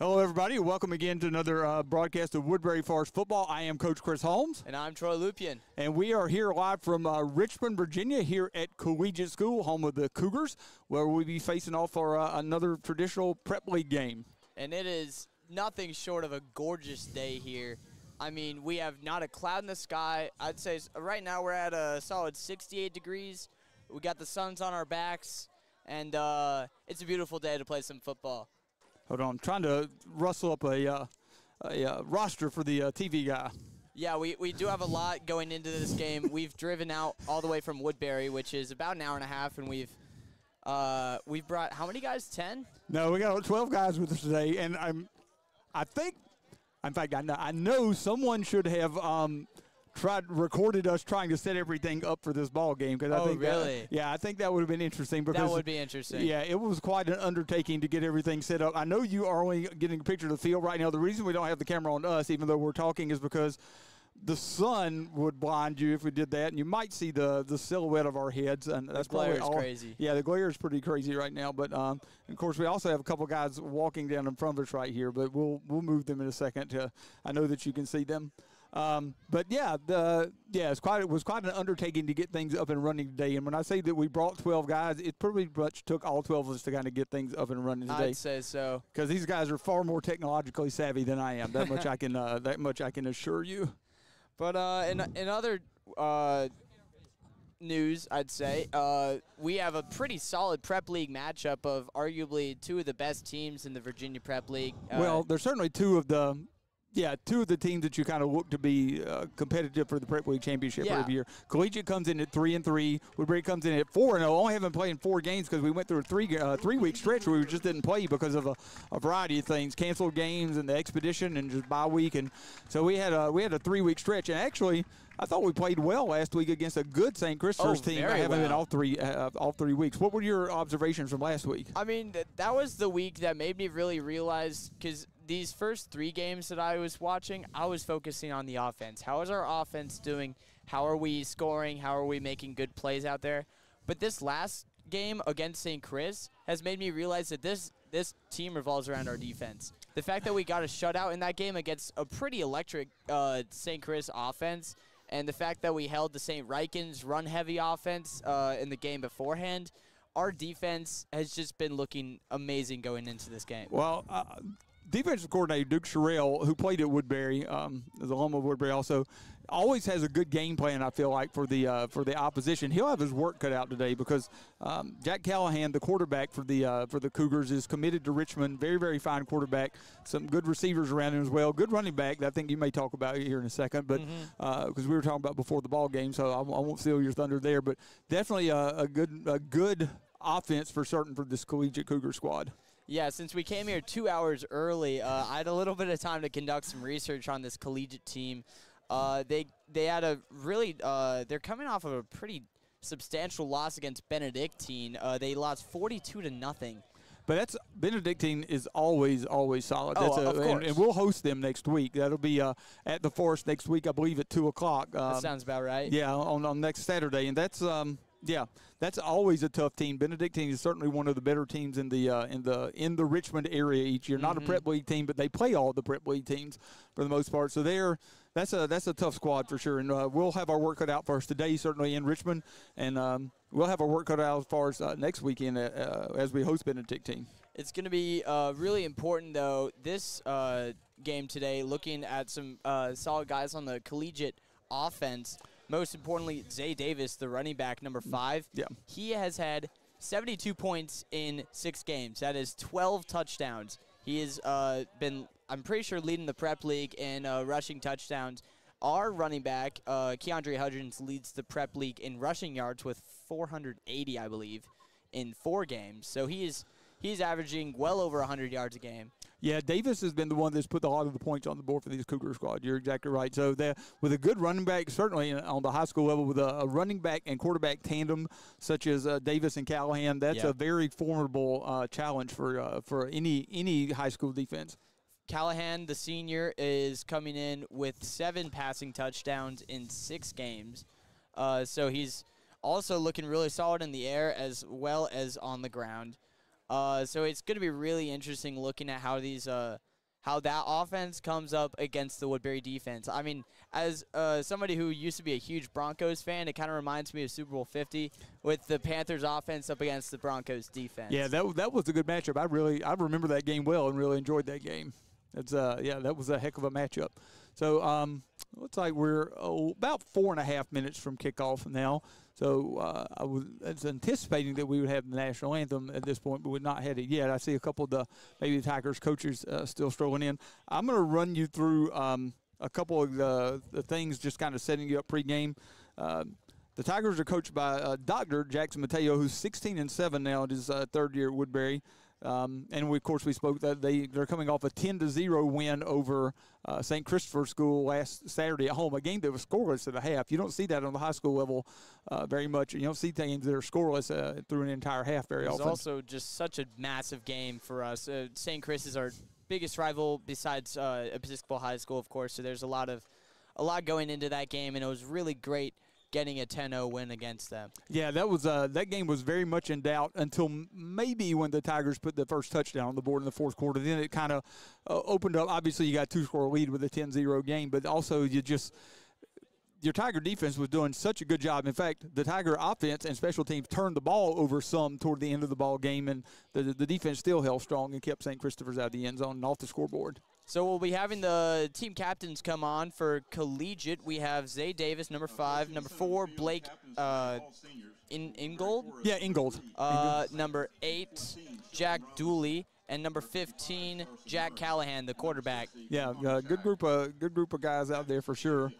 Hello, everybody. Welcome again to another broadcast of Woodbury Forest football. I am Coach Chris Holmes. And I'm Troy Lupian. And we are here live from Richmond, Virginia, here at Collegiate School, home of the Cougars, where we'll be facing off for another traditional prep league game. And it is nothing short of a gorgeous day here. I mean, we have not a cloud in the sky. I'd say right now we're at a solid 68 degrees. We got the sun's on our backs, and it's a beautiful day to play some football. Hold on. I'm trying to rustle up a roster for the TV guy. Yeah, we do have a lot going into this game. We've driven out all the way from Woodbury, which is about an hour and a half, and we've brought how many guys? 10? No, we got 12 guys with us today, and I know someone should have recorded us trying to set everything up for this ball game. Really? I think that would have been interesting. Because, that would be interesting. Yeah, it was quite an undertaking to get everything set up. I know you are only getting a picture of the field right now. The reason we don't have the camera on us, even though we're talking, is because the sun would blind you if we did that, and you might see the silhouette of our heads. And that's probably crazy. Yeah, the glare is pretty crazy right now. But of course, we also have a couple guys walking down in front of us right here. But we'll move them in a second. I know that you can see them. It was quite an undertaking to get things up and running today. And when I say that we brought 12 guys, it pretty much took all 12 of us to kind of get things up and running today. I'd say so. Because these guys are far more technologically savvy than I am. That much I can assure you. But in other news, I'd say, we have a pretty solid prep league matchup of arguably two of the best teams in the Virginia Prep League. Well, there's certainly two of the teams that you kind of look to be competitive for the Prep League Championship every year. Collegiate comes in at 3-3. Woodbury comes in at 4-0. Only haven't played in 4 games because we went through a 3-week stretch where we just didn't play because of a variety of things, canceled games and the expedition and just bye week. And so we had a 3-week stretch. And actually, I thought we played well last week against a good St. Christopher's team. I haven't been all 3 weeks. What were your observations from last week? I mean, that was the week that made me really realize, because these first 3 games that I was watching, I was focusing on the offense. How is our offense doing? How are we scoring? How are we making good plays out there? But this last game against St. Chris has made me realize that this team revolves around our defense. The fact that we got a shutout in that game against a pretty electric St. Chris offense, and the fact that we held the St. Rikens run-heavy offense in the game beforehand, our defense has just been looking amazing going into this game. Well, defensive coordinator Duke Sherrill, who played at Woodbury, as a alum of Woodbury also, always has a good game plan, I feel like, for the opposition. He'll have his work cut out today because Jack Callahan, the quarterback for the Cougars, is committed to Richmond. Very, very fine quarterback. Some good receivers around him as well. Good running back that I think you may talk about here in a second, but because we were talking about before the ball game, so I won't steal your thunder there. But definitely a good offense for certain for this Collegiate Cougar squad. Yeah, since we came here 2 hours early, I had a little bit of time to conduct some research on this Collegiate team. They had a really they're coming off of a pretty substantial loss against Benedictine. They lost 42-0. But Benedictine is always solid. Of course. And we'll host them next week. That'll be at the Forest next week, I believe, at 2:00. That sounds about right. Yeah, on next Saturday, and that's that's always a tough team. Benedictine is certainly one of the better teams in the Richmond area each year. Not a prep league team, but they play all the prep league teams for the most part. So that's a tough squad for sure. And we'll have our work cut out for us today, certainly in Richmond, and we'll have our work cut out as far as next weekend as we host Benedictine. It's going to be really important, though, this game today, looking at some solid guys on the Collegiate offense. Most importantly, Zay Davis, the running back, number 5. Yeah. He has had 72 points in 6 games. That is 12 touchdowns. He has been, I'm pretty sure, leading the prep league in rushing touchdowns. Our running back, Keandre Hudgens, leads the prep league in rushing yards with 480, I believe, in 4 games. So he's averaging well over 100 yards a game. Yeah, Davis has been the one that's put a lot of the points on the board for these Cougar squad. You're exactly right. So with a good running back, certainly on the high school level, with a running back and quarterback tandem such as Davis and Callahan, that's a very formidable challenge for any high school defense. Callahan, the senior, is coming in with 7 passing touchdowns in 6 games. So he's also looking really solid in the air as well as on the ground. So it's going to be really interesting looking at how these how that offense comes up against the Woodbury defense. I mean, as somebody who used to be a huge Broncos fan, it kind of reminds me of Super Bowl 50 with the Panthers offense up against the Broncos defense. Yeah, that was a good matchup. I remember that game well and really enjoyed that game. That was a heck of a matchup. So looks like we're about 4.5 minutes from kickoff now. So I was anticipating that we would have the national anthem at this point, but we've not had it yet. I see a couple of the Tigers coaches still strolling in. I'm going to run you through a couple of the things, just kind of setting you up pregame. The Tigers are coached by Dr. Jackson Mateo, who's 16-7 now in his third year at Woodbury. And we, of course, we spoke that they're coming off a 10-0 win over St. Christopher School last Saturday at home, a game that was scoreless at the half. You don't see that on the high school level very much. You don't see games that are scoreless through an entire half very often. It's also just such a massive game for us. St. Chris is our biggest rival besides Episcopal High School, of course. So there's a lot going into that game, and it was really great getting a 10-0 win against them. Yeah, that game was very much in doubt until maybe when the Tigers put the first touchdown on the board in the fourth quarter. Then it kind of opened up. Obviously, you got a 2-score lead with a 10-0 game, but also your Tiger defense was doing such a good job. In fact, the Tiger offense and special teams turned the ball over some toward the end of the ball game, and the defense still held strong and kept St. Christopher's out of the end zone and off the scoreboard. So we'll be having the team captains come on for Collegiate. We have Zay Davis, number 5. Number 4, Blake Ingold. Yeah, Ingold. Number 8, Jack Dooley. And number 15, Jack Callahan, the quarterback. Yeah, good group of guys out there for sure.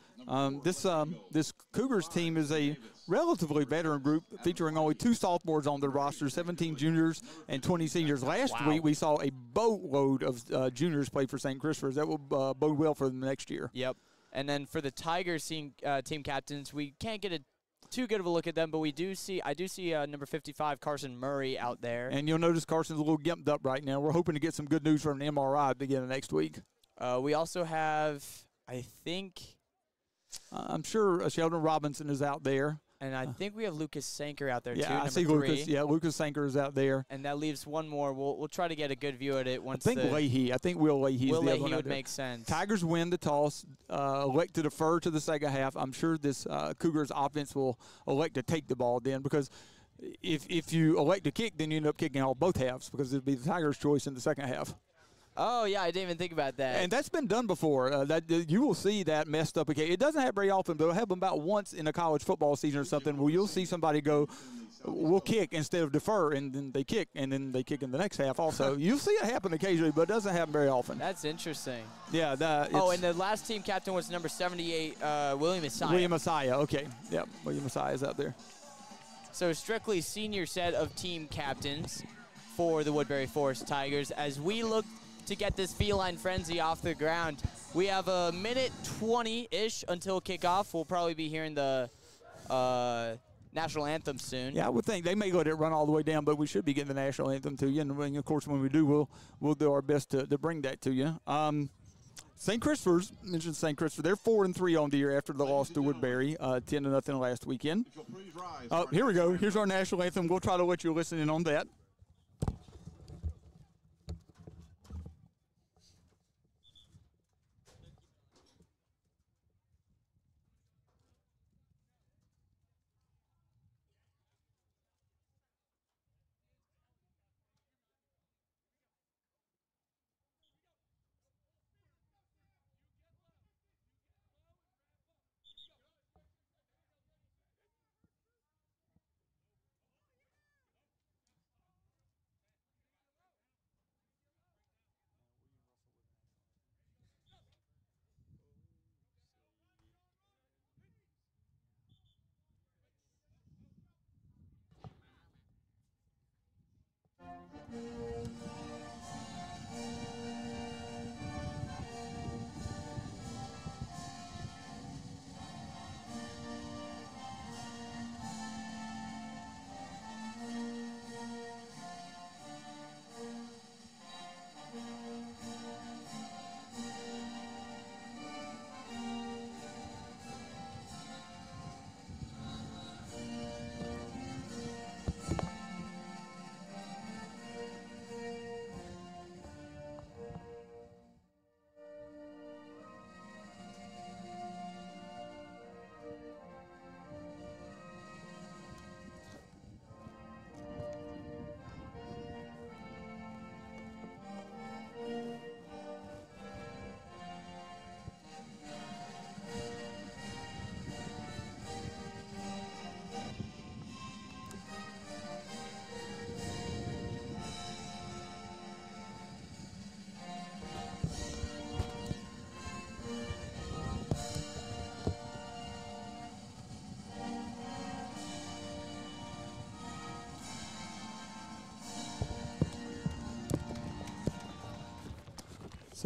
This Cougars team is a relatively veteran group featuring only 2 sophomores on their roster, 17 juniors and 20 seniors. Last week we saw a boatload of juniors play for St. Christopher's. That will bode well for them next year. Yep. And then for the Tigers team captains, we can't get too good of a look at them, but I do see number 55, Carson Murray, out there. And you'll notice Carson's a little gimped up right now. We're hoping to get some good news from an MRI at the beginning of next week. We also have, I think, I'm sure Sheldon Robinson is out there. And I think we have Lucas Sanker out there, too. Yeah, I see Lucas. Yeah, Lucas Sanker is out there. And that leaves one more. We'll try to get a good view at it once. I think Leahy. I think Will Leahy is the other one out there. Will Leahy would make sense. Tigers win the toss, elect to defer to the second half. I'm sure this Cougars offense will elect to take the ball then, because if you elect to kick, then you end up kicking all both halves, because it'll be the Tigers' choice in the second half. Oh, yeah, I didn't even think about that. And that's been done before. You will see that messed up. It doesn't happen very often, but it'll happen about once in a college football season or something, where you'll see somebody go, we'll kick instead of defer, and then they kick in the next half also. You'll see it happen occasionally, but it doesn't happen very often. That's interesting. Yeah. And the last team captain was number 78, William Messiah. William Messiah, okay. Yeah, William Messiah is out there. So strictly senior set of team captains for the Woodbury Forest Tigers. As we look to get this feline frenzy off the ground, we have a minute 20-ish until kickoff. We'll probably be hearing the national anthem soon. Yeah, I would think they may let it run all the way down, but we should be getting the national anthem to you. And of course, when we do, we'll do our best to bring that to you. St. Christopher's, mentioned St. Christopher, they're 4-3 on the year after the loss to Woodbury, 10-0 last weekend. Here we go. Here's our national anthem. We'll try to let you listen in on that.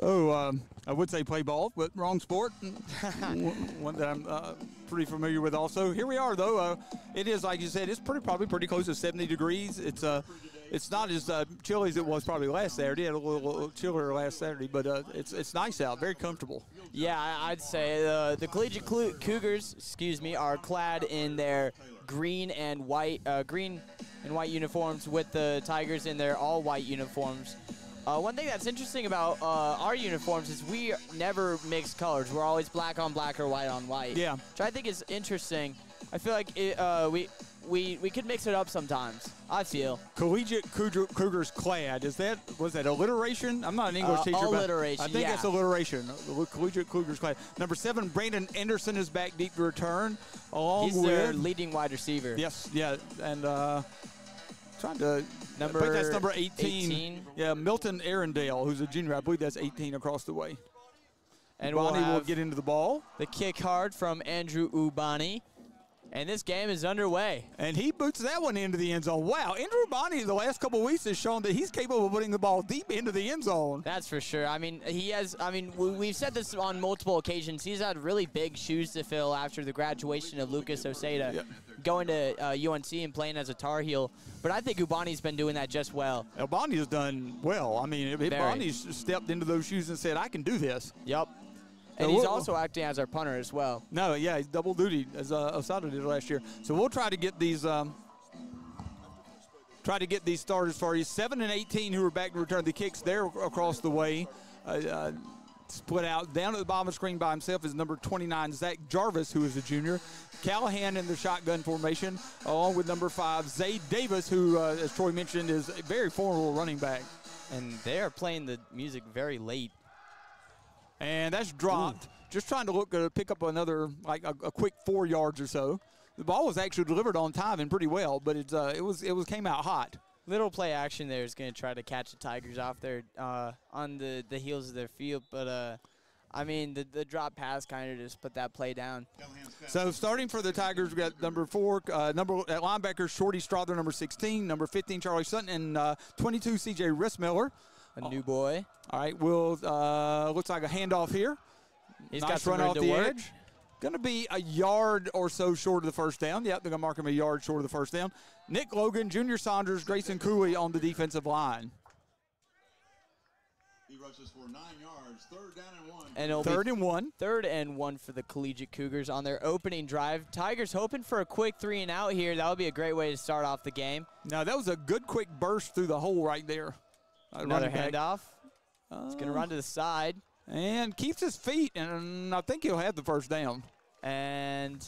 So I would say play ball, but wrong sport. One that I'm pretty familiar with also. Here we are, though. It is, like you said, it's probably pretty close to 70 degrees. It's not as chilly as it was probably last Saturday. It had a little chillier last Saturday, but it's nice out, very comfortable. Yeah, I'd say the Collegiate Cougars, are clad in their green and white uniforms, with the Tigers in their all-white uniforms. One thing that's interesting about our uniforms is we never mix colors. We're always black on black or white on white. Yeah. Which I think is interesting. I feel like we could mix it up sometimes, I feel. Collegiate Cougars clad. Was that alliteration? I'm not an English teacher, alliteration, but I think that's alliteration. Collegiate Cougars clad. Number 7, Brandon Anderson is back deep to return. He's their leading wide receiver. Yes, yeah, and trying to I think that's number 18. Yeah, Milton Arundale, who's a junior. I believe that's 18 across the way. And Ubani will get into the ball. The kick hard from Andrew Ubani. And this game is underway. And he boots that one into the end zone. Wow, Andrew Ubani the last couple of weeks has shown that he's capable of putting the ball deep into the end zone. That's for sure. I mean, we've said this on multiple occasions. He's had really big shoes to fill after the graduation of Lucas Oseda, going to UNC and playing as a Tar Heel. But I think Ubani's been doing that just well. Ubani has done well. I mean, Ubani's stepped into those shoes and said, I can do this. Yep. And he's also acting as our punter as well. No, yeah, he's double duty as Osada did last year. So we'll try to get these starters for you. 7 and 18 who are back to return the kicks there across the way. Split out down at the bottom of the screen by himself is number 29, Zach Jarvis, who is a junior. Callahan in the shotgun formation, along with number 5, Zay Davis, who, as Troy mentioned, is a very formidable running back. And they are playing the music very late. And that's dropped. Ooh. Just trying to look to pick up another, like a quick 4 yards or so. The ball was actually delivered on time and pretty well, but it came out hot. Little play action there is going to try to catch the Tigers off there on the heels of their field, but I mean the drop pass kind of just put that play down. So starting for the Tigers, we got number 4, at linebacker Shorty Strother, number 16, number 15 Charlie Sutton, and 22 CJ Rissmiller. A new boy. All right, looks like a handoff here. He's nice got some run off the work. edge. Going to be a yard or so short of the first down. Yep, they're going to mark him a yard short of the first down. Nick Logan, Junior Saunders, Grayson Cooley on the defensive line. He rushes for 9 yards, 3rd down and 1. And it'll 3rd and 1. 3rd and 1 for the Collegiate Cougars on their opening drive. Tigers hoping for a quick 3 and out here. That would be a great way to start off the game. Now, that was a good quick burst through the hole right there. Another handoff. He's going to run to the side. And keeps his feet, and I think he'll have the first down. And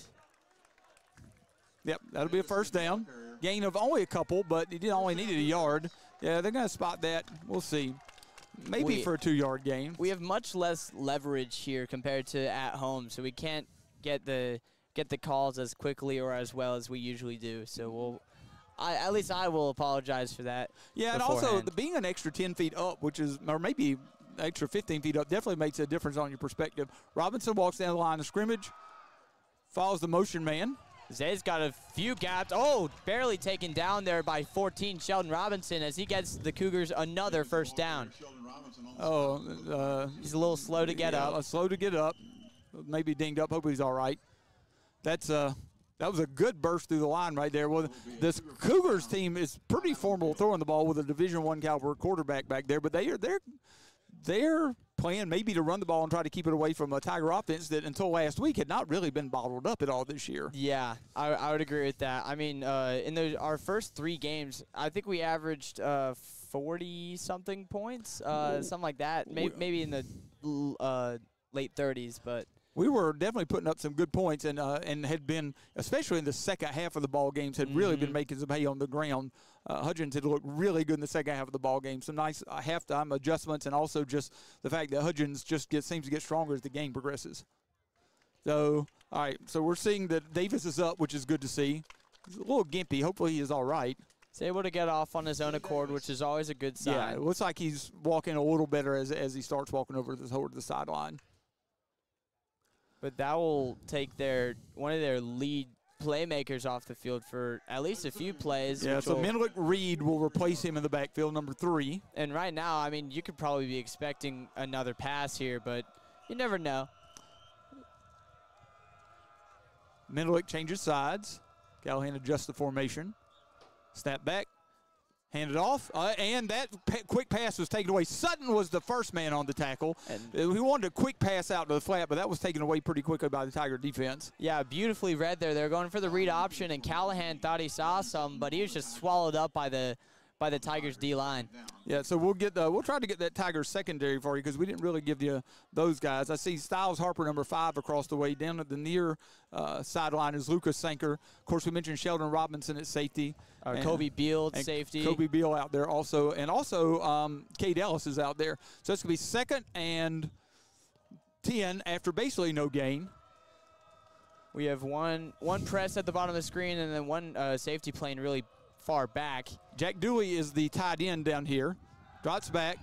yep, that'll be a first down. Gain of only a couple, but he only needed a yard. Yeah, they're going to spot that. We'll see. Maybe for a 2-yard gain. We have much less leverage here compared to at home, so we can't get the calls as quickly or as well as we usually do. So at least I will apologize for that. Yeah, beforehand. And also being an extra 10 feet up, or maybe extra 15 feet up, definitely makes a difference on your perspective. Robinson walks down the line of scrimmage, follows the motion man. Zay's got a few gaps. Oh, barely taken down there by 14, Sheldon Robinson, as he gets the Cougars another first down. He's a little slow to get up. Slow to get up. Maybe dinged up. Hope he's all right. That was a good burst through the line right there. Well, this Cougars team is pretty formidable throwing the ball with a Division I caliber quarterback back there, but they're playing maybe to run the ball and try to keep it away from a Tiger offense that until last week had not really been bottled up at all this year. Yeah, I would agree with that. I mean, in our first 3 games, I think we averaged 40-something points, something like that. Maybe in the late 30s, but we were definitely putting up some good points and had been, especially in the second half of the ball games, had really been making some hay on the ground. Hudgens had looked really good in the second half of the ball game. Some nice halftime adjustments, and also just the fact that Hudgens just seems to get stronger as the game progresses. So, all right, so we're seeing that Davis is up, which is good to see. He's a little gimpy. Hopefully he is all right. He's able to get off on his own accord, which is always a good sign. Yeah, it looks like he's walking a little better as he starts walking over toward the sideline. But that will take one of their lead playmakers off the field for at least a few plays. Yeah, so Menelik Reed will replace him in the backfield, number 3. And right now, I mean, you could probably be expecting another pass here, but you never know. Menelik changes sides. Callahan adjusts the formation. Snap back. Handed off, and that quick pass was taken away. Sutton was the first man on the tackle. And we wanted a quick pass out to the flat, but that was taken away pretty quickly by the Tiger defense. Yeah, beautifully read there. They're going for the read option, and Callahan thought he saw some, but he was just swallowed up by the Tigers D-line. Yeah, so we'll try to get that Tigers secondary for you because we didn't really give you those guys. I see Styles Harper, number 5, across the way. Down at the near sideline is Lucas Sanker. Of course, we mentioned Sheldon Robinson at safety. Kobe Beal at safety. Kobe Beal out there also. And also Cade Ellis is out there. So it's going to be 2nd and 10 after basically no gain. We have one press at the bottom of the screen and then one safety playing really far back. Jack Dooley is the tight end down here. Drops back.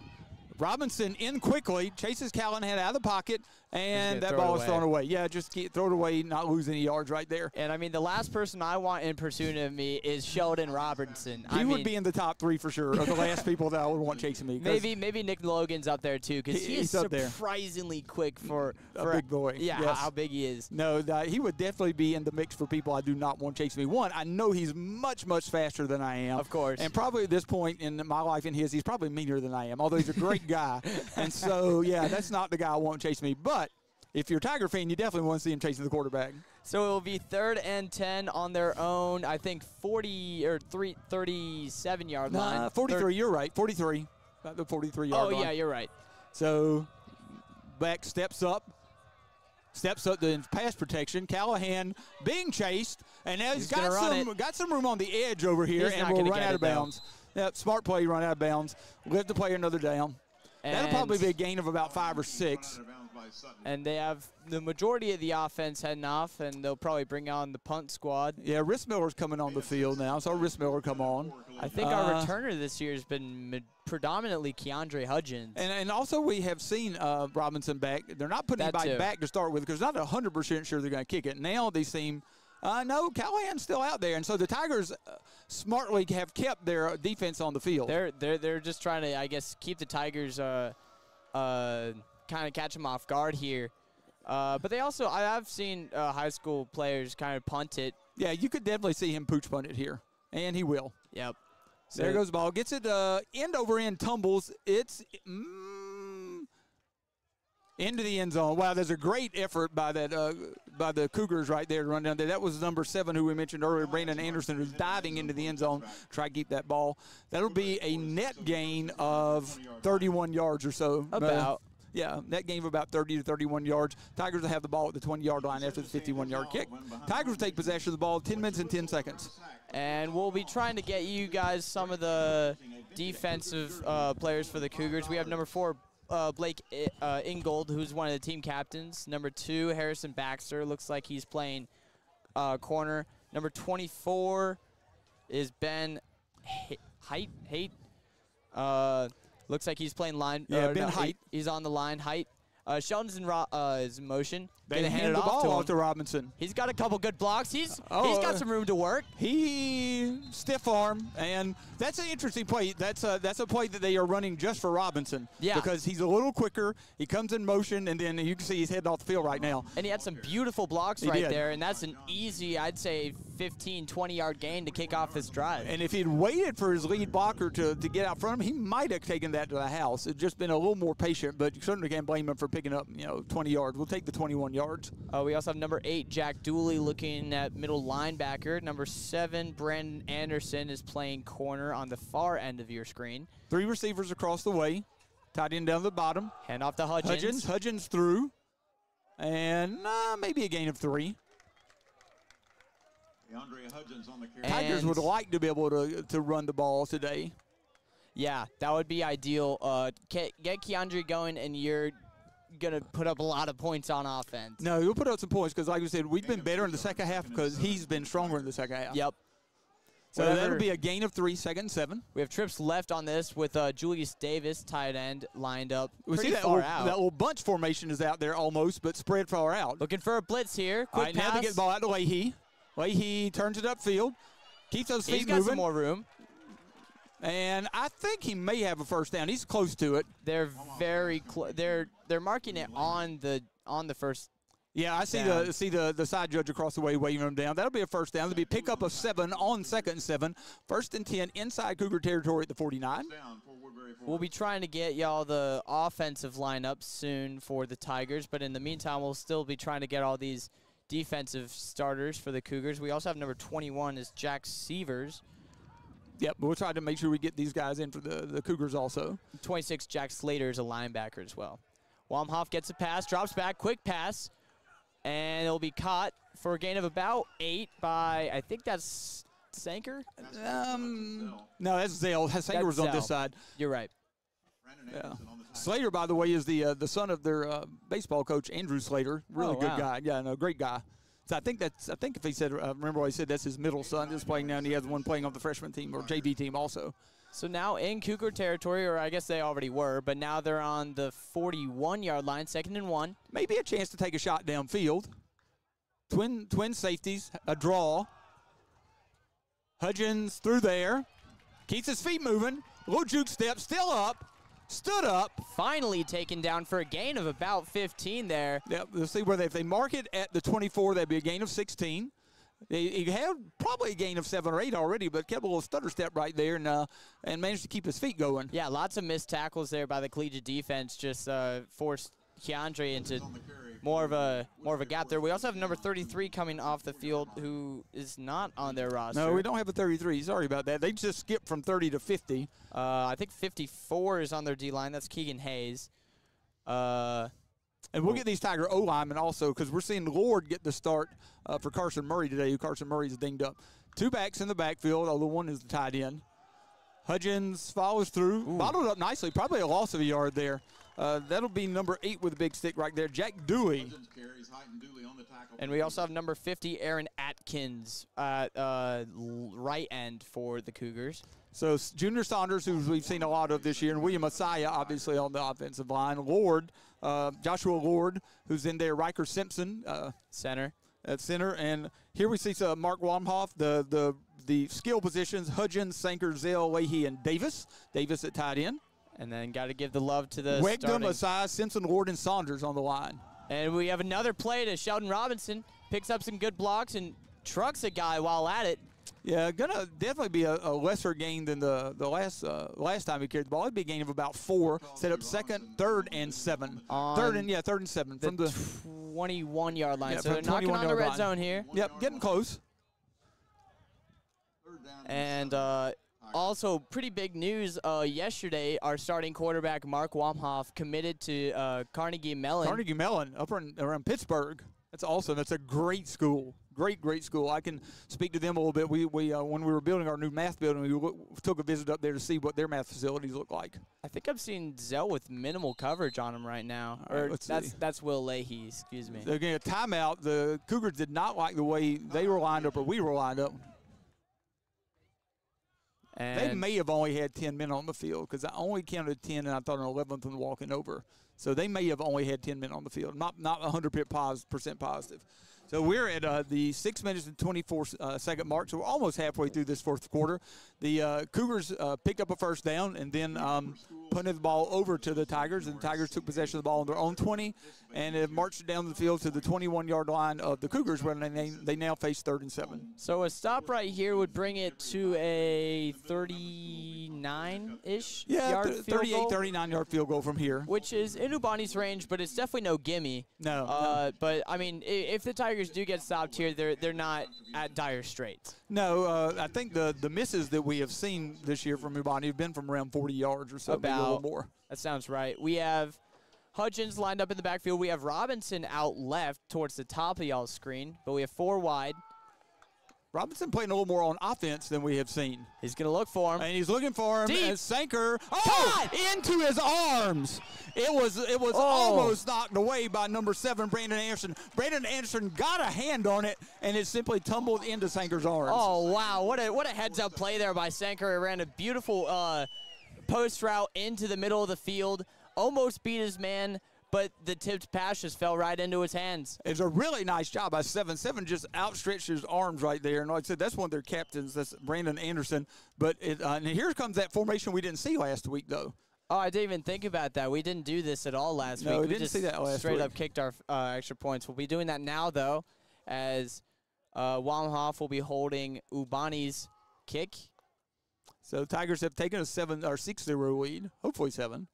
Robinson in quickly, chases Callahan out of the pocket, and that ball is thrown away. Yeah, just throw it away, not lose any yards right there. And, I mean, the last person I want in pursuit of me is Sheldon Robinson. He would be in the top 3 for sure of the last people that I would want chasing me. Maybe Nick Logan's up there, too, because he is surprisingly quick for a big boy. Yeah, yes. how big he is. No, he would definitely be in the mix for people I do not want chasing me. One, I know he's much, much faster than I am. Of course. And probably at this point in my life and his, he's probably meaner than I am, although he's a great guy. And so, yeah, that's not the guy I want chasing me. But if you're a Tiger fan, you definitely want to see him chasing the quarterback. So it will be 3rd and 10 on their own, I think 37-yard line. 43, you're right, 43. About the 43-yard line. Oh, yeah, you're right. So back steps up the pass protection. Callahan being chased, and now he's got some room on the edge over here, and will run out of bounds. Yep, smart play, run out of bounds. Let the player another down. That'll probably be a gain of about 5 or 6. And they have the majority of the offense heading off, and they'll probably bring on the punt squad. Yeah, Rissmiller's coming on the field now, so Rissmiller come on. I think our returner this year has been predominantly Keandre Hudgens. And also we have seen Robinson back. They're not putting anybody back to start with because they're not 100% sure they're going to kick it. Now they seem no, Callahan's still out there, and so the Tigers smartly have kept their defense on the field. They're just trying to, I guess, keep the Tigers kind of catch them off guard here. But they also, I've seen high school players kind of punt it. Yeah, you could definitely see him pooch punt it here, and he will. Yep. So there goes the ball. Gets it end over end, tumbles. It's into the end zone. Wow, there's a great effort by the Cougars right there to run down there. That was number 7 who we mentioned earlier, Brandon Anderson, who's diving into the end zone, try to keep that ball. That'll be a net gain of 31 yards or so. Yeah, net gain of about 30 to 31 yards. Tigers will have the ball at the 20-yard line after the 51-yard kick. Tigers will take possession of the ball 10 minutes and 10 seconds. And we'll be trying to get you guys some of the defensive players for the Cougars. We have number 4, Blake Ingold, who's one of the team captains. Number 2, Harrison Baxter. Looks like he's playing corner. Number 24 is Ben Haight. Looks like he's playing line. Yeah, Ben Haight. He's on the line. Haight. Sheldon's in motion. They hand the ball off to Robinson. He's got a couple good blocks. He's got some room to work. He stiff arm, and that's an interesting play. That's a play that they are running just for Robinson. Yeah. Because he's a little quicker. He comes in motion, and then you can see he's heading off the field right now. And he had some beautiful blocks there, and that's an easy, I'd say, 15, 20-yard gain to kick off this drive. And if he'd waited for his lead blocker to get out front of him, he might have taken that to the house. It's just been a little more patient, but you certainly can't blame him for picking up 20 yards. We'll take the 21 yards. We also have number 8, Jack Dooley, looking at middle linebacker. Number 7, Brandon Anderson, is playing corner on the far end of your screen. 3 receivers across the way. Tight end down the bottom. Hand off to Hudgens. Hudgens through. And maybe a gain of 3. Hudgens on the carry. Tigers would like to be able to run the ball today. Yeah, that would be ideal. Get Keandre going, and you're going to put up a lot of points on offense. No, he'll put up some points because, like we said, we've been better in the second half because he's been stronger in the second half. Yep. So that'll be a gain of 3, 2nd and 7. We have trips left on this with Julius Davis, tight end, lined up pretty far out. That little bunch formation is out there almost, but spread far out. Looking for a blitz here. Quick pass. Now to get the ball out of the way. Leahy turns it upfield, keeps those feet He's got moving. some more room. And I think he may have a first down. He's close to it. They're very close. They're marking it on the first. Yeah, I see down. the side judge across the way waving him down. That'll be a first down. That'll be a pickup of 7 on 2nd and 7. 1st and 10 inside Cougar territory at the 49. We'll be trying to get y'all the offensive lineup soon for the Tigers, but in the meantime, we'll still be trying to get all these defensive starters for the Cougars. We also have number 21 is Jack Severs. Yep, but we'll try to make sure we get these guys in for the Cougars also. 26, Jack Slater is a linebacker as well. Wamhoff gets a pass, drops back, quick pass, and it'll be caught for a gain of about 8 by, I think that's Sanker? No, that's Zell. Sanker was on this Zell. side. You're right. Yeah. Slater, by the way, is the son of their baseball coach, Andrew Slater. Really Oh, good wow. guy. Yeah, no, great guy. So I think if he said, remember what he said, that's his middle son that's playing now, and he has one playing on the freshman team or JV team also. So now in Cougar territory, or I guess they already were, but now they're on the 41-yard line, 2nd and 1. Maybe a chance to take a shot downfield. Twin safeties, a draw. Hudgens through there. Keeps his feet moving. Little juke step, still up. Stood up. Finally taken down for a gain of about 15 there. Yep, we'll see where if they mark it at the 24, that'd be a gain of 16. He had probably a gain of 7 or 8 already, but kept a little stutter step right there and managed to keep his feet going. Yeah, lots of missed tackles there by the Collegiate defense. Just forced Keandre into more of a gap there. We also have number 33 coming off the field, who is not on their roster. No, we don't have a 33. Sorry about that. They just skipped from 30 to 50. I think 54 is on their D-line. That's Keegan Hayes. And we'll get these Tiger O-linemen also, because we're seeing Lord get the start for Carson Murray today, who Carson Murray's dinged up. 2 backs in the backfield, although one is the tight end. Hudgens follows through, bottled up nicely, probably a loss of a yard there. That'll be number 8 with a big stick right there, Jack Dewey. And we also have number 50, Aaron Atkins, at right end for the Cougars. So Junior Saunders, who we've seen a lot of this year, and William Messiah, obviously, on the offensive line. Lord, Joshua Lord, who's in there. Riker Simpson. Center. At center. And here we see Mark Wamhoff, the skill positions, Hudgens, Sanker, Zell, Leahy, and Davis. Davis at tight end. And then got to give the love to the Wegdom, Messiah, Simpson, Lord, and Saunders on the line. And we have another play to Sheldon Robinson. Picks up some good blocks and trucks a guy while at it. Yeah, gonna definitely be a lesser gain than the last time he carried the ball. It'd be a gain of about 4. Set up 2nd, 3rd, and 7. Third and 7 from the 21-yard line. Yeah, So they're knocking on the red zone here. Yep, getting close. And also, pretty big news yesterday, our starting quarterback, Mark Wamhoff, committed to Carnegie Mellon. Carnegie Mellon up around Pittsburgh. That's awesome. That's a great school. Great school. I can speak to them a little bit. We when we were building our new math building, we took a visit up there to see what their math facilities look like. I think I've seen Zell with minimal coverage on him right now. All right, let's see. That's Will Leahy, excuse me. They're getting a timeout. The Cougars did not like the way they were lined up or we were lined up. And They may have only had 10 men on the field because I only counted 10 and I thought an 11th one walking over. So they may have only had 10 men on the field. Not 100% positive. So we're at the 6 minutes and 24-second mark, so we're almost halfway through this fourth quarter. The Cougars picked up a first down and then punted the ball over to the Tigers, and the Tigers took possession of the ball on their own 20 and have marched down the field to the 21-yard line of the Cougars, where they now face 3rd and 7. So a stop right here would bring it to a 39-ish yard field 38, goal, 39-yard field goal from here. which is in Ubani's range, but it's definitely no gimme. No. But, I mean, if the Tigers do get stopped here, they're not at dire straits. No, I think the misses that we have seen this year from Ubani have been from around 40 yards or so, maybe a little more. That sounds right. We have Hudgens lined up in the backfield. We have Robinson out left towards the top of y'all's screen, but we have 4 wide. Robinson playing a little more on offense than we have seen. He's going to look for him. And he's looking for him. Deep. And Sanker, God! into his arms. It was almost knocked away by number 7, Brandon Anderson. Brandon Anderson got a hand on it, and it simply tumbled into Sanker's arms. Oh, wow. What a heads-up play there by Sanker. He ran a beautiful post route into the middle of the field. Almost beat his man, but the tipped pass just fell right into his hands. It's a really nice job by 7-7, just outstretched his arms right there. And like I said, that's one of their captains. That's Brandon Anderson. But and here comes that formation we didn't see last week, though. Oh, I didn't even think about that. We didn't do this at all last week. No, we We didn't just see that last straight week. up kicked our extra points. We'll be doing that now, though, as Walmhoff will be holding Ubani's kick. So Tigers have taken a 6-0 lead, hopefully 7.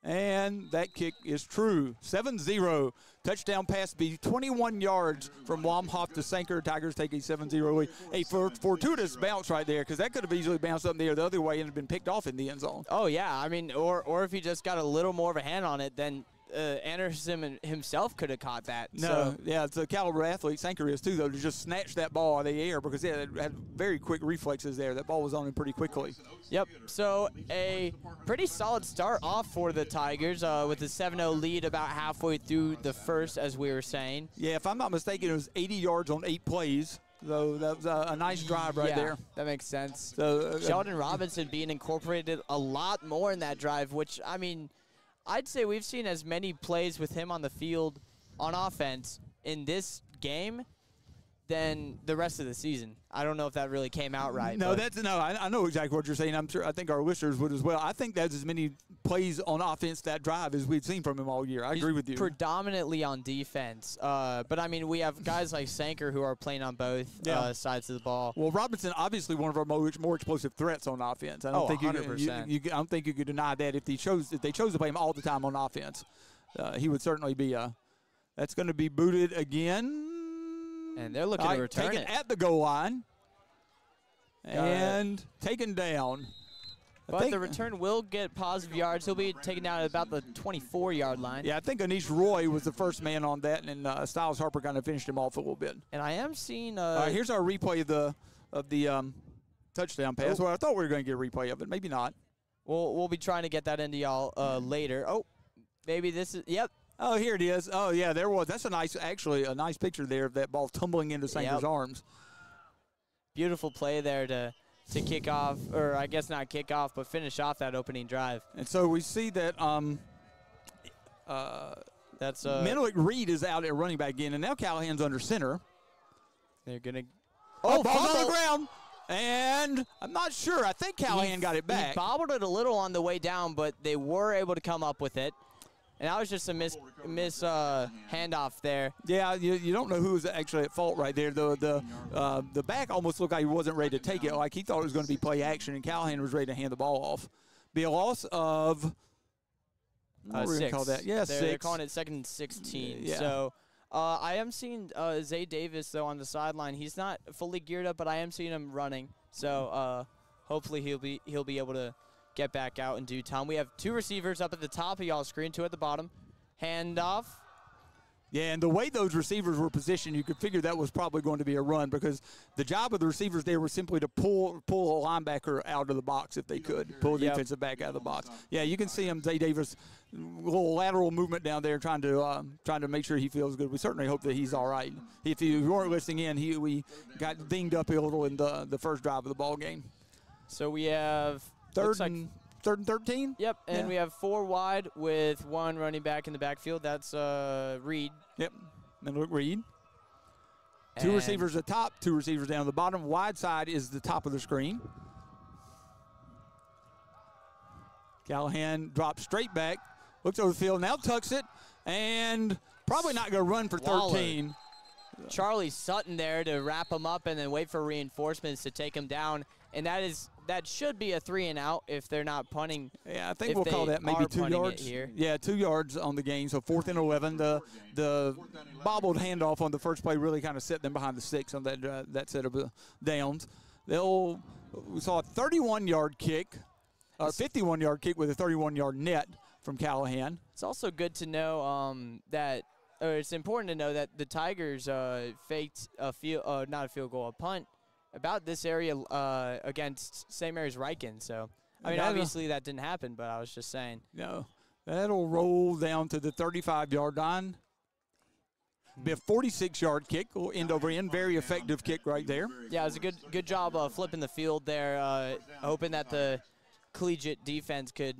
And that kick is true. 7-0. Touchdown pass be 21 yards from Walmhoff to Sanker. Tigers take a 7-0 lead. A fortuitous bounce right there, because that could have easily bounced up there the other way and have been picked off in the end zone. Oh, yeah. I mean, or if he just got a little more of a hand on it, then Anderson himself could have caught that. No, So, yeah, it's a caliber athlete. Sanker is too, though, to just snatch that ball out of the air, because it had very quick reflexes there. That ball was on him pretty quickly. yep. So a pretty solid start off for the Tigers with a 7-0 lead about halfway through the first, as we were saying. Yeah, if I'm not mistaken, it was 80 yards on 8 plays. So that was a nice drive right Yeah, there. that makes sense. So Sheldon Robinson being incorporated a lot more in that drive, which, I mean, I'd say we've seen as many plays with him on the field on offense in this game than the rest of the season. I don't know if that really came out right. No, but I know exactly what you're saying. I think our listeners would as well. I think that's as many plays on offense that drive as we've seen from him all year. I agree with you. Predominantly on defense. But, I mean, we have guys like Sanker who are playing on both sides of the ball. Well, Robinson, obviously one of our more explosive threats on offense. I don't think 100%. I don't think you could deny that. If they chose to play him all the time on offense, he would certainly be. That's going to be booted again. And they're looking to return taken it. at the goal line and taken down. But the return will get positive yards. He'll be taken down at about the 24-yard line. Yeah, I think Anish Roy was the first man on that, and Styles Harper kind of finished him off a little bit. And I am seeing here's our replay of the touchdown pass. Well, I thought we were going to get a replay of it. Maybe not. we'll be trying to get that into y'all later. Oh, maybe this is – yep. Oh, here it is. Oh, yeah, there was. That's a nice picture there of that ball tumbling into Sanker's arms. Beautiful play there to kick off, or I guess not kick off, but finish off that opening drive. And so we see that That's Menelik Reed is out at running back again, and now Callahan's under center. they're going to – Oh, ball's on the ground. And I'm not sure. I think Callahan got it back. He bobbled it a little on the way down, but they were able to come up with it. And that was just a miss handoff there. Yeah, you don't know who was actually at fault right there. The back almost looked like he wasn't ready to take it, like he thought it was going to be play action, and Callahan was ready to hand the ball off. Be a loss of what we're going to call that? Yeah, 6. They're calling it 2nd and 16. Yeah. So I am seeing Zay Davis, though, on the sideline. He's not fully geared up, but I am seeing him running. So hopefully he'll be able to get back out in due time. We have 2 receivers up at the top of y'all's screen, 2 at the bottom. Handoff. Yeah, and the way those receivers were positioned, you could figure that was probably going to be a run, because the job of the receivers there was simply to pull a linebacker out of the box if they could, pull the defensive back out of the box. Yeah, you can see him, Zay Davis, little lateral movement down there, trying to make sure he feels good. We certainly hope that he's all right. If you weren't listening in, we got dinged up a little in the first drive of the ball game. So we have Third and 13? Yep, and we have 4 wide with 1 running back in the backfield. That's Reed. Yep, Menelik Reed. 2 receivers at top, 2 receivers down at the bottom. Wide side is the top of the screen. Callahan drops straight back, looks over the field, now tucks it, and probably not going to run for 13. Charlie Sutton there to wrap him up and then wait for reinforcements to take him down. And that should be a 3-and-out if they're not punting. Yeah, I think we'll call that maybe 2 yards. Here. Yeah, 2 yards on the gain, so 4th and 11. The bobbled handoff on the first play really kind of set them behind the sticks on that set of downs. We saw a 31-yard kick, or 51-yard kick with a 31-yard net from Callahan. It's also good to know it's important to know that the Tigers faked a punt about this area against St. Mary's Riken. So, I mean, obviously that didn't happen, but I was just saying. No, that'll roll down to the 35-yard line. Be a 46-yard kick, end over end. Very effective kick right there. Yeah, it was a good job flipping the field there, hoping that the Collegiate defense could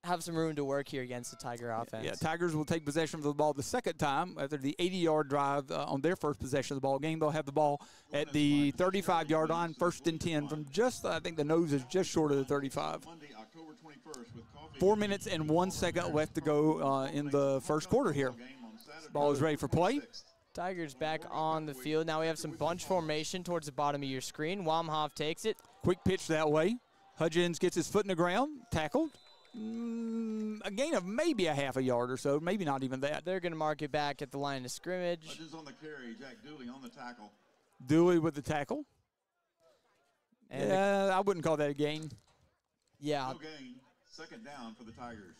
have some room to work here against the Tiger offense. Yeah, Tigers will take possession of the ball the second time after the 80-yard drive on their first possession of the ball game. They'll have the ball at the 35-yard line, 1st and 10 from just, I think the nose is just short of the 35. 4 minutes and 1 second left to go in the first quarter here. Ball is ready for play. Tigers back on the field. Now we have some bunch formation towards the bottom of your screen. Wamhoff takes it. Quick pitch that way. Hudgens gets his foot in the ground, tackled. A gain of maybe a half a yard or so, maybe not even that. They're going to mark it back at the line of scrimmage. Hudgens on the carry, Jack Dooley on the tackle. Dooley with the tackle. And yeah, I wouldn't call that a gain. Yeah. No gain. 2nd down for the Tigers.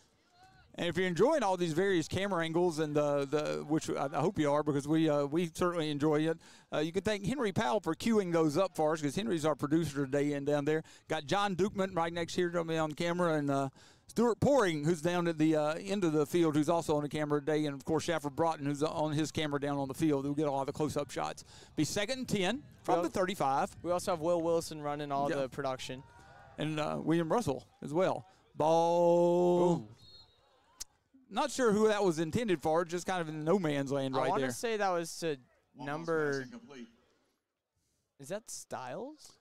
And if you're enjoying all these various camera angles, and which I hope you are, because we certainly enjoy it, you can thank Henry Powell for queuing those up for us, because Henry's our producer today and down there. Got John Dukeman right next here to me on camera, and Stuart Poring, who's down at the end of the field, who's also on the camera today, and of course Shafford Broughton, who's on his camera down on the field. We'll get a lot of the close-up shots. Be 2nd and 10 from the 35. We also have Will Wilson running all the production. And William Russell as well. Ball. Ooh. Not sure who that was intended for, just kind of in no man's land right there. I want to say that was to number. Is that Styles?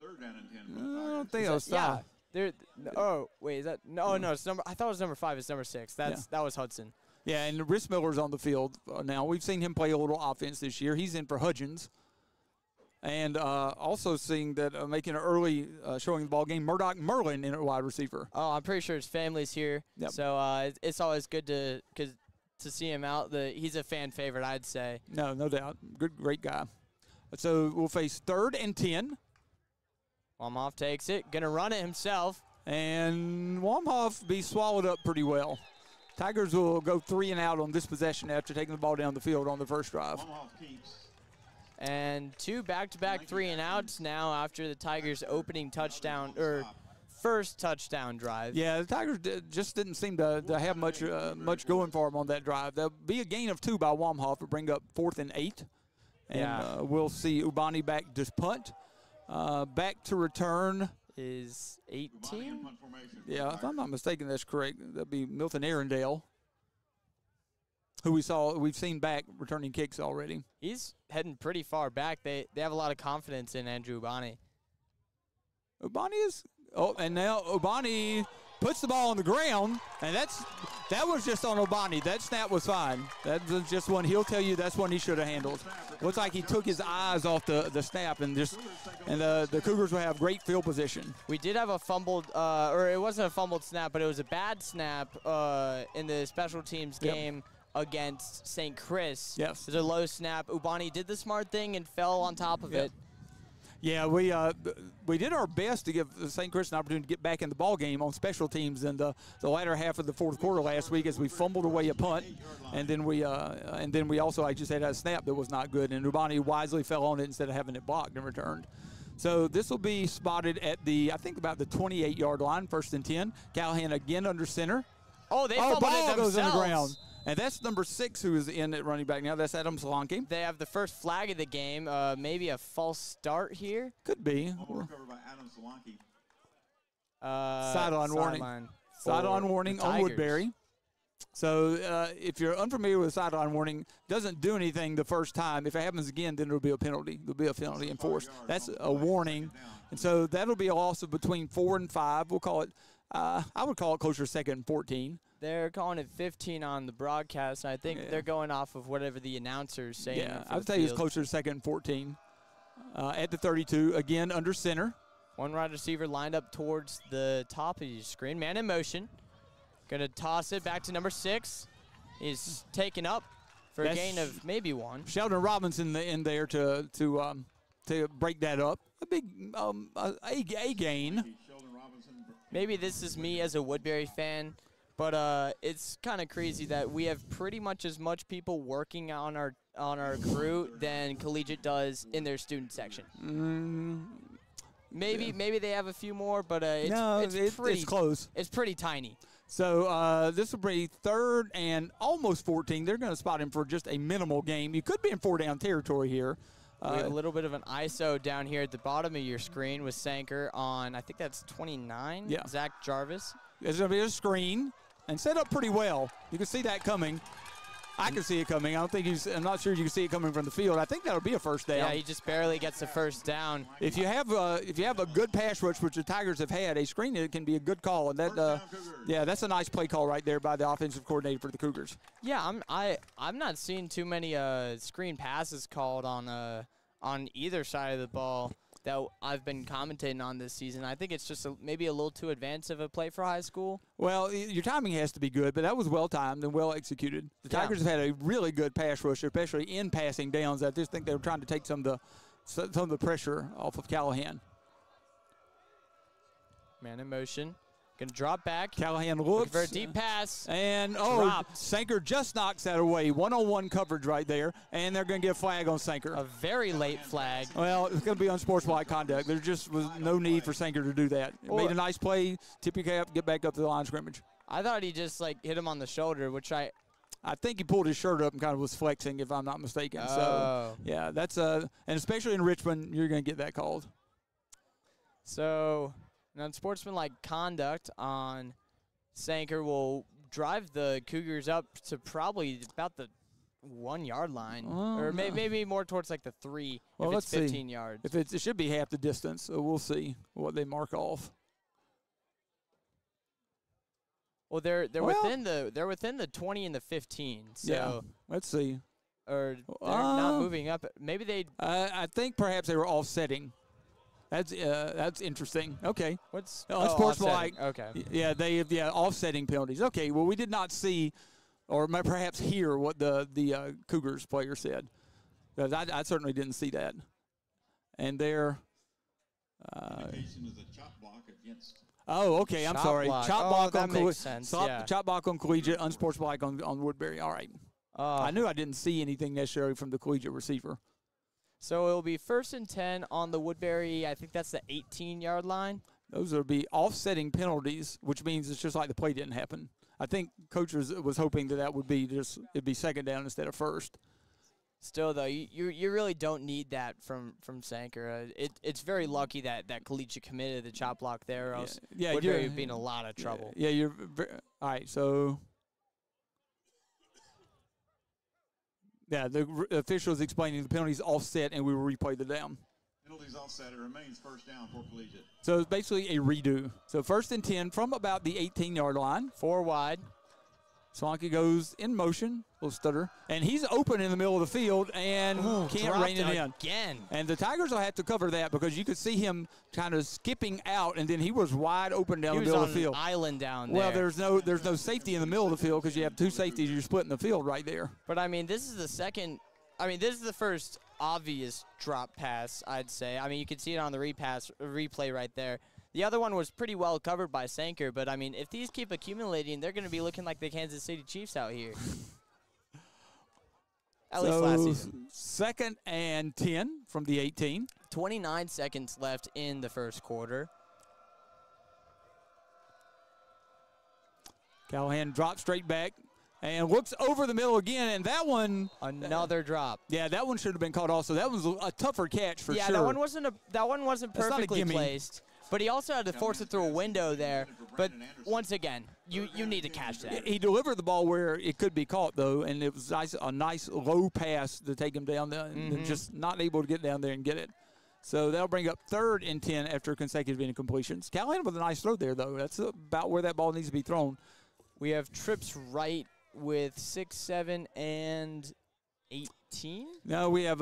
3rd down and 10. I don't think that was Styles. Yeah. Oh, wait, is that? No, it's number. I thought it was number 5. It's number 6. That was Hudson. Yeah, and Rhys Miller's on the field now. We've seen him play a little offense this year. He's in for Hudgens. And also seeing that making an early showing the ball game, Murdoch Merlin in at wide receiver. Oh, I'm pretty sure his family's here. Yep. So it's always good to see him out. He's a fan favorite, I'd say. No doubt. Great guy. So we'll face 3rd and 10. Wamhoff takes it. Going to run it himself. And Wamhoff be swallowed up pretty well. Tigers will go 3 and out on this possession after taking the ball down the field on the first drive. Wamhoff keeps. And 2 back-to-back 3 and outs now after the Tigers' opening touchdown, or first touchdown drive. Yeah, the Tigers just didn't seem to have much going for them on that drive. There'll be a gain of 2 by Wamhoff to bring up 4th and 8. And we'll see Ubani back to punt. Back to return is 18? Yeah, if I'm not mistaken, that's correct. That'd be Milton Arundel, who we've seen back returning kicks already. He's heading pretty far back. They have a lot of confidence in Andrew Ubani. Ubani is and now Ubani puts the ball on the ground, and that was just on Ubani. That snap was fine. That was just one. He'll tell you that's one he should have handled. Looks like he took his eyes off the snap, and the Cougars will have great field position. We did have a fumbled, or it wasn't a fumbled snap, but it was a bad snap in the special teams game. Yep. Against St. Chris. Yes. It was a low snap. Ubani did the smart thing and fell on top of it. Yeah, we did our best to give St. Chris an opportunity to get back in the ball game on special teams in the latter half of the fourth quarter last week as we fumbled away a punt, and then we also, I just had a snap that was not good, and Ubani wisely fell on it instead of having it blocked and returned. So this will be spotted at I think about the 28-yard line, 1st and 10. Callahan again under center. Oh, they fumbled it themselves. Goes on the ground. And that's number 6 who is in at running back now. That's Adam Solanke. They have the first flag of the game. Maybe a false start here. Could be. Recovered by Adam Solanke. Sideline warning. Sideline warning on Woodbury. So if you're unfamiliar with sideline warning, doesn't do anything the first time. If it happens again, then there'll be a penalty. There'll be a penalty enforced. That's a warning. And so that'll be a loss of between 4 and 5. We'll call it, I would call it closer to 2nd and 14. They're calling it 15 on the broadcast. I think they're going off of whatever the announcer's saying. Yeah, I would say it's closer to 2nd and 14. At the 32, again under center. One wide receiver lined up towards the top of your screen. Man in motion. Going to toss it back to number 6. He's taken up for a gain of maybe 1. Sheldon Robinson in there to break that up. A big a gain. Maybe this is me as a Woodbury fan. But it's kind of crazy that we have pretty much as much people working on our crew than Collegiate does in their student section. Maybe they have a few more, but it's close. It's pretty tiny. So this will be 3rd and almost 14. They're going to spot him for just a minimal game. You could be in 4-down territory here. A little bit of an ISO down here at the bottom of your screen with Sanker on, I think that's 29. Yeah. Zach Jarvis. There's going to be a screen and set up pretty well. You can see that coming. I can see it coming. I'm not sure you can see it coming from the field. I think that'll be a first down. Yeah, he just barely gets the first down. If you have a good pass rush, which the Tigers have had, a screen it can be a good call, and that that's a nice play call right there by the offensive coordinator for the Cougars. Yeah, I'm not seeing too many screen passes called on either side of the ball that I've been commentating on this season. I think it's just maybe a little too advanced of a play for high school. Well, your timing has to be good, but that was well timed and well executed. The Tigers have had a really good pass rush, especially in passing downs. I just think they were trying to take some of the pressure off of Callahan. Man in motion. Going to drop back. Callahan looks. For a deep pass. And, dropped. Sanker just knocks that away. One-on-one coverage right there, and they're going to get a flag on Sanker. A very late flag. Well, it's going to be unsportsmanlike conduct. There just was no need for Sanker to do that. Made a nice play, tip your cap, get back up to the line of scrimmage. I thought he just, hit him on the shoulder, which I think he pulled his shirt up and kind of was flexing, if I'm not mistaken. Oh. So, yeah, that's and especially in Richmond, you're going to get that called. So, an unsportsmanlike conduct on Sanker will drive the Cougars up to probably about the 1 yard line, or maybe more towards the 3 if it's 15 yards. If it should be half the distance, so we'll see what they mark off. Well, they're within the 20 and the 15. So yeah, let's see. Or they're not moving up. Maybe they. I think perhaps they were offsetting. That's interesting. Okay. What's unsportsmanlike? Okay. Yeah, they have offsetting penalties. Okay. Well, we did not see, or perhaps hear what the Cougars player said. I certainly didn't see that. And they're. Indication is a chop block against. Oh, okay. I'm sorry. Block. Chop block that on makes sense. Yeah. Chop block on Collegiate, unsportsmanlike on Woodbury. All right. I knew I didn't see anything necessarily from the Collegiate receiver. So it'll be 1st and 10 on the Woodbury. I think that's the 18-yard line. Those will be offsetting penalties, which means it's just like the play didn't happen. I think Coach was hoping that would be it'd be second down instead of first. Still, though, you really don't need that from Sanker. It's very lucky that Collegiate committed the chop block there, or else Woodbury would be in a lot of trouble. Yeah, all right, so. Yeah, the official is explaining the penalties offset, and we will replay the down. Penalties offset. It remains first down for Collegiate. So it's basically a redo. So 1st and 10 from about the 18-yard line. 4 wide. Solanke goes in motion, little stutter, and he's open in the middle of the field and can't rein it in. Again. And the Tigers will have to cover that because you could see him kind of skipping out, and then he was wide open down the middle of the field. He was on an island down there. Well, there's no safety in the middle of the field because you have 2 safeties. You're splitting the field right there. But this is the first obvious drop pass, I'd say. You can see it on the replay right there. The other one was pretty well covered by Sanker, but, if these keep accumulating, they're going to be looking like the Kansas City Chiefs out here. At least last season. 2nd and 10 from the 18. 29 seconds left in the first quarter. Callahan drops straight back and looks over the middle again, and that one. Another drop. Yeah, that one should have been caught also. That was a tougher catch for sure. Yeah, that one wasn't perfectly placed. But he also had to force it through a window there. But once again, you need to catch that. He delivered the ball where it could be caught, though, and it was a nice low pass to take him down there, and just not able to get down there and get it. So that'll bring up 3rd and 10 after consecutive incompletions. Callahan with a nice throw there, though. That's about where that ball needs to be thrown. We have trips right with 6, 7, and 18. No, we have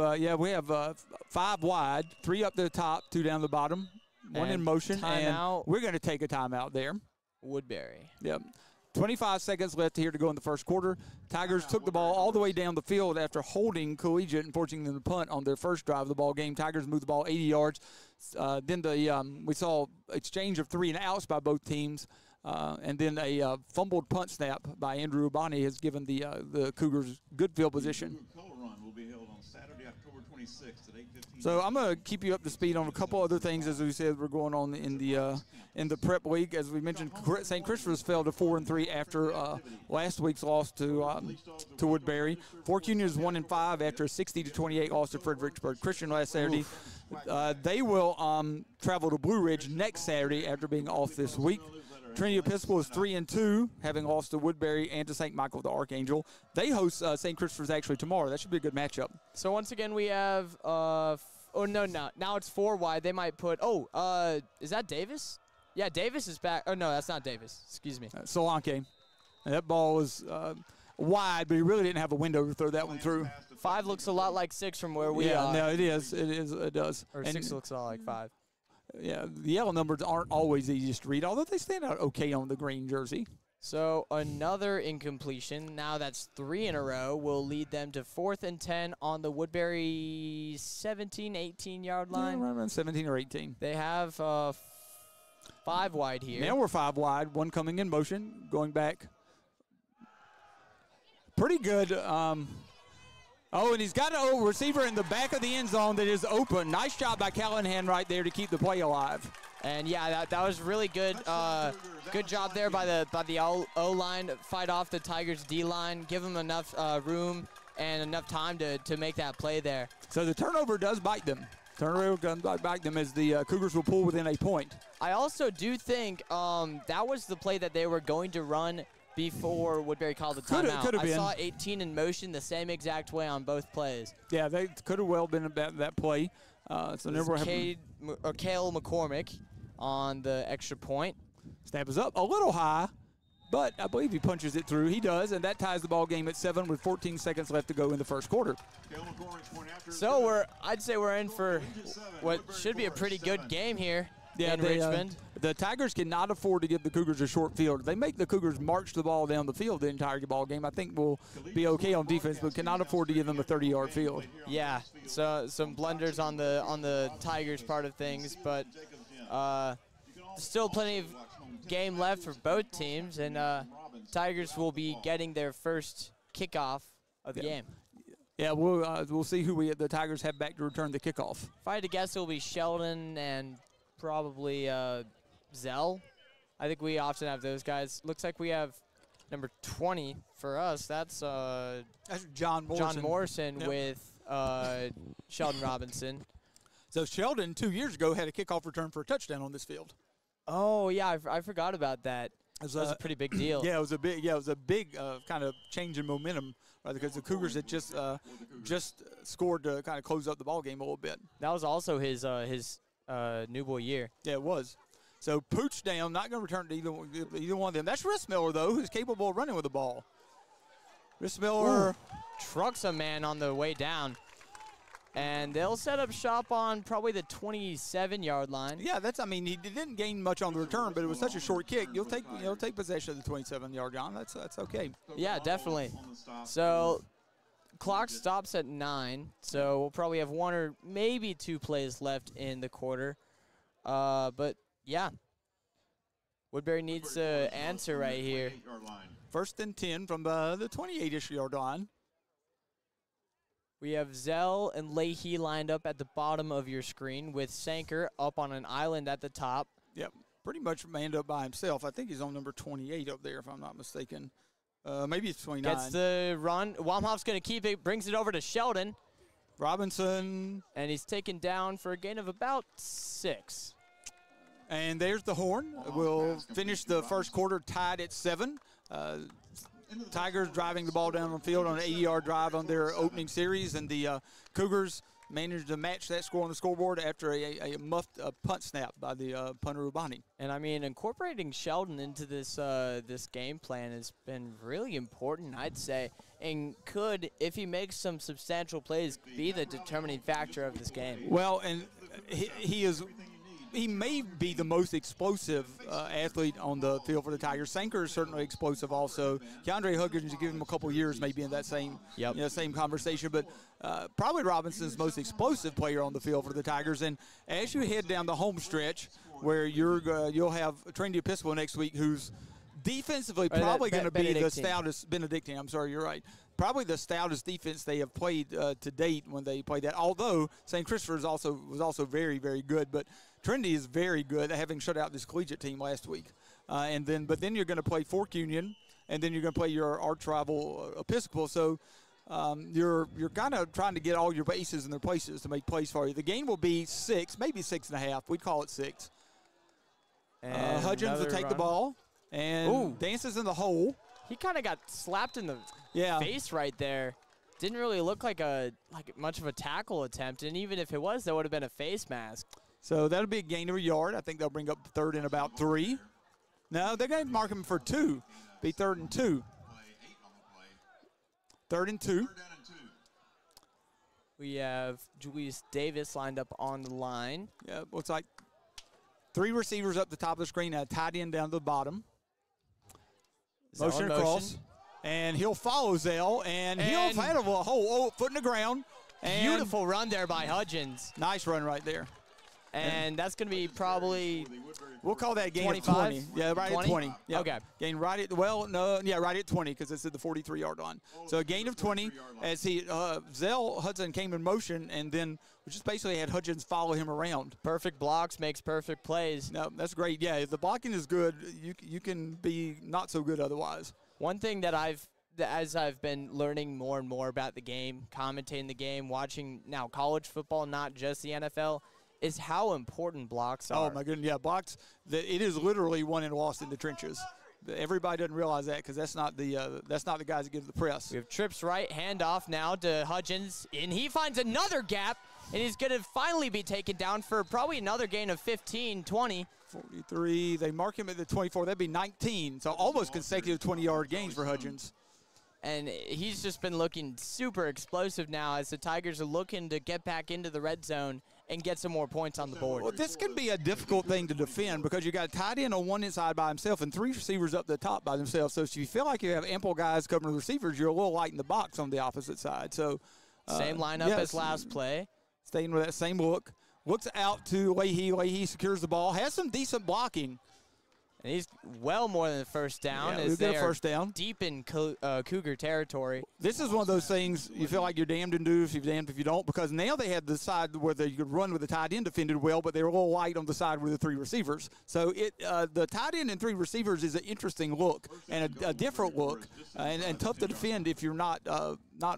5 wide, 3 up the top, 2 down the bottom. 1 in motion, timeout. And we're going to take a timeout there. Woodbury. Yep. 25 seconds left here to go in the first quarter. Tigers took the ball all the way down the field after holding Collegiate and forcing them to punt on their first drive of the ball game. Tigers moved the ball 80 yards. Then we saw exchange of 3 and outs by both teams. And then a fumbled punt snap by Andrew Ubani has given the Cougars good field position. Color run will be held on Saturday, October 26th at 8:15. So I'm going to keep you up to speed on a couple other things, as we said, we're going on in the prep week. As we mentioned, St. Christopher's fell to 4-3 after last week's loss to Woodbury. Fork Union is 1-5 after a 60-28 loss to Fredericksburg Christian last Saturday. They will travel to Blue Ridge next Saturday after being off this week. Trinity Episcopal is 3-2, having lost to Woodbury and to St. Michael the Archangel. They host St. Christopher's actually tomorrow. That should be a good matchup. So once again, we have now it's 4 wide. They might put is that Davis? Yeah, Davis is back. Oh no, that's not Davis. Excuse me. Solanke. That ball was wide, but he really didn't have a window to throw that one through. 5 looks a lot like 6 from where we are. No, it is. It does. Or 6 looks a lot like 5. Yeah, the yellow numbers aren't always easiest to read, although they stand out okay on the green jersey. So another incompletion. Now that's 3 in a row. Will lead them to 4th and 10 on the Woodbury 17, 18-yard line. Yeah, around 17 or 18. They have 5 wide here. Now we're 5 wide. One coming in motion, going back. Pretty good. And he's got a receiver in the back of the end zone that is open. Nice job by Callahan right there to keep the play alive. And yeah, that was really good. Good job there by the O-line. Fight off the Tigers' D-line. Give them enough room and enough time to make that play there. So the turnover does bite them. Turnover does bite them as the Cougars will pull within a point. I also do think that was the play that they were going to run before Woodbury called the timeout. Could have been. I saw 18 in motion the same exact way on both plays. Yeah, they could have well been about that play. So never Cale McCormick on the extra point. Snap is up a little high, but I believe he punches it through. He does, and that ties the ball game at 7 with 14 seconds left to go in the first quarter. So I'd say we're in for what should be a pretty good game here in Richmond. The Tigers cannot afford to give the Cougars a short field. If they make the Cougars march the ball down the field the entire ball game, I think we'll be okay on defense, but cannot afford to give them a 30-yard field. Yeah, so some blunders on the Tigers part of things, but still plenty of game left for both teams, and Tigers will be getting their first kickoff of the game. Yeah, we'll see who the Tigers have back to return the kickoff. If I had to guess, it will be Sheldon and probably Zell. I think we often have those guys. Looks like we have number 20 for us. That's John Morrison. John Morrison with Sheldon Robinson. So Sheldon 2 years ago had a kickoff return for a touchdown on this field. Oh yeah, I forgot about that. That was a pretty big deal. Yeah, it was a big kind of change in momentum, right, because the Cougars had just scored to kind of close up the ball game a little bit. That was also his new boy year. Yeah, it was. So Pooch down, not going to return to either one of them. That's Rissmiller, though, who's capable of running with the ball. Rissmiller trucks a man on the way down. And they'll set up shop on probably the 27-yard line. Yeah, he didn't gain much on the return, but it was such a short kick. You'll take possession of the 27-yard line. That's okay. Yeah, definitely. So clock stops at 9, so we'll probably have 1 or maybe 2 plays left in the quarter. But yeah, Woodbury needs to answer right here. 1st and 10 from the 28-ish yard line. We have Zell and Leahy lined up at the bottom of your screen with Sanker up on an island at the top. Yep, pretty much manned up by himself. I think he's on number 28 up there, if I'm not mistaken. Maybe it's 29. Gets the run. Wamhoff's going to keep it, brings it over to Sheldon. Robinson. And he's taken down for a gain of about 6. And there's the horn. We'll finish the first quarter tied at 7. Tigers driving the ball down the field on an 80-yard drive on their opening series, and the Cougars managed to match that score on the scoreboard after a muffed punt snap by the punter Ubani. And I mean, incorporating Sheldon into this this game plan has been really important, I'd say, and could, if he makes some substantial plays, be the determining factor of this game. Well, and he may be the most explosive athlete on the field for the Tigers. Sanker is certainly explosive also. Keandre Huggins, you give him a couple years, maybe in that same same conversation. But probably Robinson's most explosive player on the field for the Tigers. And as you head down the home stretch, where you'll have Trinity Episcopal next week, who's defensively probably going to be the stoutest. Benedictine, I'm sorry, you're right. Probably the stoutest defense they have played to date when they played that. Although St. Christopher was also very, very good. But Trinity is very good, having shut out this collegiate team last week. But then you're going to play Fork Union, and then you're going to play your arch rival Episcopal. So you're kind of trying to get all your bases in their places to make plays for you. The game will be 6, maybe 6.5. We'd call it 6. Hudgens will take the ball. and dances in the hole. He kind of got slapped in the face right there. Didn't really look like much of a tackle attempt, and even if it was, that would have been a face mask. So that'll be a gain of a yard. I think they'll bring up third and about 3. No, they're going to mark him for 2. Be 3rd and 2. 3rd and 2. We have Julius Davis lined up on the line. Yeah, looks like 3 receivers up the top of the screen, a tight end down to the bottom. Motion across. And he'll follow Zell, and he'll have a whole foot in the ground. Beautiful run there by Hudgens. Nice run right there. And that's going to be probably, we'll call that a gain 25? of 20. Yeah, right 20? At 20. Yep. Okay. Gain right at, right at 20 because it's at the 43-yard line. So a gain of 20 as Zell Hudson came in motion, and then we just basically had Hudgens follow him around. Perfect blocks makes perfect plays. No, that's great. Yeah, if the blocking is good, you can be not so good otherwise. One thing that as I've been learning more and more about the game, commentating the game, watching now college football, not just the NFL, is how important blocks are. Oh, my goodness. Yeah, blocks, it is literally won and lost in the trenches. Everybody doesn't realize that because that's not the guys that give the press. We have trips right, handoff now to Hudgens, and he finds another gap, and he's going to finally be taken down for probably another gain of 15, 20. 43. They mark him at the 24. That'd be 19. So almost consecutive 20-yard gains for Hudgens. And he's just been looking super explosive now as the Tigers are looking to get back into the red zone and get some more points on the board. Well, this can be a difficult thing to defend because you got a tight end on one inside by himself and 3 receivers up the top by themselves. So if you feel like you have ample guys covering the receivers, you're a little light in the box on the opposite side. So same lineup as last play. Staying with that same look. Looks out to Leahy. Leahy secures the ball. Has some decent blocking. And he's well more than the first down. Yeah, they are first down. Deep in Cougar territory. This is one of those things you feel like you're damned and do if you're damned if you don't, because now they had the side where you could run with the tight end defended well, but they were a little light on the side with the 3 receivers. So the tight end and 3 receivers is an interesting look and a different look and tough to defend if you're not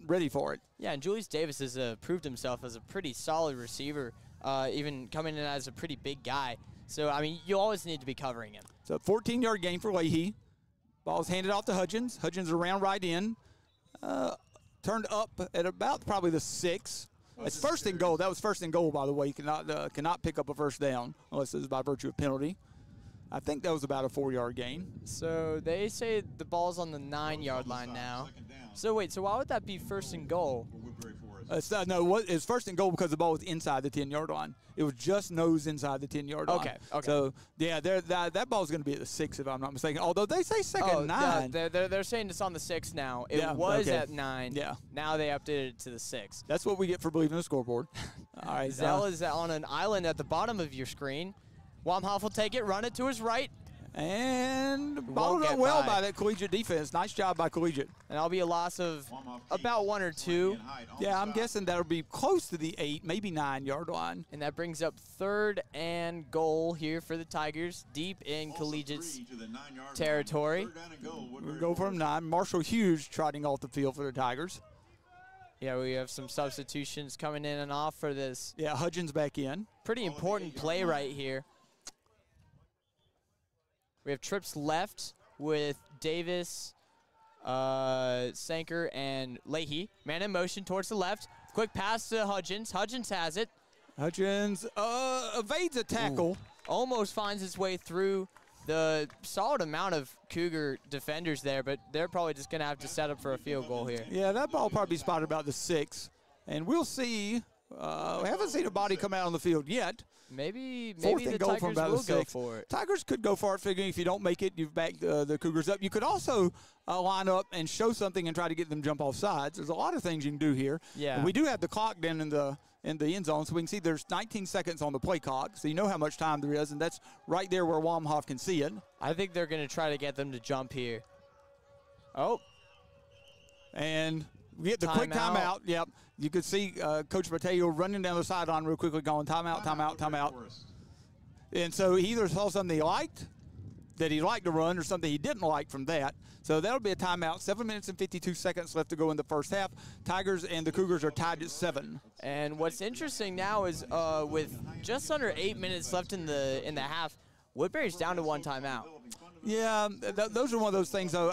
ready for it. Yeah, and Julius Davis has proved himself as a pretty solid receiver, even coming in as a pretty big guy. So, I mean, you always need to be covering him. So, 14-yard gain for Leahy. Ball's handed off to Hudgens. Hudgens around right in. Turned up at about probably the 6. It's first and goal. That was first and goal, by the way. You cannot pick up a first down unless it's by virtue of penalty. I think that was about a 4-yard gain. So, they say the ball's on the 9-yard line now. So, wait, so why would that be first and goal? It's first and goal because the ball was inside the 10-yard line. It was just nose inside the 10-yard line. Okay. So, yeah, that ball's going to be at the 6 if I'm not mistaken. Although they say second 9. Yeah, they're saying it's on the 6 now. It was at 9. Yeah. Now they updated it to the 6. That's what we get for believing the scoreboard. All right. Zell is on an island at the bottom of your screen. Wamhoff will take it, run it to his right. And balled up well by that Collegiate defense. Nice job by Collegiate. And that'll be a loss of about 1 or 2. Yeah, I'm guessing that'll be close to the 8, maybe 9-yard line. And that brings up 3rd and goal here for the Tigers, deep in Collegiate's territory. We'll go from 9. Marshall Hughes trotting off the field for the Tigers. Yeah, we have some substitutions coming in and off for this. Yeah, Hudgens back in. Pretty important play right here. We have trips left with Davis, Sanker, and Leahy. Man in motion towards the left. Quick pass to Hudgens. Hudgens has it. Hudgens evades a tackle. Ooh. Almost finds his way through the solid amount of Cougar defenders there, but they're probably just going to have to set up for a field goal here. Yeah, that ball probably spotted about the 6. And we'll see. We haven't seen a body come out on the field yet. Maybe the Tigers will go for it. Tigers could go for it, figuring if you don't make it, you've backed the Cougars up. You could also line up and show something and try to get them jump off sides. There's a lot of things you can do here. Yeah. And we do have the clock down in the end zone, so we can see there's 19 seconds on the play clock, so you know how much time there is, and that's right there where Wamhoff can see it. I think they're going to try to get them to jump here. Oh. And we get the quick timeout. Yep. You could see Coach Mateo running down the sideline real quickly going timeout, timeout, timeout. And so he either saw something he liked, that he liked to run, or something he didn't like from that. So that'll be a timeout. 7 minutes and 52 seconds left to go in the first half. Tigers and the Cougars are tied at 7. And what's interesting now is with just under 8 minutes left in the half, Woodbury's down to 1 timeout. Yeah, those are one of those things, though.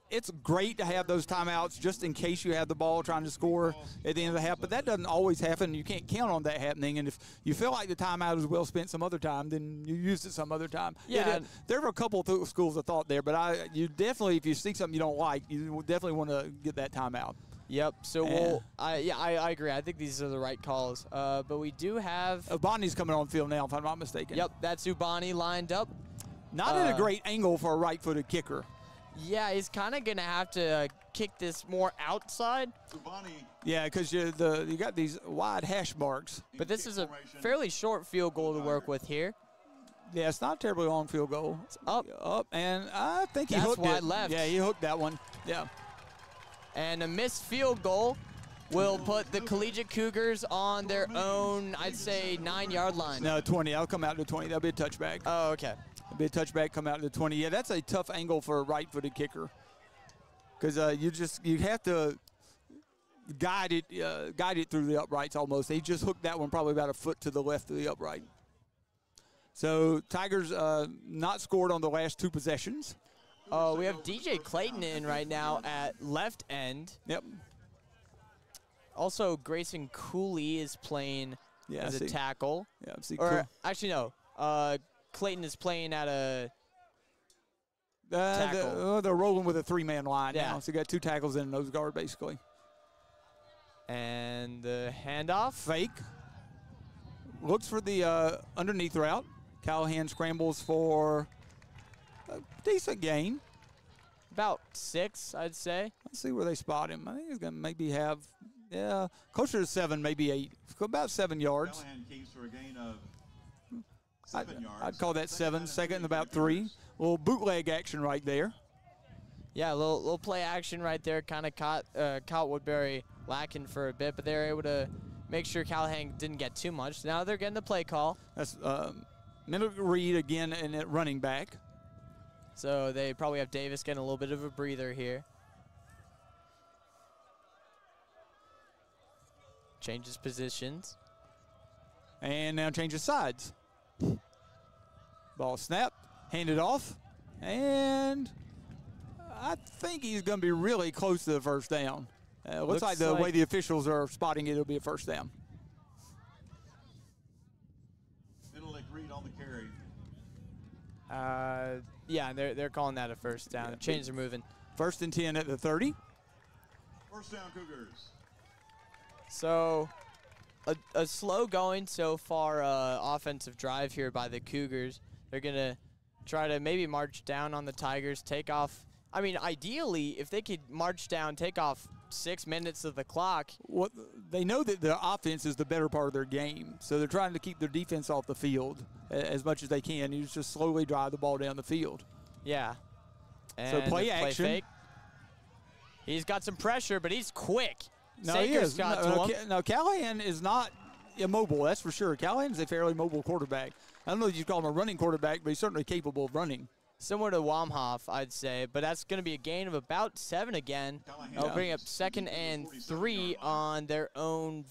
It's great to have those timeouts just in case you have the ball trying to score at the end of the half, but that doesn't always happen. You can't count on that happening, and if you feel like the timeout is well spent some other time, then you use it some other time. Yeah. There were a couple of schools of thought there, but you definitely, if you see something you don't like, you definitely want to get that timeout. Yep. So I agree. I think these are the right calls. But we do have Bonnie's coming on field now, if I'm not mistaken. Yep, that's Ubani lined up. Not at a great angle for a right-footed kicker. Yeah, he's kind of gonna have to kick this more outside. Yeah, because you got these wide hash marks. But this is a fairly short field goal to work with here. Yeah, it's not a terribly long field goal. It's up, and I think he that's hooked wide it. left. Yeah, he hooked that one. Yeah. And a missed field goal will put the Collegiate Cougars on their own, I'd say, 9-yard line. No, 20. That'll come out to 20. That'll be a touchback. Oh, okay. It'll be a touchback, come out to 20. Yeah, that's a tough angle for a right-footed kicker because you have to guide it through the uprights almost. He just hooked that one probably about a foot to the left of the upright. So Tigers not scored on the last 2 possessions. We have DJ Clayton in right now at left end. Yep. Also, Grayson Cooley is playing as a tackle. Yeah, Actually, no. Clayton is playing at a tackle. They're rolling with a 3-man line Yeah. now. So you got 2 tackles and a nose guard, basically. And the handoff. Fake. Looks for the underneath route. Callahan scrambles for a decent gain. About 6, I'd say. Let's see where they spot him. I think he's going to maybe have, closer to 7, maybe 8. About 7 yards. Callahan keeps for a gain of 7 yards. I'd call that 7. Second and about 3. A little bootleg action right there. Yeah, a little play action right there. Kind of caught Woodbury lacking for a bit, but they were able to make sure Callahan didn't get too much. Now they're getting the play call. That's Middle Reed again and at running back. So they probably have Davis getting a little bit of a breather here. Changes positions. And now changes sides. Ball snapped, handed off, and I think he's going to be really close to the first down. Looks like the way the officials are spotting it, it'll be a first down. Middle Reed on the carry. Yeah, they're calling that a first down. The chains are moving. 1st and 10 at the 30. First down, Cougars. So a slow going so far offensive drive here by the Cougars. They're going to try to maybe march down on the Tigers, take off. I mean, ideally, if they could march down, take off 6 minutes of the clock. Well, they know that the offense is the better part of their game, so they're trying to keep their defense off the field as much as they can. You just slowly drive the ball down the field. Yeah. And so play action. Fake. He's got some pressure, but he's quick. No, he is. No, Callahan is not immobile, that's for sure. Callahan is a fairly mobile quarterback. I don't know if you call him a running quarterback, but he's certainly capable of running. Similar to Wamhoff, I'd say, but that's going to be a gain of about 7 again. They'll bring up 2nd and 3 on their own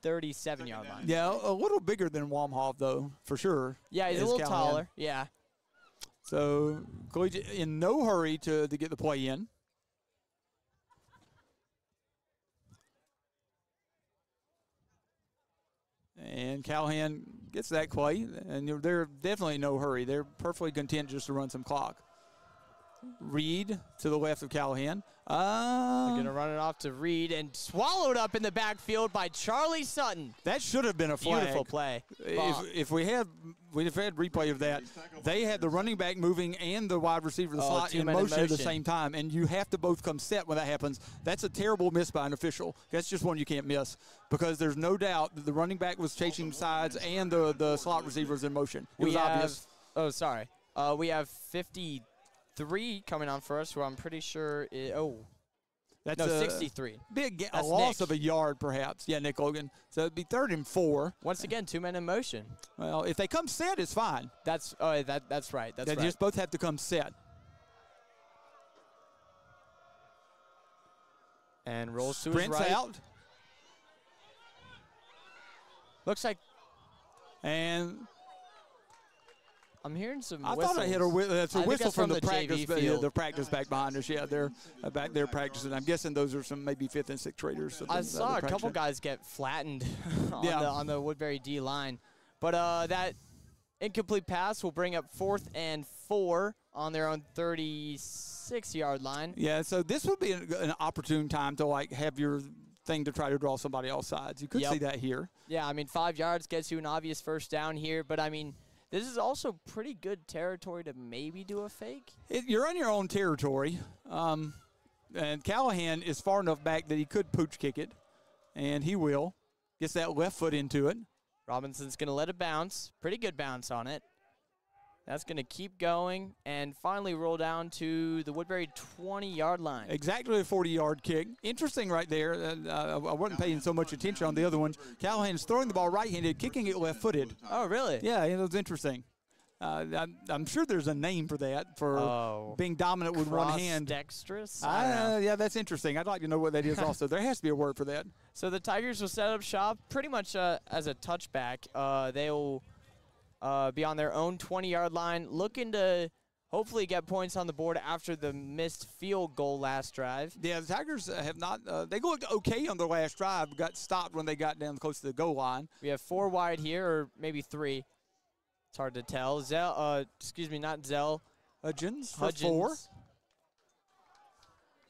37-yard line. Yeah, a little bigger than Wamhoff, though, for sure. Yeah, he's a little taller. Yeah. So Collegiate in no hurry to get the play in. And Callahan gets that play, and they're definitely in no hurry. They're perfectly content just to run some clock. Reed to the left of Callahan. They're going to run it off to Reed and swallowed up in the backfield by Charlie Sutton. That should have been a flag. Beautiful play. If we'd have replay of that, they had the running back moving and the wide receiver, the slot, in motion at the same time, and you have to both come set when that happens. That's a terrible miss by an official. That's just one you can't miss because there's no doubt that the running back was chasing sides and the slot receiver was in motion. It was obvious. Oh, sorry. We have 53 coming on for us, who I'm pretty sure is, that's 63. A loss of a yard, perhaps. Yeah, Nick Logan. So it'd be 3rd and 4. Once again, 2 men in motion. Well, if they come set, it's fine. That's right. They just both have to come set. And rolls to his right. Sprints out. Looks like. And I'm hearing some I whistles. thought I hit a that's a I think whistle that's from from the practice. JV field. The practice back behind us. Yeah, they're back there practicing. I'm guessing those are some maybe 5th and 6th traders. I saw a couple guys get flattened on the Woodbury D line. But that incomplete pass will bring up 4th and 4 on their own 36-yard line. Yeah, so this would be an opportune time to like have your thing to try to draw somebody off sides. You could see that here. Yeah, I mean, 5 yards gets you an obvious first down here, but I mean, this is also pretty good territory to maybe do a fake. You're on your own territory, and Callahan is far enough back that he could pooch kick it, and he will. Gets that left foot into it. Robinson's going to let it bounce. Pretty good bounce on it. That's going to keep going and finally roll down to the Woodbury 20-yard line. Exactly a 40-yard kick. Interesting right there. I wasn't paying so much attention on the other ones. Callahan's throwing the ball right-handed, kicking it left-footed. Oh, really? Yeah, it was interesting. I'm sure there's a name for that, for being dominant with one hand. Dexterous? Yeah, that's interesting. I'd like to know what that is also. There has to be a word for that. So the Tigers will set up shop pretty much as a touchback. They'll be on their own 20-yard line, looking to hopefully get points on the board after the missed field goal last drive. Yeah, the Tigers have not they looked okay on their last drive, got stopped when they got down close to the goal line. We have 4 wide here, or maybe 3. It's hard to tell. Not Zell. Hudgens for 4.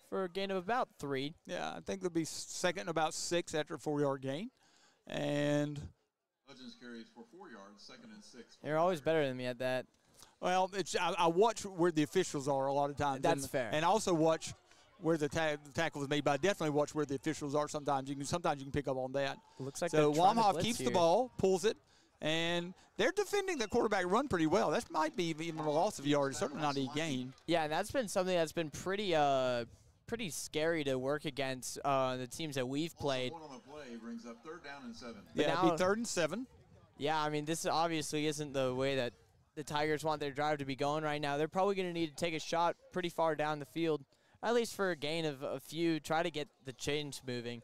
For a gain of about 3. Yeah, I think they'll be second and about 6 after a 4-yard gain. And Hudgens carries for 4 yards, 2nd and 6. You're always better than me at that. Well, I watch where the officials are a lot of times. That's fair. And I also watch where the tackle is made, but I definitely watch where the officials are sometimes. Sometimes you can pick up on that. Looks like so Wamhoff keeps the ball, pulls it, and they're defending the quarterback run pretty well. That might be even a loss of yards, certainly not a gain. Yeah, and that's been something that's been pretty scary to work against the teams that we've played. Also, one on the play brings up 3rd down and 7. Yeah, it'd be 3rd and 7. Yeah, I mean, this obviously isn't the way that the Tigers want their drive to be going right now. They're probably going to need to take a shot pretty far down the field, at least for a gain of a few, try to get the chains moving.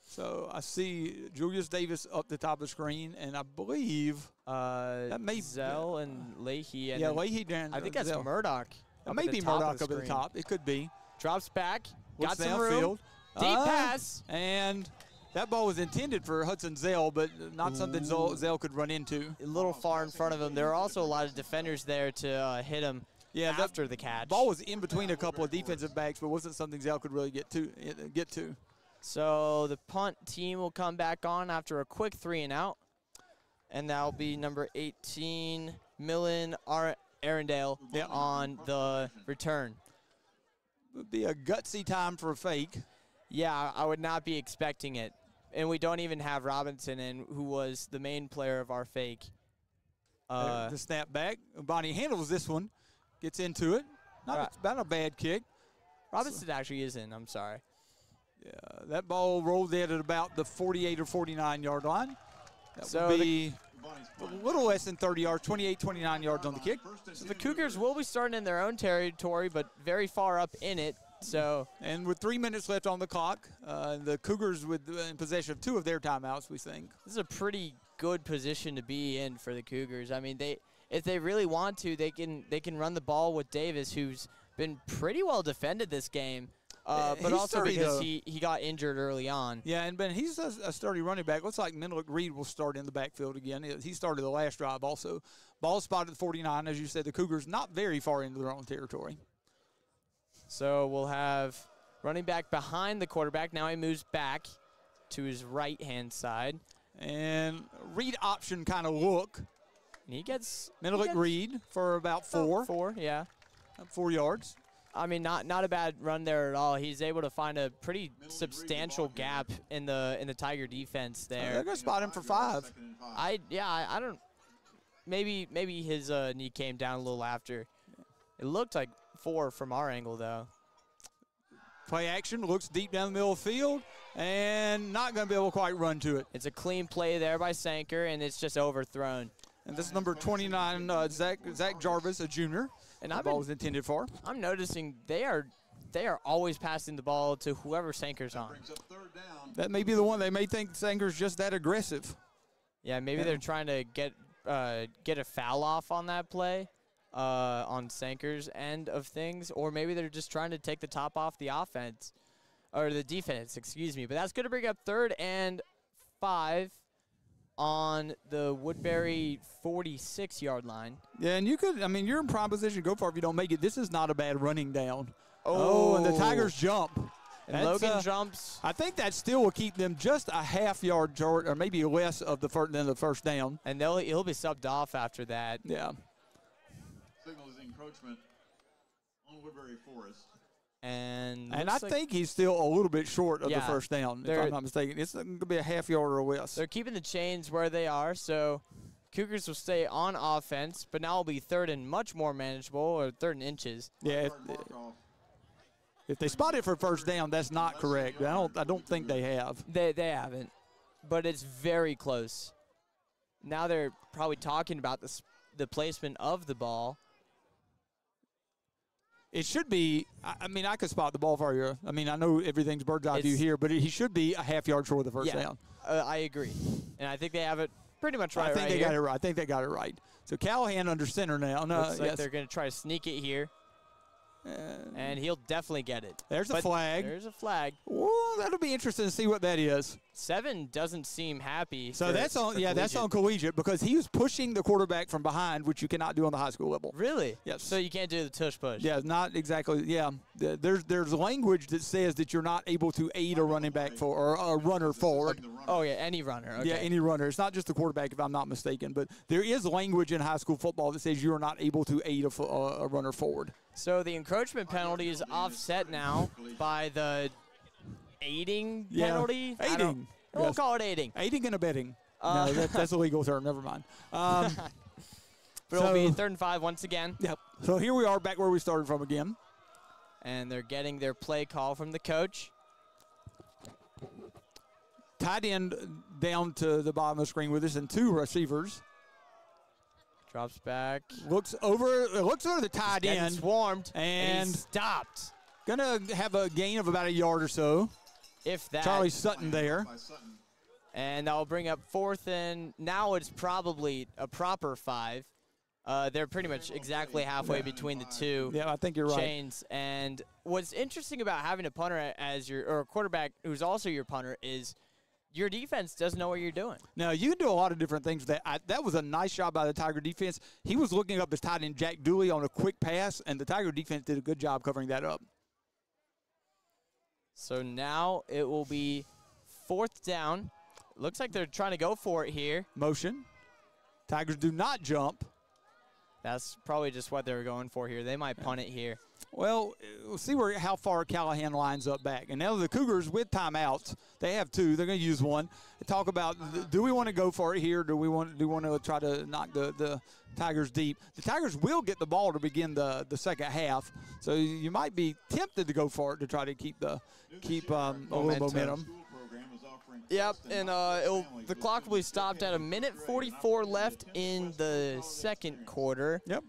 So I see Julius Davis up the top of the screen, and I believe that may Zell and Leahy. And Leahy. I think that's Zell. Murdoch. It may be Murdoch up at the top. It could be. Drops back. Got some room. Deep pass. And that ball was intended for Hudson Zell, but not something Zell could run into. A little far in front of him. There are also a lot of defenders there to hit him after the catch. Ball was in between a couple of defensive backs, but wasn't something Zell could really get to. So the punt team will come back on after a quick 3-and-out. And that'll be number 18, Millen Arundel on the return. Would be a gutsy time for a fake. Yeah, I would not be expecting it. And we don't even have Robinson in, who was the main player of our fake. The snap back. Bonnie handles this one. Gets into it. Not a bad kick. Robinson actually is in. I'm sorry. Yeah, that ball rolled in at about the 48 or 49-yard line. That would be a little less than 30 yards, 28, 29 yards on the kick. So the Cougars will be starting in their own territory, but very far up in it. So, and with 3 minutes left on the clock, the Cougars in possession of 2 of their timeouts, we think. This is a pretty good position to be in for the Cougars. I mean, if they really want to, they can run the ball with Davis, who's been pretty well defended this game. But also sturdy, because he got injured early on. Yeah, and Ben, he's a sturdy running back. Looks like Menelik Reed will start in the backfield again. He started the last drive also. Ball spotted at 49. As you said, the Cougars not very far into their own territory. So we'll have running back behind the quarterback. Now he moves back to his right-hand side. And read option kind of look. And he gets Menelik Reed for about 4. 4, yeah. 4 yards. I mean, not a bad run there at all. He's able to find a pretty substantial gap in the Tiger defense there. They're gonna spot him for 5. I don't. Maybe his knee came down a little after. It looked like 4 from our angle though. Play action, looks deep down the middle of the field, and not gonna be able to quite run to it. It's a clean play there by Sanker, and it's just overthrown. And this is number 29, Zach Jarvis, a junior. And the ball was intended for. I'm noticing they are always passing the ball to whoever Sanker's on. That may be the one. They may think Sanker's just that aggressive. Yeah, maybe they're trying to get get a foul off on that play on Sanker's end of things, or maybe they're just trying to take the top off the offense or the defense, excuse me. But that's going to bring up 3rd and 5 on the Woodbury 46-yard line. Yeah, and you could, I mean, you're in prime position. Go for it if you don't make it. This is not a bad running down. Oh, and the Tigers jump. And Logan jumps. I think that still will keep them just a half-yard short, or maybe less of the first down. And he'll be subbed off after that. Yeah. Signal is encroachment on Woodbury Forest. And I think he's still a little bit short of the first down, if I'm not mistaken. It's going to be a half-yard or less. They're keeping the chains where they are, so Cougars will stay on offense, but now it'll be 3rd and much more manageable, or 3rd and inches. Yeah. If they spot it for first down, that's not correct. I don't think they have. They haven't, but it's very close. Now they're probably talking about the placement of the ball. It should be. I mean, I could spot the ball for you. I mean, I know everything's bird's eye view here, but he should be a half-yard short of the first down. I agree, and I think they have it pretty much right. I think they got it right. I think they got it right. So Callahan under center now. Looks like they're going to try to sneak it here. And he'll definitely get it. There's a flag. There's a flag. Well, that'll be interesting to see what that is. 7 doesn't seem happy. So that's on that's on Collegiate, because he was pushing the quarterback from behind, which you cannot do on the high school level. Really? Yes. So you can't do the tush push. Yeah, not exactly. Yeah, there's language that says that you're not able to aid a running back or a runner forward. Oh yeah, any runner. Okay. Yeah, any runner. It's not just the quarterback, if I'm not mistaken, but there is language in high school football that says you are not able to aid a runner forward. So the encroachment penalty is offset now by the aiding penalty. Aiding. We'll call it aiding. Aiding and abetting. No, that's a legal term. Never mind. But it'll be 3rd and 5 once again. Yep. So here we are back where we started from again. And they're getting their play call from the coach. Tight end down to the bottom of the screen with us, and 2 receivers. Drops back. Looks over the tight end. Swarmed. And stopped. Gonna have a gain of about a yard or so. If that. Charlie Sutton there. And that'll bring up 4th and now it's probably a proper 5. They're pretty much exactly halfway between the two. Yeah, I think you're right. Chains. And what's interesting about having a punter as or a quarterback who's also your punter is your defense doesn't know what you're doing. Now, you can do a lot of different things. That was a nice job by the Tiger defense. He was looking up his tight end, Jack Dooley, on a quick pass, and the Tiger defense did a good job covering that up. So now it will be 4th down. Looks like they're trying to go for it here. Motion. Tigers do not jump. That's probably just what they were going for here. They might punt it here. Well, we'll see how far Callahan lines up back. And now the Cougars with timeouts, they have 2. They're going to use 1. They talk about, do we want to go for it here? Do we want to try to knock the Tigers deep? The Tigers will get the ball to begin the second half, so you might be tempted to go for it to try to keep a little momentum. Yep, and the clock will be stopped at 1:44 left in the second quarter. Yep.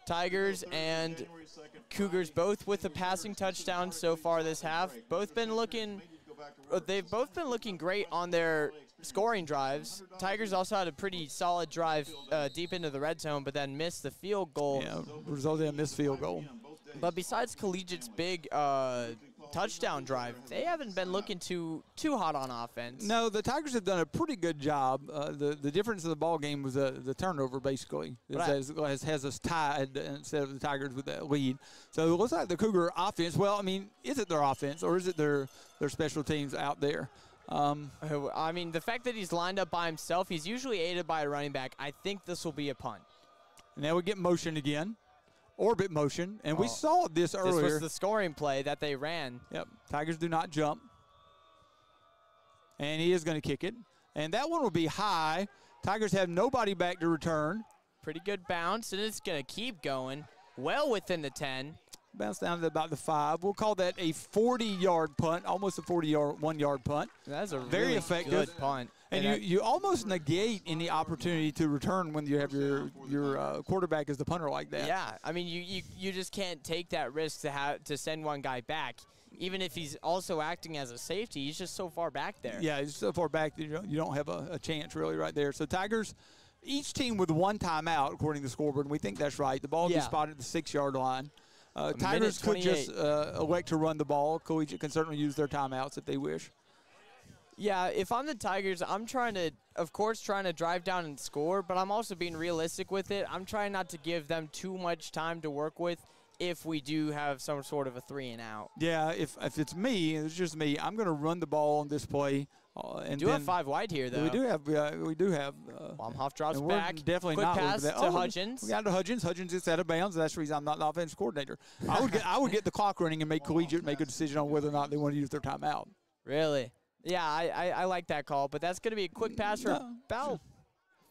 Tigers and Cougars both with a passing touchdown so far this half. They've both been looking great on their scoring drives. Tigers also had a pretty solid drive deep into the red zone, but then missed the field goal. Yeah, resulted in a missed field goal. But besides Collegiate's big touchdown drive, they haven't been looking too hot on offense. No, the Tigers have done a pretty good job. The difference in the ball game was the turnover, basically. It has us tied instead of the Tigers with that lead. So it looks like the Cougar offense, well, I mean, is it their offense or is it their special teams out there? I mean, the fact that he's lined up by himself, he's usually aided by a running back. I think this will be a punt. Now we get motion again. Orbit motion, and we saw this earlier. This was the scoring play that they ran. Yep, Tigers do not jump. And he is going to kick it. And that one will be high. Tigers have nobody back to return. Pretty good bounce, and it's going to keep going well within the 10. Bounce down to about the 5. We'll call that a 40-yard punt, almost a 1-yard punt. That's a very really effective good punt. And you almost negate any opportunity to return when you have your quarterback as the punter like that. Yeah, I mean you just can't take that risk to send one guy back, even if he's also acting as a safety. He's just so far back there. Yeah, he's so far back that you don't have a chance really right there. So Tigers each team with one timeout, according to the scoreboard, and we think that's right. The ball will be spotted at the 6-yard line. Tigers could just elect to run the ball. Collegiate can certainly use their timeouts if they wish. Yeah, if I'm the Tigers, I'm trying to drive down and score, but I'm also being realistic with it. I'm trying not to give them too much time to work with if we do have some sort of a 3-and-out. Yeah, if it's me, it's just me, I'm going to run the ball on this play. And do have 5 wide here, though. We do have. Baumhoff drops back. Definitely quick not pass that. to Hudgens. We got to Hudgens. Hudgens gets out of bounds. That's the reason I'm not the offensive coordinator. I would get the clock running and make Collegiate make a decision on whether or not they want to use their timeout. Really? Yeah, I like that call, but that's going to be a quick pass for about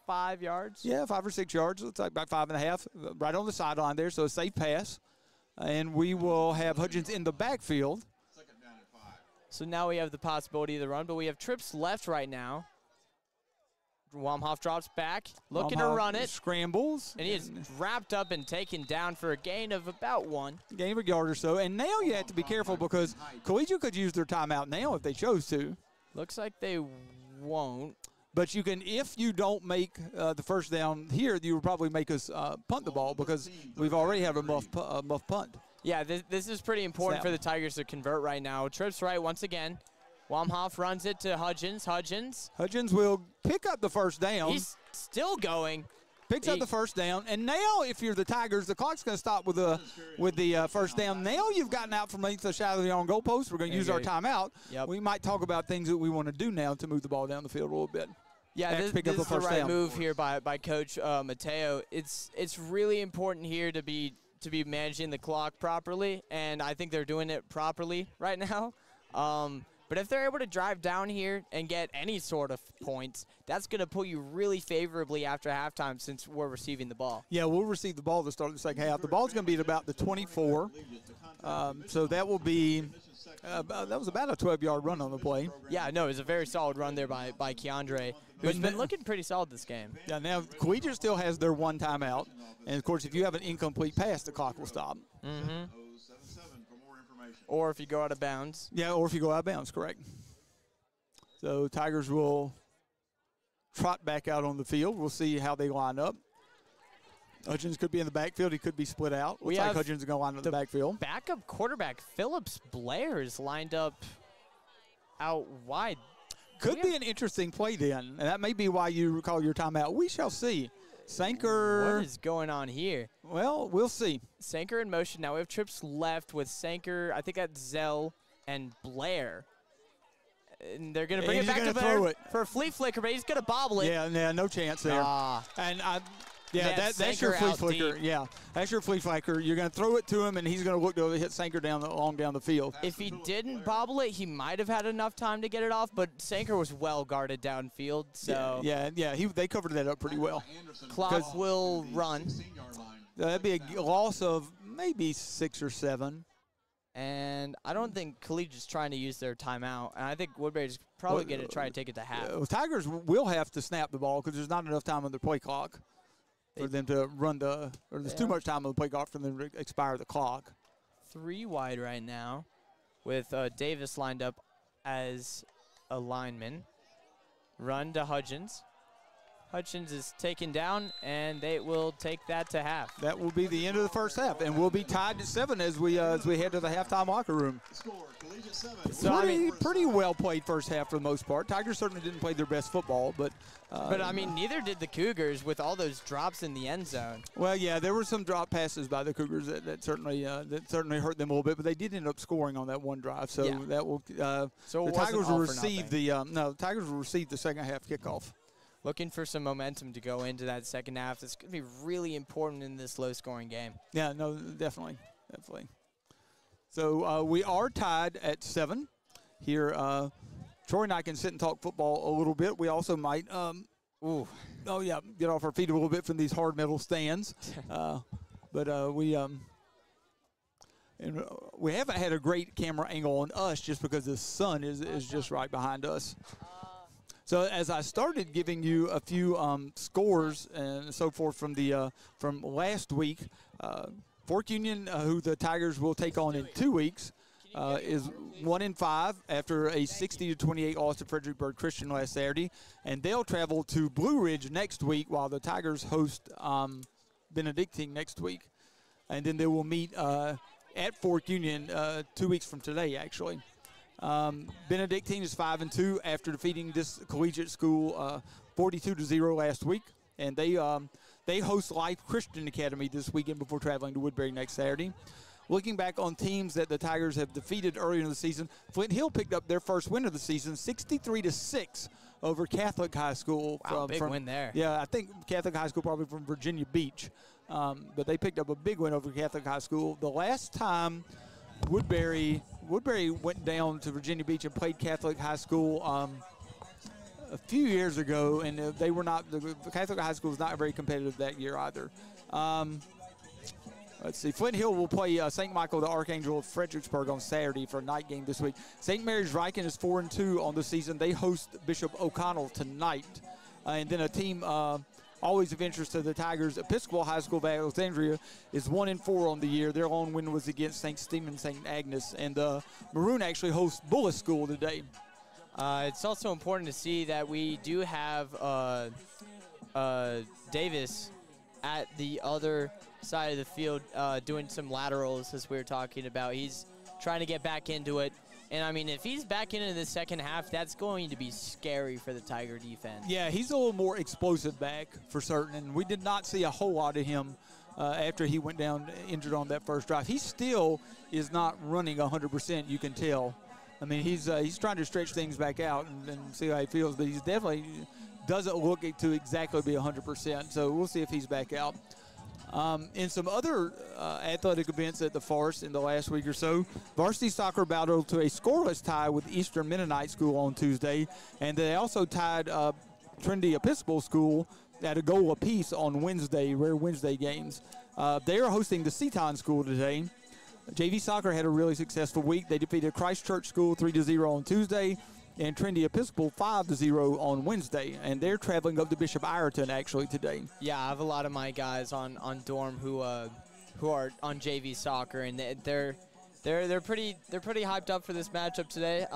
5 yards. Yeah, 5 or 6 yards. Looks like about 5.5, right on the sideline there. So a safe pass, and we will have Hudgens in the backfield. So now we have the possibility of the run, but we have trips left right now. Wamhoff drops back, looking to run it. Scrambles. And he is wrapped up and taken down for a gain of about 1. Gain of a yard or so. And now you have to be careful because Collegiate could use their timeout now if they chose to. Looks like they won't. But you can, if you don't make the first down here, you would probably make us punt the ball because we've already have a muff punt. Yeah, this is pretty important for the Tigers to convert right now. Trips right once again. Wamhoff runs it to Hudgens. Hudgens will pick up the first down. He's still going. Picks up the first down. And now, if you're the Tigers, the clock's going to stop with the first down. Now you've gotten out from underneath the shadow of the own goalpost. We're going to use our timeout. Yep. We might talk about things that we want to do now to move the ball down the field a little bit. Yeah, this is the right move here by Coach Mateo. It's really important here to be managing the clock properly, and I think they're doing it properly right now. But if they're able to drive down here and get any sort of points, that's going to put you really favorably after halftime since we're receiving the ball. Yeah, we'll receive the ball to start the second half. The ball's going to be at about the 24. So that will be that was about a 12-yard run on the play. Yeah, no, it was a very solid run there by Keandre, who's been looking pretty solid this game. Yeah, now Collegiate still has their one timeout. And, of course, if you have an incomplete pass, the clock will stop. Mm-hmm. Or if you go out of bounds. Yeah, or if you go out of bounds, correct. So Tigers will trot back out on the field. We'll see how they line up. Hudgens could be in the backfield. He could be split out. Looks like Hudgens is going to line up in the backfield. Backup quarterback Phillips Blair is lined up out wide. Could be an interesting play then, and that may be why you call your timeout. We shall see. Sanker. What is going on here? Well, we'll see. Sanker in motion. Now we have trips left with Sanker. I think that's Zell and Blair. And they're going to bring it back to Blair for a flea flicker, but he's going to bobble it. Yeah, no chance there. And that's your flea flicker. Deep. Yeah, that's your flea flicker. You're going to throw it to him, and he's going to look to hit Sanker along down the field. If he didn't bobble it, he might have had enough time to get it off, but Sanker was well guarded downfield. So they covered that up pretty well. Clock will run. That'd be a loss of maybe 6 or 7. And I don't think Collegiate's trying to use their timeout. And I think Woodbury's probably going to try to take it to half. Tigers will have to snap the ball because there's not enough time on the play clock for them to run there's too much time on the play clock for them to expire the clock. 3 wide right now with Davis lined up as a lineman. Run to Hudgens. Hutchins is taken down, and they will take that to half. That will be the end of the first half, and we'll be tied at 7 as we head to the halftime locker room. So pretty well played first half for the most part. Tigers certainly didn't play their best football, but I mean, neither did the Cougars with all those drops in the end zone. Well, yeah, there were some drop passes by the Cougars that certainly hurt them a little bit, but they did end up scoring on that one drive. So that will the Tigers will receive Tigers will receive the second half kickoff. Looking for some momentum to go into that second half. It's going to be really important in this low-scoring game. Yeah, no, definitely. So we are tied at 7 here. Troy and I can sit and talk football a little bit. We also might, get off our feet a little bit from these hard metal stands. But we haven't had a great camera angle on us just because the sun is just right behind us. So as I started giving you a few scores and so forth from last week, Fork Union, who the Tigers will take on in 2 weeks, is 1-5 after a 60-28 loss to Fredericksburg Christian last Saturday, and they'll travel to Blue Ridge next week while the Tigers host Benedictine next week, and then they will meet at Fork Union 2 weeks from today, actually. Benedictine is 5-2 after defeating this collegiate school 42-0 last week, and they host Life Christian Academy this weekend before traveling to Woodbury next Saturday. Looking back on teams that the Tigers have defeated earlier in the season, Flint Hill picked up their first win of the season, 63-6 over Catholic High School. Wow, big win there. Yeah, I think Catholic High School probably from Virginia Beach, but they picked up a big win over Catholic High School. The last time Woodbury went down to Virginia Beach and played Catholic High School a few years ago, and they were not. The Catholic High School was not very competitive that year either. Let's see. Flint Hill will play St. Michael the Archangel of Fredericksburg on Saturday for a night game this week. St. Mary's Riken is 4-2 on the season. They host Bishop O'Connell tonight. And then a team always of interest to the Tigers, Episcopal High School of Alexandria, is 1-4 on the year. Their lone win was against St. Stephen St. Agnes. And Maroon actually hosts Bullis School today. It's also important to see that we do have Davis at the other side of the field doing some laterals, as we were talking about. He's trying to get back into it. And, I mean, if he's back into the second half, that's going to be scary for the Tiger defense. Yeah, he's a little more explosive back for certain, and we did not see a whole lot of him after he went down injured on that first drive. He still is not running 100%, you can tell. I mean, he's trying to stretch things back out and see how he feels, but he's definitely doesn't look to exactly be 100%, so we'll see if he's back out. In some other athletic events at the Forest in the last week or so, varsity soccer battled to a scoreless tie with Eastern Mennonite School on Tuesday, and they also tied Trinity Episcopal School at a goal apiece on Wednesday, rare Wednesday games. They are hosting the Seton School today. JV Soccer had a really successful week. They defeated Christ Church School 3-0 on Tuesday, and Trinity Episcopal 5-0 on Wednesday, and they're traveling up to Bishop Ireton actually today. Yeah, I have a lot of my guys on dorm who are on JV soccer, and they're pretty hyped up for this matchup today.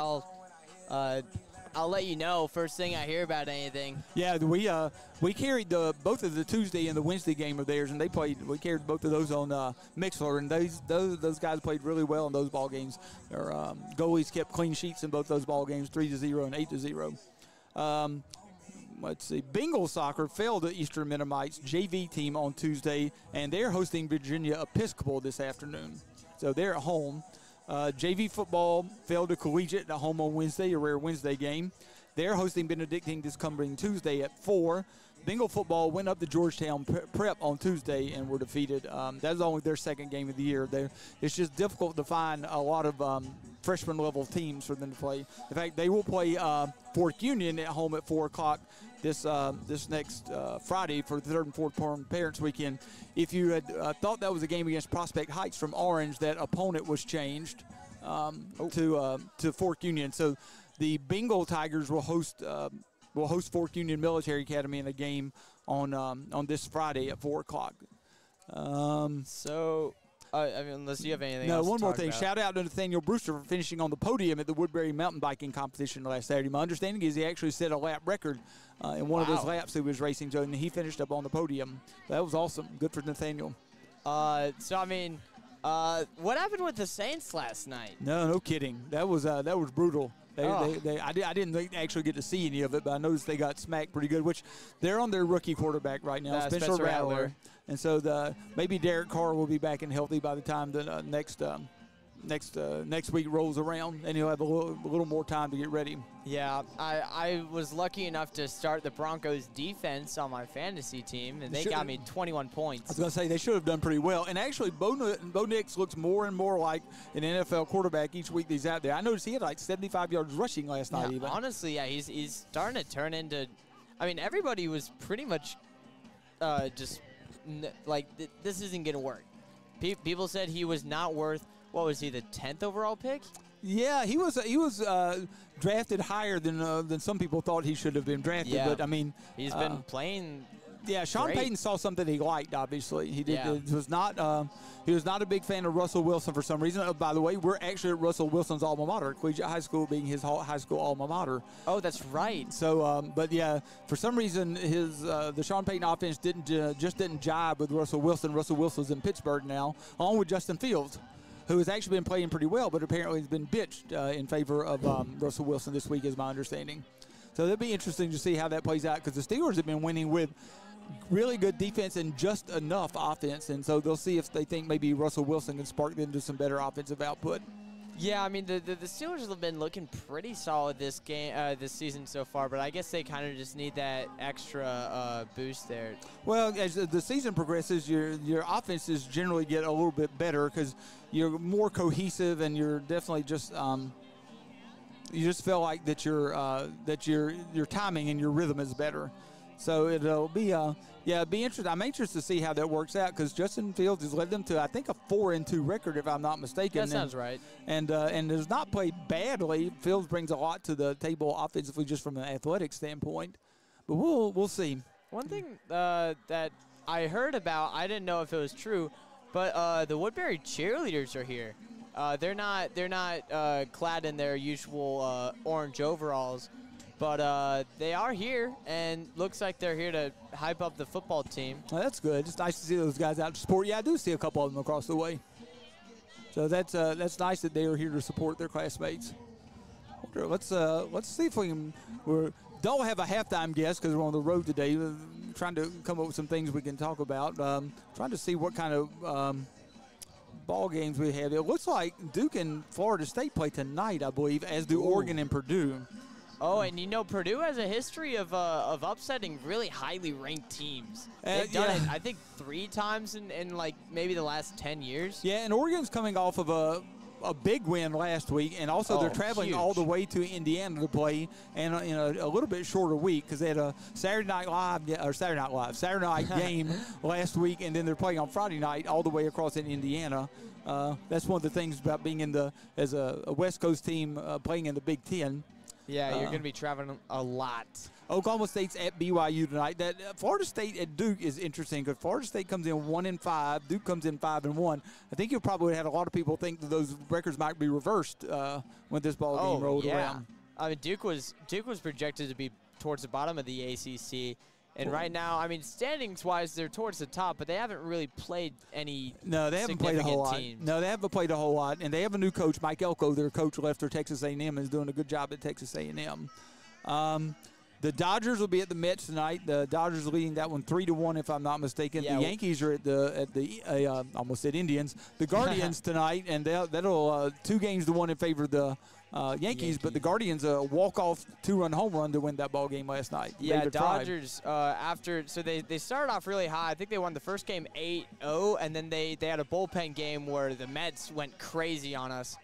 I'll let you know first thing I hear about anything. Yeah, we carried both of the Tuesday and the Wednesday game of theirs, and we carried both of those on Mixler, and those guys played really well in those ball games. Their goalies kept clean sheets in both those ball games, 3-0 and 8-0. Let's see. Bengal Soccer fell to Eastern Mennonites JV team on Tuesday, and they're hosting Virginia Episcopal this afternoon. So they're at home. JV football fell to Collegiate at home on Wednesday, a rare Wednesday game. They're hosting Benedictine this coming Tuesday at 4. Bengal football went up to Georgetown Prep on Tuesday and were defeated. That's only their second game of the year. It's just difficult to find a lot of freshman-level teams for them to play. In fact, they will play Fork Union at home at 4 o'clock this next Friday for the third and fourth Parents Weekend. If you had thought that was a game against Prospect Heights from Orange, that opponent was changed to Fork Union. So the Bengal Tigers will host Fork Union Military Academy in a game on this Friday at 4 o'clock. Unless you have anything no, else one to more talk thing. about. Shout out to Nathaniel Brewster for finishing on the podium at the Woodbury mountain biking competition last Saturday. My understanding is he actually set a lap record in one of those laps he was racing, so and he finished up on the podium. That was awesome. Good for Nathaniel. What happened with the Saints last night? No kidding. That was brutal. I didn't actually get to see any of it, but I noticed they got smacked pretty good, which they're on their rookie quarterback right now, Spencer Rattler. And so maybe Derek Carr will be back and healthy by the time the next week rolls around, and he'll have a little more time to get ready. Yeah, I was lucky enough to start the Broncos defense on my fantasy team, and they got me 21 points. I was going to say they should have done pretty well. And actually, Bo Nix looks more and more like an NFL quarterback each week that he's out there. I noticed he had like 75 yards rushing last night even. Honestly, yeah, he's starting to turn into – I mean, everybody was pretty much this isn't going to work. People said he was not worth – what was he, the 10th overall pick? Yeah, he was drafted higher than some people thought he should have been drafted. Yeah. But I mean, he's been playing Yeah, Sean great. Payton saw something he liked. Obviously, he did. Yeah. He was not a big fan of Russell Wilson for some reason. By the way, we're actually at Russell Wilson's alma mater, Collegiate High School being his high school alma mater. Oh, that's right. So, but yeah, for some reason, the Sean Payton offense didn't jive with Russell Wilson. Russell Wilson's in Pittsburgh now, along with Justin Fields, who has actually been playing pretty well, but apparently has been bitched in favor of Russell Wilson this week, is my understanding. So it'll be interesting to see how that plays out, because the Steelers have been winning with really good defense and just enough offense, and so they'll see if they think maybe Russell Wilson can spark them to some better offensive output. Yeah, I mean, the Steelers have been looking pretty solid this season so far, but I guess they kind of just need that extra boost there. Well, as the season progresses, your offenses generally get a little bit better because you're more cohesive, and you're definitely just you just feel like that your timing and your rhythm is better. So it'll be it'd be interesting. I'm anxious to see how that works out, because Justin Fields has led them to, I think, a 4-2 record, if I'm not mistaken. That sounds right. And has not played badly. Fields brings a lot to the table offensively, just from an athletic standpoint. But we'll see. One thing that I heard about, I didn't know if it was true, but the Woodbury cheerleaders are here. They're not clad in their usual orange overalls, but they are here, and looks like they're here to hype up the football team. Well, that's good. It's nice to see those guys out to support. Yeah, I do see a couple of them across the way. So that's nice that they are here to support their classmates. Okay, let's see if we can. Don't have a halftime guest because we're on the road today. We're trying to come up with some things we can talk about. Trying to see what kind of ball games we have. It looks like Duke and Florida State play tonight, I believe, as do Oregon and Purdue. Oh, and Purdue has a history of upsetting really highly ranked teams. They've done it, I think, 3 times in like maybe the last 10 years. Yeah, and Oregon's coming off of a big win last week, and also they're traveling all the way to Indiana to play, and in a little bit shorter week, because they had a Saturday night game last week, and then they're playing on Friday night all the way across in Indiana. That's one of the things about being as a West Coast team playing in the Big Ten. Yeah, you're going to be traveling a lot. Oklahoma State's at BYU tonight. That Florida State at Duke is interesting, because Florida State comes in 1-5, Duke comes in 5-1. I think you'll probably have a lot of people think that those records might be reversed when this ball game rolled around. I mean, Duke was projected to be towards the bottom of the ACC. And right now, I mean, standings-wise, they're towards the top, but they haven't really played any. No, they haven't played a whole lot. Teams. No, they haven't played a whole lot, and they have a new coach, Mike Elko. Their coach left for Texas A&M and is doing a good job at Texas A&M. The Dodgers will be at the Mets tonight. The Dodgers are leading that one 3-1, if I'm not mistaken. Yeah, the Yankees are at the almost said Indians. The Guardians tonight, and that'll 2 games to 1 in favor of the Yankees, but the Guardians walk-off 2-run home run to win that ball game last night. Yeah, David Dodgers they started off really high. I think they won the first game 8-0, and then they had a bullpen game where the Mets went crazy on us.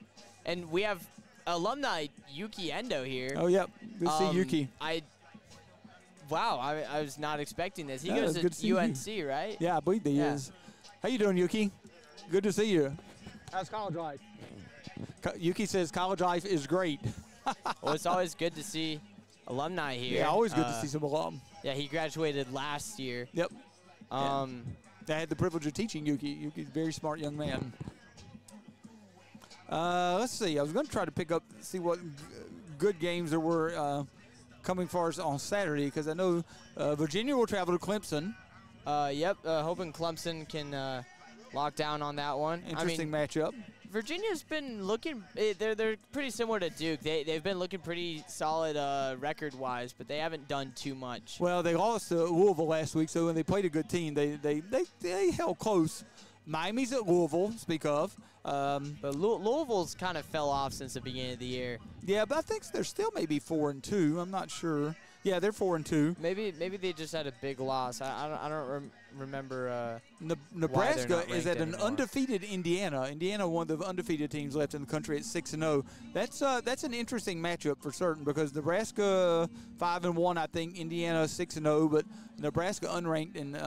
And we have alumni Yuki Endo here. Oh, yep. Good to see Yuki. I was not expecting this. He goes to UNC, right? Yeah, I believe he is. How you doing, Yuki? Good to see you. How's college life? Yuki says college life is great. Well, it's always good to see alumni here. Yeah, always good to see some alum. Yeah, he graduated last year. Yep. I had the privilege of teaching Yuki. Yuki's a very smart young man. Let's see. I was going to try to see what good games there were coming for us on Saturday, because I know Virginia will travel to Clemson. Hoping Clemson can lock down on that one. Interesting matchup. Virginia's been looking. They're pretty similar to Duke. They've been looking pretty solid record-wise, but they haven't done too much. Well, they lost to Louisville last week, so when they played a good team, they held close. Miami's at Louisville, speak of. But Louisville's kind of fell off since the beginning of the year. Yeah, but I think they're still maybe 4-2. I'm not sure. Yeah, they're 4-2. Maybe they just had a big loss. I don't remember. Nebraska is at an undefeated Indiana. Indiana, one of the undefeated teams left in the country, at 6-0. That's an interesting matchup for certain, because Nebraska 5-1, I think. Indiana 6-0, but Nebraska unranked and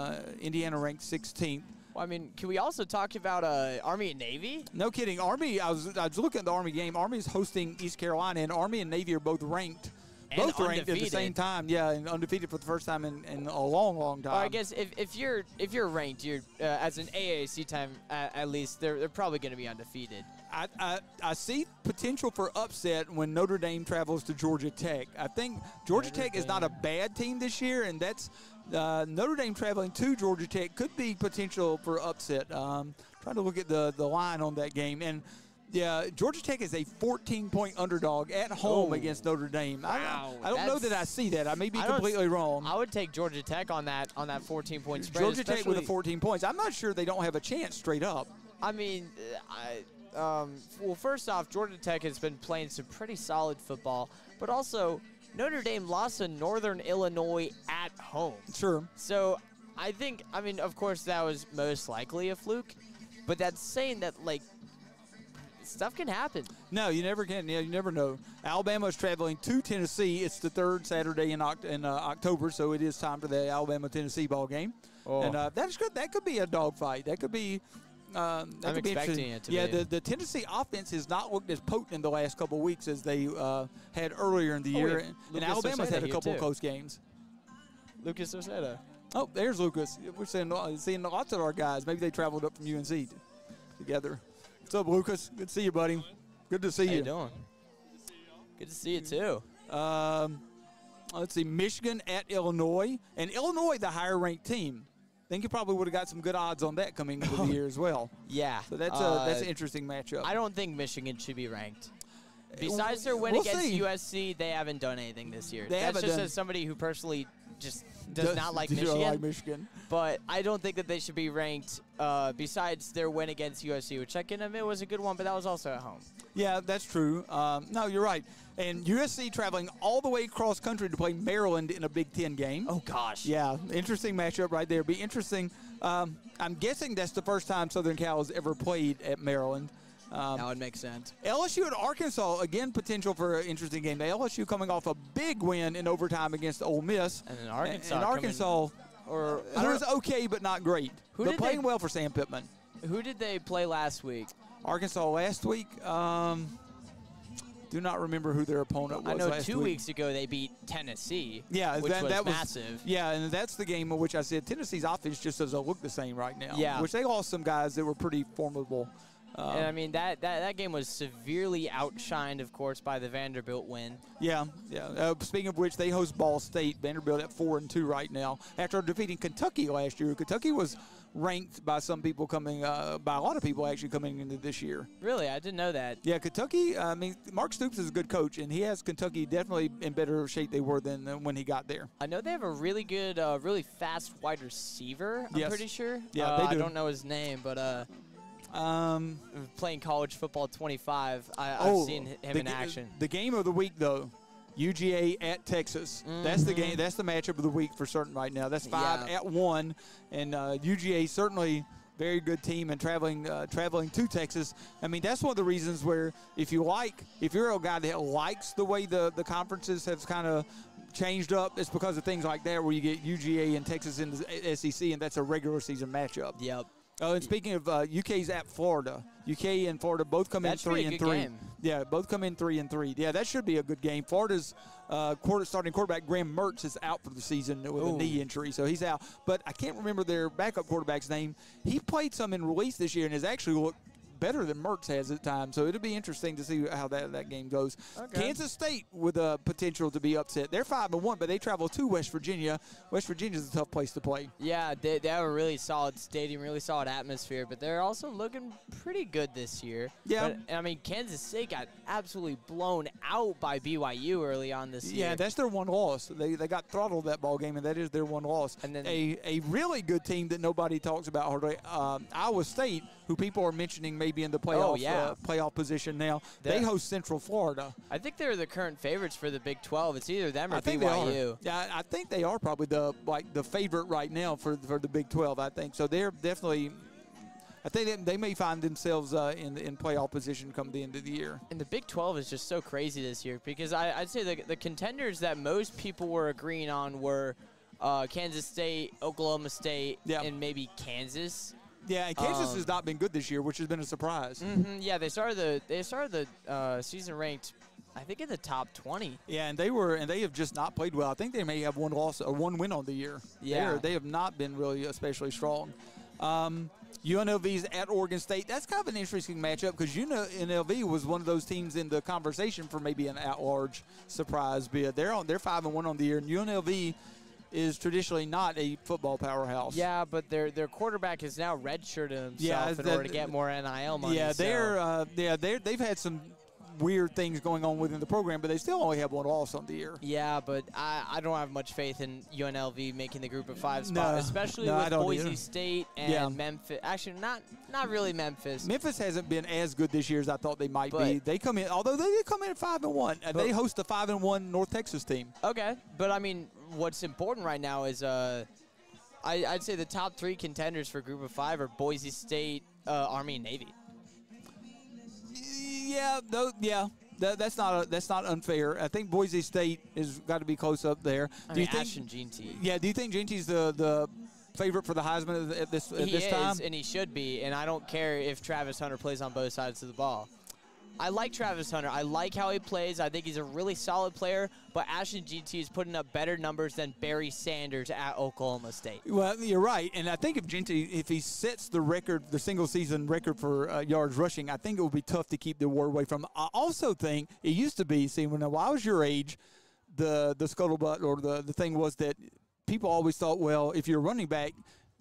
Indiana ranked 16th. Well, I mean, can we also talk about Army and Navy? No kidding. Army. I was looking at the Army game. Army is hosting East Carolina, and Army and Navy are both ranked. both ranked at the same time. Yeah, and undefeated for the first time in a long, long time. Well, I guess if you're ranked, you're as an AAC time at least they're probably going to be undefeated. I see potential for upset when Notre Dame travels to Georgia Tech. I think Georgia Tech is not a bad team this year, and that's Notre Dame traveling to Georgia Tech could be potential for upset. Trying to look at the line on that game, and yeah, Georgia Tech is a 14-point underdog at home against Notre Dame. Wow, I don't know that I see that. I may be completely wrong. I would take Georgia Tech on that 14-point spread. Georgia Tech with the 14 points. I'm not sure they don't have a chance straight up. I mean, well, first off, Georgia Tech has been playing some pretty solid football, but also Notre Dame lost to Northern Illinois at home. Sure. So I mean, of course, that was most likely a fluke, but that's saying that, like, stuff can happen. No, you never can. Yeah, you never know. Alabama is traveling to Tennessee. It's the third Saturday in October, so it is time for the Alabama-Tennessee ball game. And that's good. That could be a dogfight. That could be. I'm expecting it to be. Yeah, the Tennessee offense has not looked as potent in the last couple of weeks as they had earlier in the year. And Alabama's had a couple of close games. Lucas Oseda. Oh, there's Lucas. We're seeing lots of our guys. Maybe they traveled up from UNC together. What's up, Lucas? Good to see you, buddy. Good to see you. How you doing? Good to see you, too. Let's see, Michigan at Illinois. And Illinois, the higher-ranked team. I think you probably would have got some good odds on that coming into the year as well. Yeah. So that's an interesting matchup. I don't think Michigan should be ranked. Besides their win against USC, they haven't done anything this year. That's just as somebody who personally just does not like Michigan. But I don't think that they should be ranked besides their win against USC, which I can admit was a good one, but that was also at home. Yeah, that's true. No, you're right. And USC traveling all the way across country to play Maryland in a Big Ten game. Oh, gosh. Yeah, interesting matchup right there. Be interesting. I'm guessing that's the first time Southern Cal has ever played at Maryland. That would make sense. LSU at Arkansas, again, potential for an interesting game. The LSU coming off a big win in overtime against Ole Miss. And then Arkansas. And Arkansas was okay, but not great. But playing well for Sam Pittman. Who did they play last week? Arkansas last week. Do not remember who their opponent was. I know last 2 week. weeks ago they beat Tennessee. Yeah, which that was massive. Yeah, and that's the game in which I said Tennessee's offense just doesn't look the same right now. Yeah, which they lost some guys that were pretty formidable. And I mean that game was severely outshined, of course, by the Vanderbilt win. Yeah. Speaking of which, they host Ball State. Vanderbilt at 4-2 right now after defeating Kentucky last year. Kentucky was ranked by some people by a lot of people actually coming into this year. Really, I didn't know that. Yeah, Kentucky. I mean, Mark Stoops is a good coach, and he has Kentucky definitely in better shape they were than when he got there. I know they have a really good, really fast wide receiver. I'm pretty sure. Yeah, they do. I don't know his name, but. Playing college football 25, I've seen him in action. The game of the week, though, UGA at Texas. Mm-hmm. That's the game. That's the matchup of the week for certain right now. That's 5 at 1, and UGA certainly very good team and traveling to Texas. I mean, that's one of the reasons where if you're a guy that likes the way the conferences have kind of changed up, it's because of things like that where you get UGA and Texas in the SEC, and that's a regular season matchup. Yep. Oh, and speaking of UK's at Florida, UK and Florida both come in 3-3. Game. Yeah, both come in 3-3. Yeah, that should be a good game. Florida's starting quarterback Graham Mertz is out for the season with a knee injury, so he's out. But I can't remember their backup quarterback's name. He played some in release this year and has actually looked better than Mertz has at times, so it'll be interesting to see how that game goes. Okay. Kansas State with a potential to be upset. They're 5-1, but they travel to West Virginia. West Virginia's a tough place to play. Yeah, they have a really solid stadium, really solid atmosphere, but they're also looking pretty good this year. Yeah. But, I mean, Kansas State got absolutely blown out by BYU early on this year. Yeah, that's their one loss. They got throttled that ball game, and that is their one loss. And then a really good team that nobody talks about hardly, Iowa State, who people are mentioning maybe in the playoff position now. They host Central Florida. I think they're the current favorites for the Big 12. It's either them or BYU. Yeah, I think they are probably the favorite right now for the Big 12, I think. So they're definitely – I think they may find themselves in playoff position come the end of the year. And the Big 12 is just so crazy this year because I'd say the contenders that most people were agreeing on were Kansas State, Oklahoma State, and maybe Kansas. Yeah, and Kansas has not been good this year, which has been a surprise. Mm-hmm, yeah, they started the season ranked I think in the top 20. Yeah, and they have just not played well. I think they may have one loss or one win on the year. Yeah. They have not been really especially strong. UNLV's at Oregon State. That's kind of an interesting matchup because UNLV was one of those teams in the conversation for maybe an at-large surprise bid. They're 5-1 on the year, and UNLV is traditionally not a football powerhouse. Yeah, but their quarterback has now redshirted himself in order to get more NIL money. Yeah, they've had some weird things going on within the program, but they still only have one loss on the year. Yeah, but I don't have much faith in UNLV making the group of 5 spot, especially with Boise State and Memphis. Actually, not really Memphis. Memphis hasn't been as good this year as I thought they might be. They come in, although they did come in at 5-1, and they host a 5-1 North Texas team. Okay, but I mean, what's important right now is I'd say the top 3 contenders for group of 5 are Boise State, Army, and Navy. That's not unfair. I think Boise State has got to be close up there. Do you think Ashton Jeanty? Yeah. Do you think Jeanty's the favorite for the Heisman at this time? He is, and he should be. And I don't care if Travis Hunter plays on both sides of the ball. I like Travis Hunter. I like how he plays. I think he's a really solid player. But Ashton Jeanty is putting up better numbers than Barry Sanders at Oklahoma State. Well, you're right. And I think if he sets the record, the single-season record for yards rushing, I think it will be tough to keep the award away from him. I also think it used to be, when I was your age, the scuttlebutt or the thing was that people always thought, well, if you're a running back,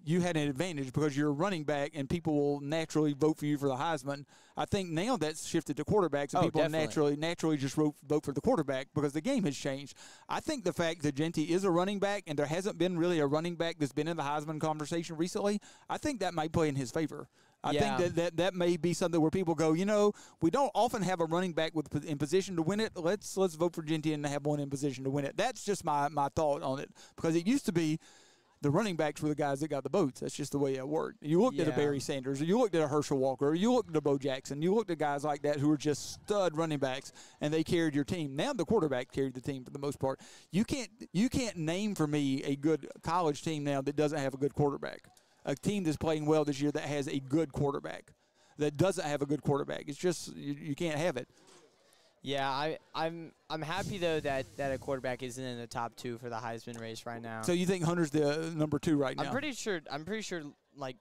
you had an advantage because you're a running back and people will naturally vote for you for the Heisman. I think now that's shifted to quarterbacks and people naturally just vote for the quarterback because the game has changed. I think the fact that Jeanty is a running back and there hasn't been really a running back that's been in the Heisman conversation recently, I think that might play in his favor. I think that may be something where people go, we don't often have a running back in position to win it. Let's vote for Jeanty and have one in position to win it. That's just my thought on it because it used to be the running backs were the guys that got the votes. That's just the way it worked. You looked at a Barry Sanders, or you looked at a Herschel Walker, or you looked at a Bo Jackson. You looked at guys like that who were just stud running backs, and they carried your team. Now the quarterback carried the team for the most part. You can't name for me a good college team now that doesn't have a good quarterback. A team that's playing well this year that has a good quarterback. That doesn't have a good quarterback. It's just you can't have it. Yeah, I'm happy though that a quarterback isn't in the top 2 for the Heisman race right now. So you think Hunter's the number 2 right now? I'm pretty sure. Like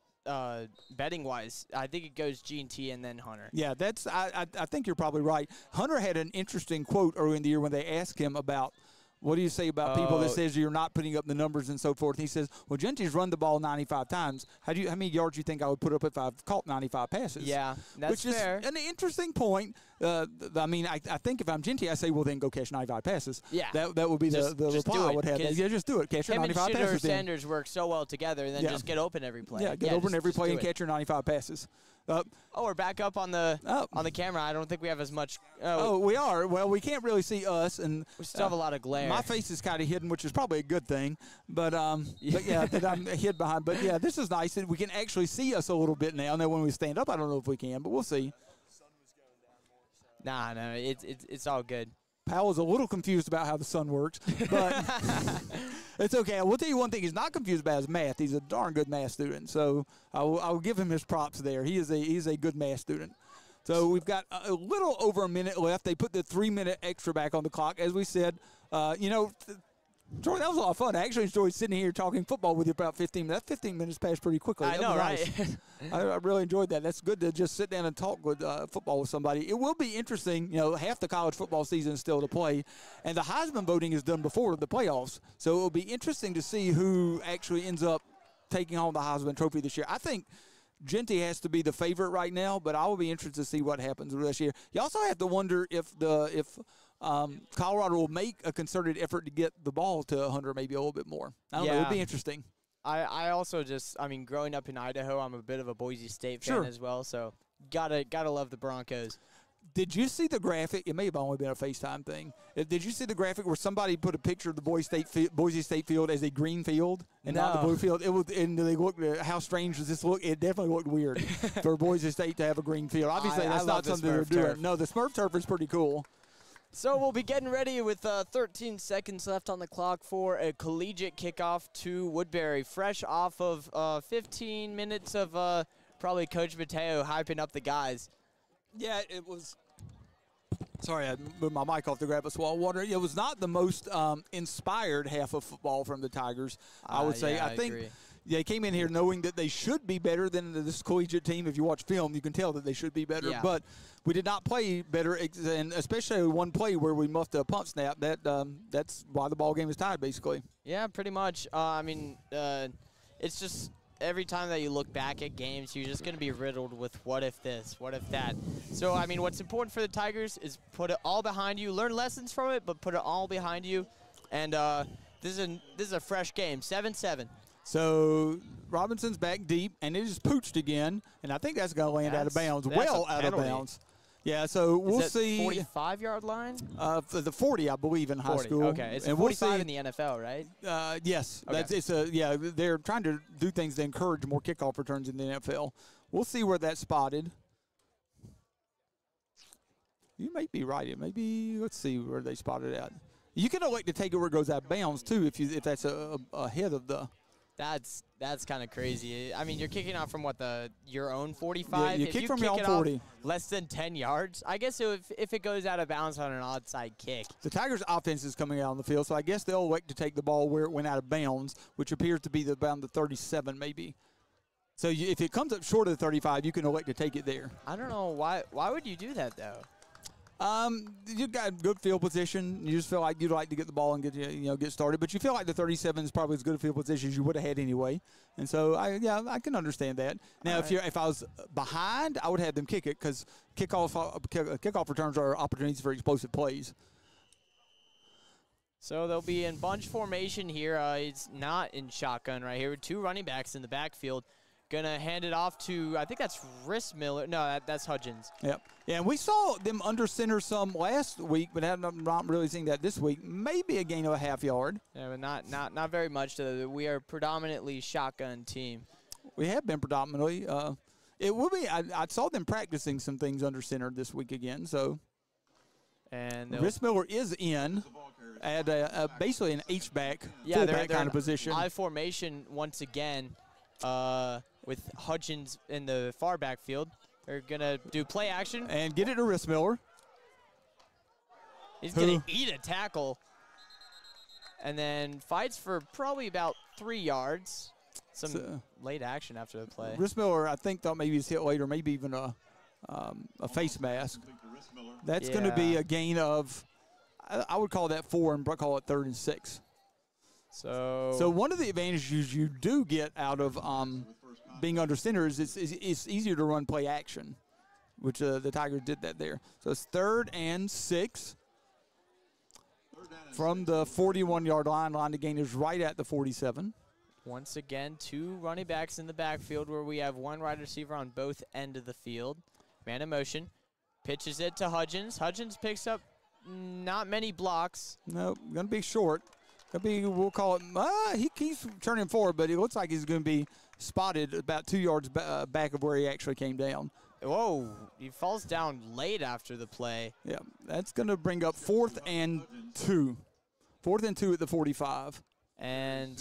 betting wise, I think it goes G&T and then Hunter. Yeah, I think you're probably right. Hunter had an interesting quote early in the year when they asked him about. What do you say about people that says you're not putting up the numbers and so forth? He says, well, Jeanty's run the ball 95 times. How many yards do you think I would put up if I've caught 95 passes? Yeah, that's fair. Which is an interesting point. I think if I'm Jeanty, I say, well, then go catch 95 passes. Yeah. That would be the reply I would have. Yeah, just do it. Catch your 95 passes. Him and Sanders work so well together, and then just get open every play. Yeah, get open every play and catch your 95 passes. We're back up on the camera. I don't think we have as much. We are. Well, we can't really see us, and we still have a lot of glare. My face is kind of hidden, which is probably a good thing. But that I'm hid behind. But yeah, this is nice that we can actually see us a little bit now. Now when we stand up, I don't know if we can, but we'll see. No, it's all good. Powell's a little confused about how the sun works, but it's okay. I will tell you one thing he's not confused about is math. He's a darn good math student, so I will give him his props there. He's a good math student. So we've got a little over a minute left. They put the 3-minute extra back on the clock. As we said, Troy, that was a lot of fun. I actually enjoyed sitting here talking football with you for about 15 minutes. That 15 minutes passed pretty quickly. I know, right? I really enjoyed that. That's good to just sit down and talk with football with somebody. It will be interesting. Half the college football season is still to play, and the Heisman voting is done before the playoffs. So it will be interesting to see who actually ends up taking home the Heisman Trophy this year. I think Jeanty has to be the favorite right now, but I will be interested to see what happens this year. You also have to wonder if Colorado will make a concerted effort to get the ball to Hunter maybe a little bit more. I don't know. It'll be interesting. I also growing up in Idaho, I'm a bit of a Boise State fan as well, so gotta love the Broncos. Did you see the graphic? It may have only been a FaceTime thing. Did you see the graphic where somebody put a picture of the Boise State field as a green field and not the blue field? It was, and they looked at how strange does this look? It definitely looked weird for Boise State to have a green field. Obviously, that's not something they're doing. No, the Smurf turf is pretty cool. So we'll be getting ready with 13 seconds left on the clock for a collegiate kickoff to Woodbury, fresh off of 15 minutes of probably Coach Mateo hyping up the guys. Yeah, it was. Sorry, I moved my mic off to grab a swallow of water. It was not the most inspired half of football from the Tigers, I would say. Yeah, I think agree. they came in here knowing that they should be better than this collegiate team. If you watch film, you can tell that they should be better. Yeah. But we did not play better, and especially one play where we muffed a punt snap. That's why the ball game is tied, basically. Yeah, pretty much. It's just every time that you look back at games, you're just going to be riddled with what if this, what if that. So, I mean, what's important for the Tigers is put it all behind you, learn lessons from it, but put it all behind you. And this is a fresh game, 7-7. So Robinson's back deep, and it is pooched again, and I think that's going to land out of bounds, well out of bounds. Yeah, so we'll see. 45-yard line? The 40, I believe, in high 40, school. okay. It's and 45 we'll see, in the NFL, right? Yes. Okay. They're trying to do things to encourage more kickoff returns in the NFL. We'll see where that's spotted. You may be right. It may be, let's see where they spotted it at. You can elect to take it where it goes out of bounds, too, if that's ahead of the. That's kind of crazy. I mean, you're kicking out from your own 45. Yeah, you if kick you from kick your own it 40. Off less than 10 yards. I guess if it goes out of bounds on an onside kick. The Tigers' offense is coming out on the field, so I guess they'll elect to take the ball where it went out of bounds, which appears to be around the 37 maybe. So if it comes up short of the 35, you can elect to take it there. I don't know why. Why would you do that though? You've got good field position. You just feel like you'd like to get the ball and get started. But you feel like the 37 is probably as good a field position as you would have had anyway. And so I can understand that. Now, if I was behind, I would have them kick it because kickoff returns are opportunities for explosive plays. So they'll be in bunch formation here. It's not in shotgun right here with two running backs in the backfield. Gonna hand it off to, I think that's Miller. No, that's Hudgens. Yep. Yeah, and we saw them under center some last week, but I'm not really seeing that this week. Maybe a gain of a half yard. Yeah, but not very much. We are predominantly shotgun team. We have been predominantly. It will be. I saw them practicing some things under center this week again. So. And Miller is in at basically an H-back, yeah, fullback kind of position. I formation once again. With Hudgens in the far backfield. They're going to do play action. And get it to Miller. He's going to eat a tackle. And then fights for probably about 3 yards. Some late action after the play. Miller, I think, thought maybe he was hit later, maybe even a face mask. That's going to be a gain of, I would call that 4 and call it 3rd and 6. So one of the advantages you do get out of being under center is it's easier to run play action, which the Tigers did that there. So it's 3rd and 6 from the 41-yard line. Line to gain is right at the 47. Once again, two running backs in the backfield where we have one wide receiver on both ends of the field. Man in motion. Pitches it to Hudgens. Hudgens picks up not many blocks. No, going to be short. We'll call it, he keeps turning forward, but it looks like he's going to be spotted about 2 yards back of where he actually came down. Whoa, he falls down late after the play. Yeah, that's going to bring up 4th and 2. 4th and 2 at the 45. And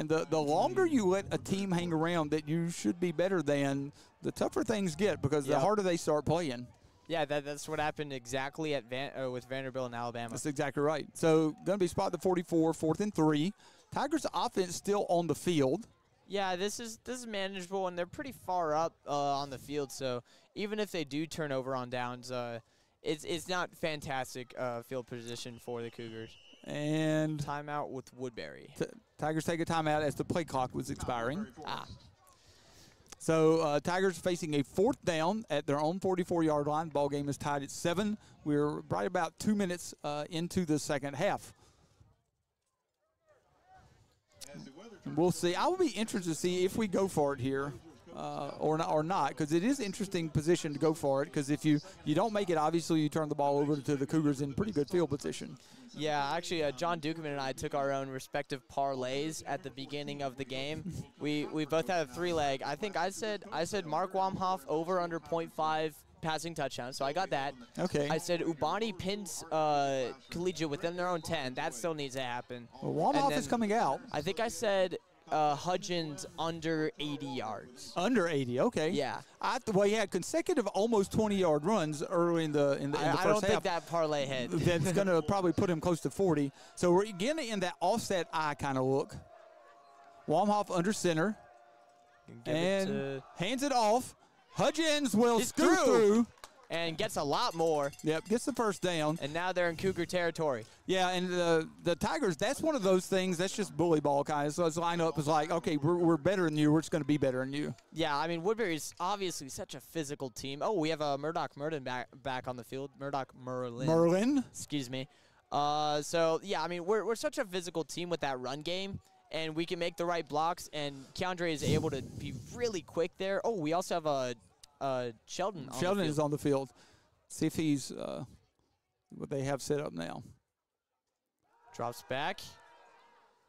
the longer you let a team hang around that you should be better than, the tougher things get because the harder they start playing. Yeah, that's what happened exactly at with Vanderbilt and Alabama. That's exactly right. So going to be spot the 44, 4th and 3. Tigers' offense still on the field. Yeah, this is manageable, and they're pretty far up on the field. So even if they do turn over on downs, it's not fantastic field position for the Cougars. And timeout with Woodbury. Tigers take a timeout as the play clock was expiring. So Tigers facing a 4th down at their own 44-yard line. Ball game is tied at 7. We're right about 2 minutes into the second half. We'll see. I will be interested to see if we go for it here or not, because it is interesting position to go for it, because if you don't make it, obviously you turn the ball over to the Cougars in pretty good field position. Yeah, actually, John Dukeman and I took our own respective parlays at the beginning of the game. We both had a 3-leg. I think I said Mark Wamhoff over under .5 passing touchdown, so I got that. Okay. I said Ubani pins Collegiate within their own 10. That still needs to happen. Well, Wamhoff is coming out. I think I said Hudgens under 80 yards. Under 80, okay. Yeah. Well, he had consecutive almost 20-yard runs early in the first half. I don't think that parlay hit. That's going to probably put him close to 40. So we're getting in that offset eye kind of look. Wamhoff under center. And hands it off. Hudgens will scoot through. And gets a lot more. Yep, gets the first down. And now they're in Cougar territory. Yeah, and the Tigers, that's one of those things, that's just bully ball kind of. So his lineup is like, okay, we're better than you. We're just going to be better than you. Yeah, I mean, Woodbury's obviously such a physical team. Oh, we have Murdoch Merlin back on the field. Murdoch Merlin. Excuse me. So, yeah, I mean, we're such a physical team with that run game. And we can make the right blocks. And Keandre is able to be really quick there. Oh, we also have Sheldon on Sheldon the field. is on the field. See if he's what they have set up now. Drops back.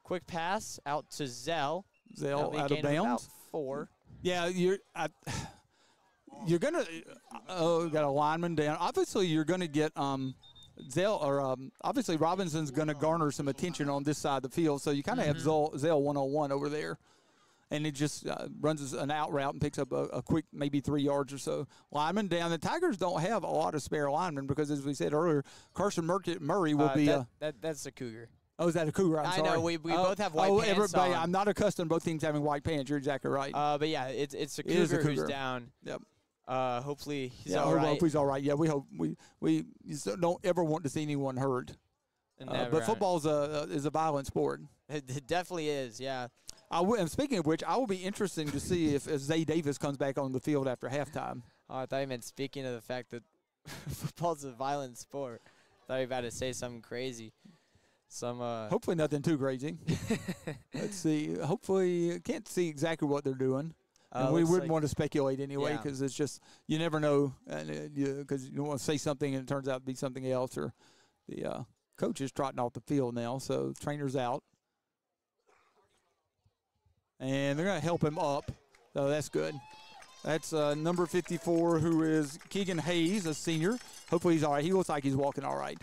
Quick pass out to Zell. Zell out of bounds. About 4. Yeah, you're gonna got a lineman down. Obviously, you're gonna get Zell or obviously Robinson's gonna garner some attention on this side of the field. So you kind of have Zell one-on-one over there. And it just runs an out route and picks up a quick maybe 3 yards or so. Lineman down. The Tigers don't have a lot of spare linemen because, as we said earlier, Carson Murray will be that's a Cougar. Oh, is that a Cougar? I'm sorry. I know. We both have white pants everybody, on. I'm not accustomed to both teams having white pants. You're exactly right. But, yeah, it's a Cougar, who's down. Yep. Hopefully he's all right. Hopefully he's all right. Yeah, we hope. We don't ever want to see anyone hurt. But football is a violent sport. It definitely is, yeah. And speaking of which, I will be interested to see if Zay Davis comes back on the field after halftime. Oh, I thought you meant speaking of the fact that football's a violent sport. I thought you were about to say something crazy. Hopefully nothing too crazy. Let's see. Hopefully, can't see exactly what they're doing. And we wouldn't want to speculate anyway because it's just, you never know. Because you want to say something and it turns out to be something else. Or the coach is trotting off the field now, so trainer's out. And they're going to help him up. So that's good. That's number 54, who is Keegan Hayes, a senior. Hopefully he's all right. He looks like he's walking all right.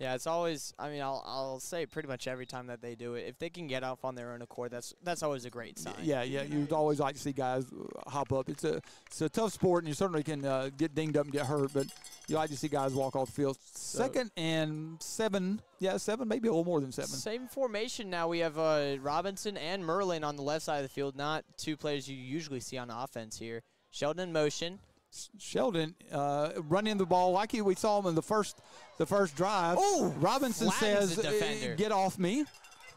Yeah, it's always, I mean, I'll say pretty much every time that they do it, if they can get off on their own accord, that's always a great sign. Yeah, you'd always like to see guys hop up. It's a tough sport, and you certainly can get dinged up and get hurt, but you like to see guys walk off the field. Second and 7. Yeah, 7, maybe a little more than 7. Same formation now. We have Robinson and Merlin on the left side of the field, not two players you usually see on offense here. Sheldon in motion. Sheldon running the ball like we saw him in the first drive. Oh, Robinson says, "Get off me!"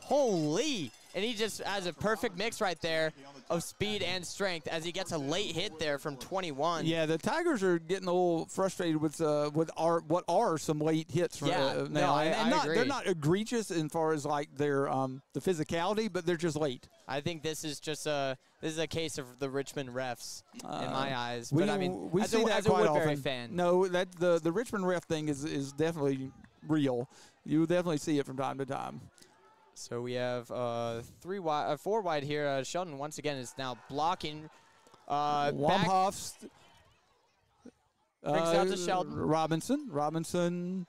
Holy! And he just has a perfect mix right there of speed and strength as he gets a late hit there from 21. Yeah, the Tigers are getting a little frustrated with what are some late hits now. No, I agree. They're not egregious as far as like their the physicality, but they're just late. I think this is just a case of the Richmond refs in my eyes. But I mean, we see that quite Woodbury often. Fan. No, that the Richmond ref thing is definitely real. You definitely see it from time to time. So we have 4 wide here. Sheldon once again is now blocking. Wamhoff brings out to Sheldon. Robinson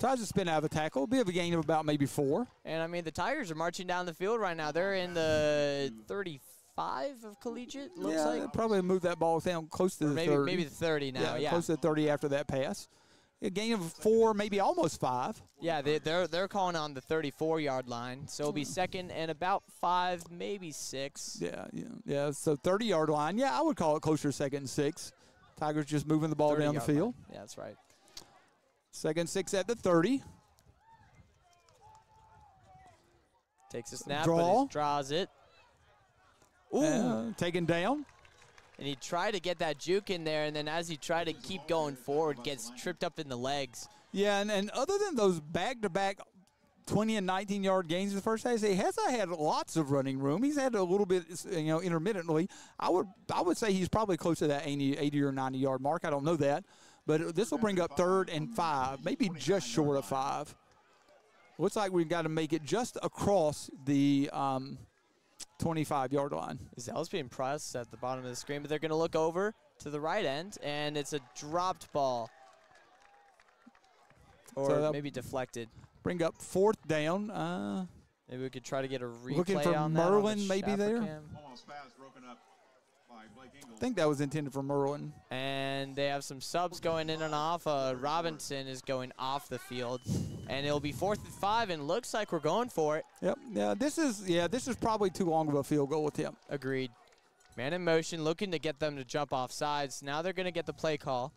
tries to spin out of a tackle. It'll be a gain of about maybe 4. And I mean, the Tigers are marching down the field right now. They're in the 35 of Collegiate. Looks like probably move that ball down close to the 30. Maybe the 30 now. Yeah, close to the 30 after that pass. A gain of 4, maybe almost 5. Yeah, they're calling on the 34-yard line, so it'll be second and about 5, maybe 6. Yeah. So 30-yard line. Yeah, I would call it closer to second and 6. Tigers just moving the ball down the field. Line. Yeah, that's right. Second and 6 at the 30. Takes a snap, Draw. but draws it. Ooh, taken down. And he tried to get that juke in there, and then as he tried to keep going forward, gets tripped up in the legs. Yeah, and other than those back-to-back 20 and 19-yard gains in the first half, he hasn't had lots of running room. He's had a little bit, intermittently. I would say he's probably close to that 80 or 90-yard mark. I don't know that. But this will bring up 3rd and 5, maybe just short of 5. Looks like we've got to make it just across the 25-yard line. Zell's being pressed at the bottom of the screen, but they're going to look over to the right end, and it's a dropped ball. Or maybe deflected. Bring up 4th down. Maybe we could try to get a replay Looking for on that Merlin on the maybe there? Shaffer cam. Almost pass broken up by Blake Ingalls. I think that was intended for Merlin. And they have some subs going in and off. Robinson is going off the field. And it'll be 4th and 5, and looks like we're going for it. Yep. Yeah, this is probably too long of a field goal attempt. Agreed. Man in motion, looking to get them to jump off sides. Now they're going to get the play call.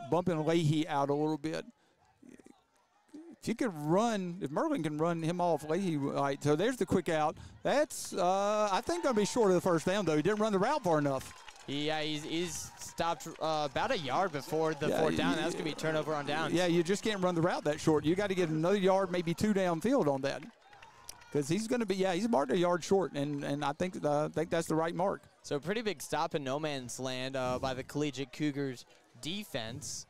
Bumping Leahy out a little bit. If you could run, if Merlin can run him off, Leahy, right, so there's the quick out. That's, I think, going to be short of the first down, though. He didn't run the route far enough. Yeah, he's stopped about a yard before the 4th down. That's going to be turnover on downs. Yeah, you just can't run the route that short. You got to get another yard, maybe 2 downfield on that. Because he's going to be, he's marked a yard short, and I think that's the right mark. So pretty big stop in no man's land by the Collegiate Cougars defense.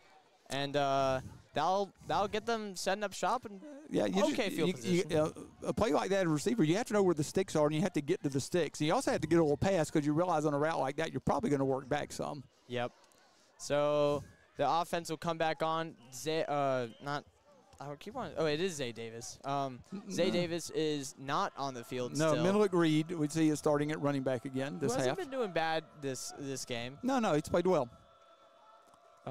And that'll get them setting up shop and field position. A play like that, a receiver, you have to know where the sticks are, and you have to get to the sticks. And you also have to get a little pass because you realize on a route like that, you're probably going to work back some. Yep. So the offense will come back on. It is Zay Davis. Zay Davis is not on the field no, still. Menelik Reed, we see is starting at running back again this half. He hasn't been doing bad this game. No, he's played well.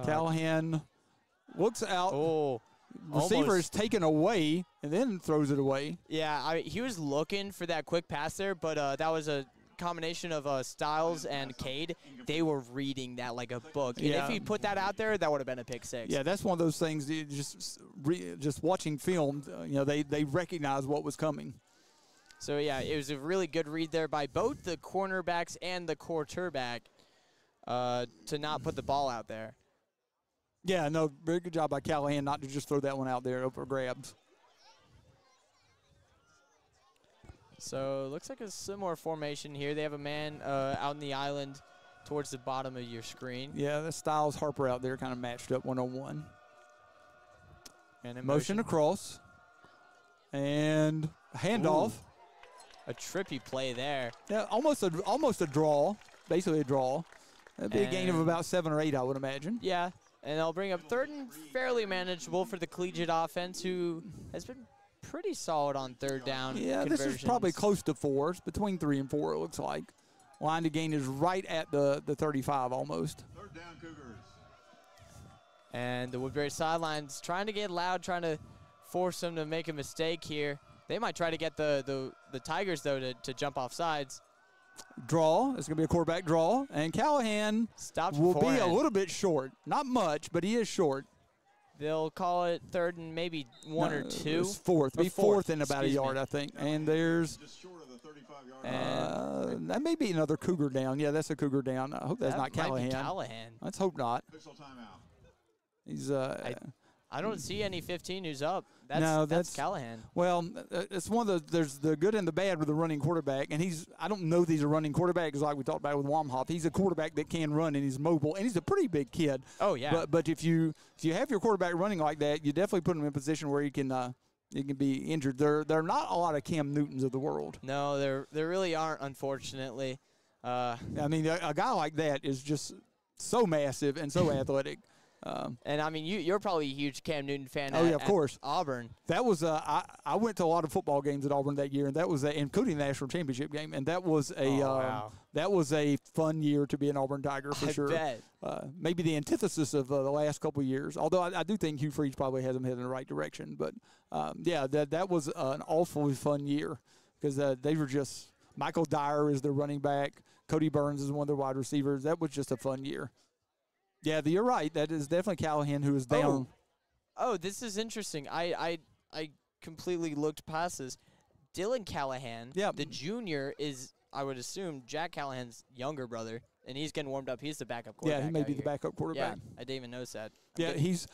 Callahan looks out. Oh, receiver is taken away and then throws it away. Yeah, he was looking for that quick pass there, but that was a combination of Styles and Cade. They were reading that like a book. And if he put that out there, that would have been a pick 6. Yeah, that's one of those things. Just watching film, they recognize what was coming. So yeah, it was a really good read there by both the cornerbacks and the quarterback to not put the ball out there. Yeah, no, very good job by Callahan not to just throw that one out there for grabs. So it looks like a similar formation here. They have a man out in the island towards the bottom of your screen. Yeah, the Styles Harper out there kind of matched up 1-on-1. And in motion across. And handoff. A trippy play there. Yeah, almost a draw, basically a draw. That'd be a gain of about 7 or 8, I would imagine. Yeah. And they'll bring up 3rd and fairly manageable for the Collegiate offense, who has been pretty solid on 3rd down. Yeah, this is probably close to 4. It's between 3 and 4, it looks like. Line to gain is right at the 35 almost. 3rd down, Cougars. And the Woodbury sidelines trying to get loud, trying to force them to make a mistake here. They might try to get the Tigers, though, to jump off sides. Draw. It's going to be a quarterback draw. And Callahan will be a little bit short. Not much, but he is short. They'll call it 3rd and maybe 1 or 2. It's 4th. Be 4th in about a yard, I think. And there's Just short of the 35-yard line. that may be another Cougar down. Yeah, that's a Cougar down. I hope that's not Callahan. Might be Callahan. Let's hope not. Official timeout. He's I don't see any 15 who's up. That's Callahan. Well, it's one of there's the good and the bad with the running quarterback, and I don't know if he's a running quarterback, because like we talked about with Wamhoff, he's a quarterback that can run and he's mobile, and he's a pretty big kid. Oh yeah. But if you have your quarterback running like that, you definitely put him in a position where he can be injured. There are not a lot of Cam Newtons of the world. No, there really aren't, unfortunately. I mean, a guy like that is just so massive and so athletic. And I mean, you're probably a huge Cam Newton fan. Oh yeah, of course. Auburn. That was I went to a lot of football games at Auburn that year, and that was including the national championship game, and that was a fun year to be an Auburn Tiger for sure. Bet. Maybe the antithesis of the last couple of years. Although I do think Hugh Freeze probably has them headed in the right direction. But that was an awfully fun year, because they were just Michael Dyer is their running back, Cody Burns is one of their wide receivers. That was just a fun year. Yeah, you're right. That is definitely Callahan who is down. Oh, this is interesting. I completely looked past this. Dylan Callahan, the junior, is, I would assume, Jack Callahan's younger brother, and he's getting warmed up. He's the backup quarterback. Yeah, he may be the backup quarterback. Yeah, I didn't even notice that. Yeah, he's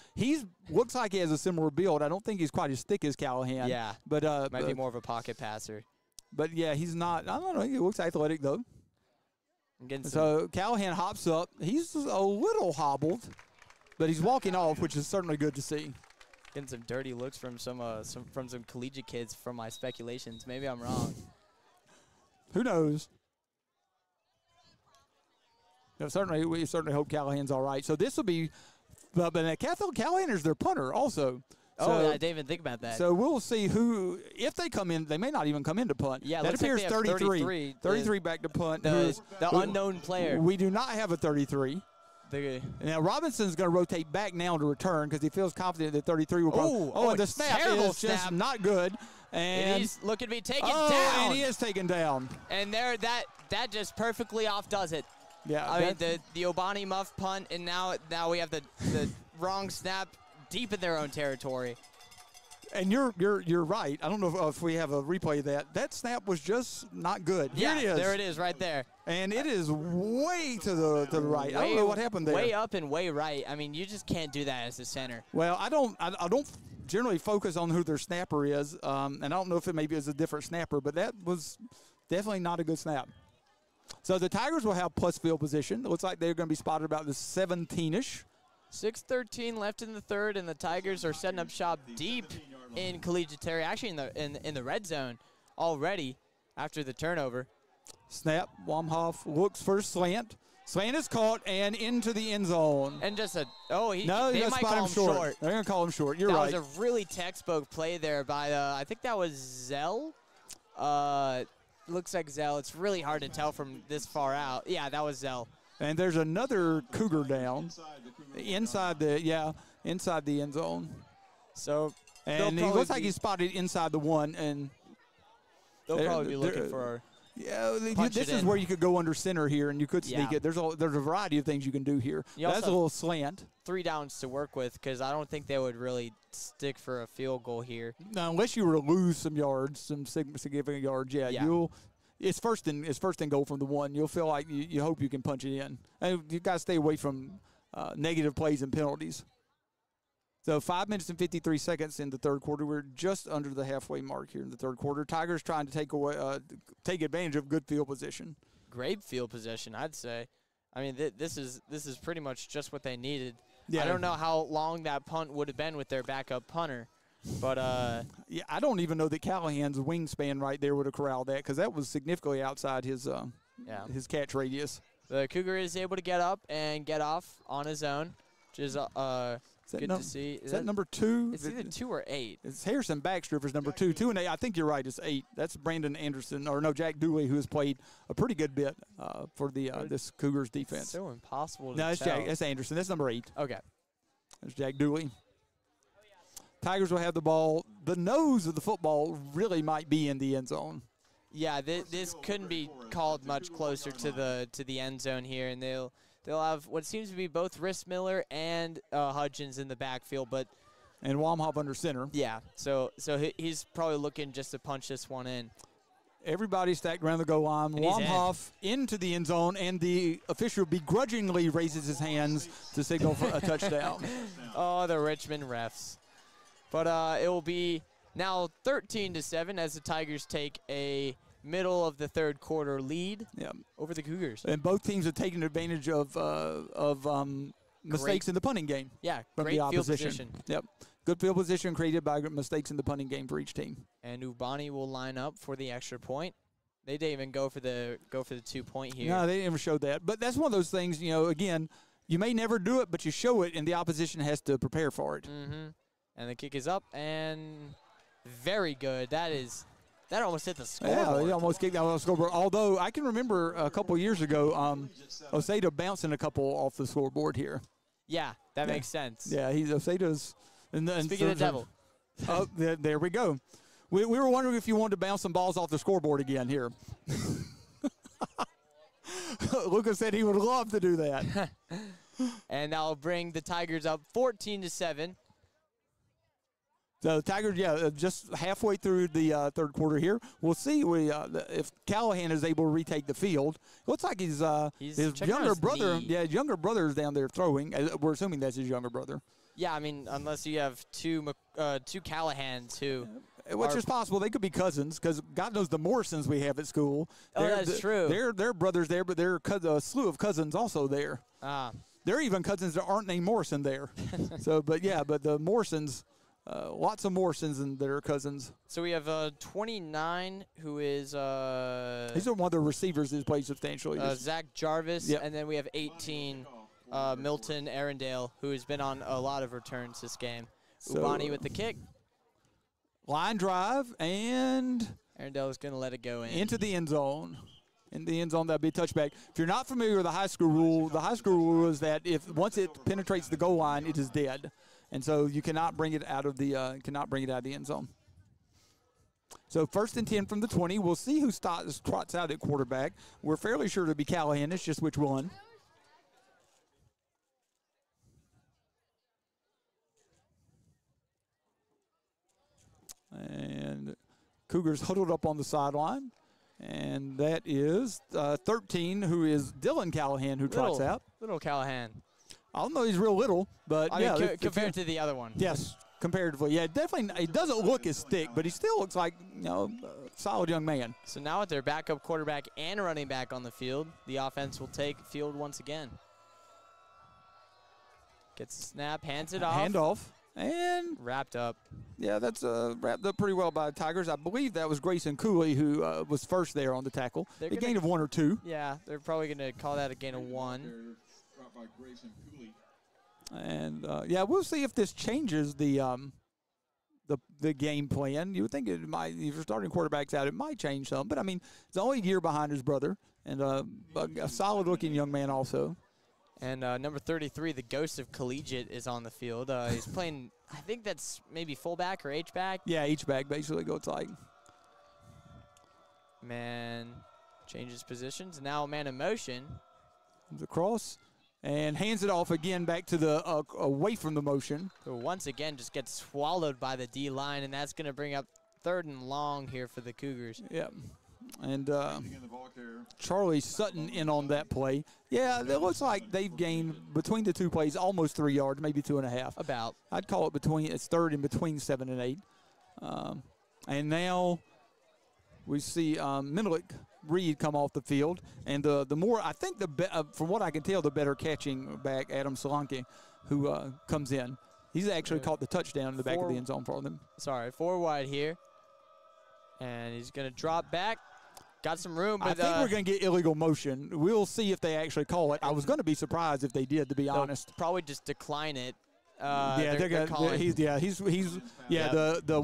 looks like he has a similar build. I don't think he's quite as thick as Callahan. Yeah, but might be more of a pocket passer. But yeah, he's not. I don't know. He looks athletic though. So Callahan hops up. He's a little hobbled, but he's walking off, which is certainly good to see. Getting some dirty looks from some collegiate kids from my speculations. Maybe I'm wrong. Who knows? No, we certainly hope Callahan's all right. So this will be, but Callahan is their punter also. Oh, So, I didn't even think about that. So we'll see who, if they come in, they may not even come in to punt. Yeah, that looks like appears they have 33. 33 back to punt. The unknown player. We do not have a 33. Now Robinson's going to rotate back now to return because he feels confident that 33 will probably. And the snap is just not good. And he's looking to be taken down. down. And he is taken down. And there, that just perfectly off does it. Yeah. I mean, the Obani Muff punt, and now we have the wrong snap deep in their own territory. And you're right. I don't know if we have a replay of that. That snap was just not good. Yeah, Here it is. there it is right there. And it is way to the right. I don't know what happened there. Way up and way right. I mean, you just can't do that as a center. Well, I don't generally focus on who their snapper is, and I don't know if it maybe is a different snapper, but that was definitely not a good snap. So the Tigers will have plus field position. It looks like they're going to be spotted about the 17-ish. 6:13 left in the third, and the Tigers are setting up shop deep in Collegiate territory, actually in the red zone already after the turnover. Snap. Wamhoff looks for slant. Slant is caught and into the end zone. And just they might spot call him short. They're going to call him short. You're right. That was a really textbook play there by I think that was Zell. Looks like Zell. It's really hard to tell from this far out. Yeah, that was Zell. And there's another Cougar down inside the end zone. So and he looks like he's spotted inside the one, and they'll probably be looking for. Yeah, this is where you could go under center here, and you could sneak it. There's a variety of things you can do here. That's a little slant. 3 downs to work with because I don't think they would really stick for a field goal here. No, unless you were to lose some yards, some significant yards. Yeah. It's first and goal from the one. You'll feel like you hope you can punch it in. And you got to stay away from negative plays and penalties. So 5 minutes and 53 seconds in the third quarter. We're just under the halfway mark here in the third quarter. Tigers trying to take advantage of good field position. Great field position, I'd say. I mean, this is pretty much just what they needed. Yeah. I don't know how long that punt would have been with their backup punter, but yeah, I don't even know that Callahan's wingspan right there would have corralled that because that was significantly outside his catch radius. The Cougar is able to get up and get off on his own, which is good to see. Is that number 2? It's either 2 or 8. It's Harrison Backstripper's number 2. 2 and 8. I think you're right. It's 8. That's Brandon Anderson, Jack Dooley, who has played a pretty good bit for the this Cougars defense. It's so impossible to tell. That's Anderson. That's number 8. Okay. That's Jack Dooley. Tigers will have the ball. The nose of the football really might be in the end zone. Yeah, this couldn't be called much closer to the end zone here, and they'll have what seems to be both Riss Miller and Hudgens in the backfield, and Wamhoff under center. Yeah, so he's probably looking just to punch this one in. Everybody stacked around the goal line. Wamhoff into the end zone, and the official begrudgingly raises his hands to signal for a touchdown. Oh, the Richmond refs. But it will be now 13-7 as the Tigers take a middle of the third quarter lead over the Cougars. And both teams have taken advantage of mistakes in the punting game. Yeah, from great the opposition. field position. Yep. Good field position created by mistakes in the punting game for each team. And Ubani will line up for the extra point. They didn't even go for the 2-point here. No, they never showed that. But that's one of those things, again, you may never do it, but you show it, and the opposition has to prepare for it. Mm-hmm. And the kick is up, and very good. That almost hit the scoreboard. Yeah, he almost kicked out the scoreboard. Although I can remember a couple years ago, Osada bouncing a couple off the scoreboard here. Yeah, that makes sense. Yeah, Osada's. Speaking of the devil. Oh, there we go. We were wondering if you wanted to bounce some balls off the scoreboard again here. Lucas said he would love to do that. And that'll bring the Tigers up 14-7. So the Tigers, just halfway through the third quarter here. We'll see if Callahan is able to retake the field. Looks like his younger brother. Knee. Yeah, his younger brother is down there throwing. We're assuming that's his younger brother. Yeah, I mean, unless you have two Callahans who. Which is possible. They could be cousins because God knows the Morrisons we have at school. That's true. They're brothers there, but there are a slew of cousins also there. Ah. There are even cousins that aren't named Morrison there. But the Morrisons. Lots of Morrisons and their cousins. So we have 29, who is these are one of the receivers who's played substantially. Zach Jarvis, and then we have 18, Milton Arundale, who has been on a lot of returns this game. So, Ubani with the kick. Line drive and Arendel's going to let it go in. into the end zone. In the end zone, that'd be a touchback. If you're not familiar with the high school rule is that if once it penetrates the goal line, it is dead, and so you cannot bring it out of the end zone. So 1st and 10 from the 20. We'll see who trots out at quarterback. We're fairly sure it'll be Callahan. It's just which one. And Cougars huddled up on the sideline. And that is 13, who is Dylan Callahan, who trots out. Little Callahan. I don't know he's real little, but I mean, compared to the other one. Yes, comparatively. Yeah, definitely. He doesn't look as thick, but he still looks like, a solid young man. So now with their backup quarterback and running back on the field, the offense will take field once again. Gets the snap, hands it off. Handoff. And wrapped up. Yeah, that's wrapped up pretty well by the Tigers. I believe that was Grayson Cooley who was first there on the tackle. A gain of 1 or 2. Yeah, they're probably going to call that a gain of 1. And yeah, we'll see if this changes the game plan. You would think it might. If you're starting quarterbacks out, it might change some. But I mean, it's only a year behind his brother, and a solid-looking young man also. And number 33, the ghost of Collegiate, is on the field. He's playing, I think that's maybe fullback or H-back. Yeah, H-back basically looks like. Man changes positions. Now man in motion. Comes across and hands it off again back to the away from the motion. So once again just gets swallowed by the D-line, and that's going to bring up 3rd and long here for the Cougars. Yeah. And Charlie Sutton in on that play. Yeah, it looks like they've gained between the two plays almost 3 yards, maybe 2.5. About. I'd call it it's 3rd and between 7 and 8. And now we see Menelik Reed come off the field, and the more I think from what I can tell, the better catching back Adam Solanke, who comes in. He's actually caught the touchdown in the back of the end zone for them. Sorry, 4 wide here, and he's going to drop back. Got some room, but I think we're going to get illegal motion. We'll see if they actually call it. I was going to be surprised if they did, to be honest. Probably just decline it. The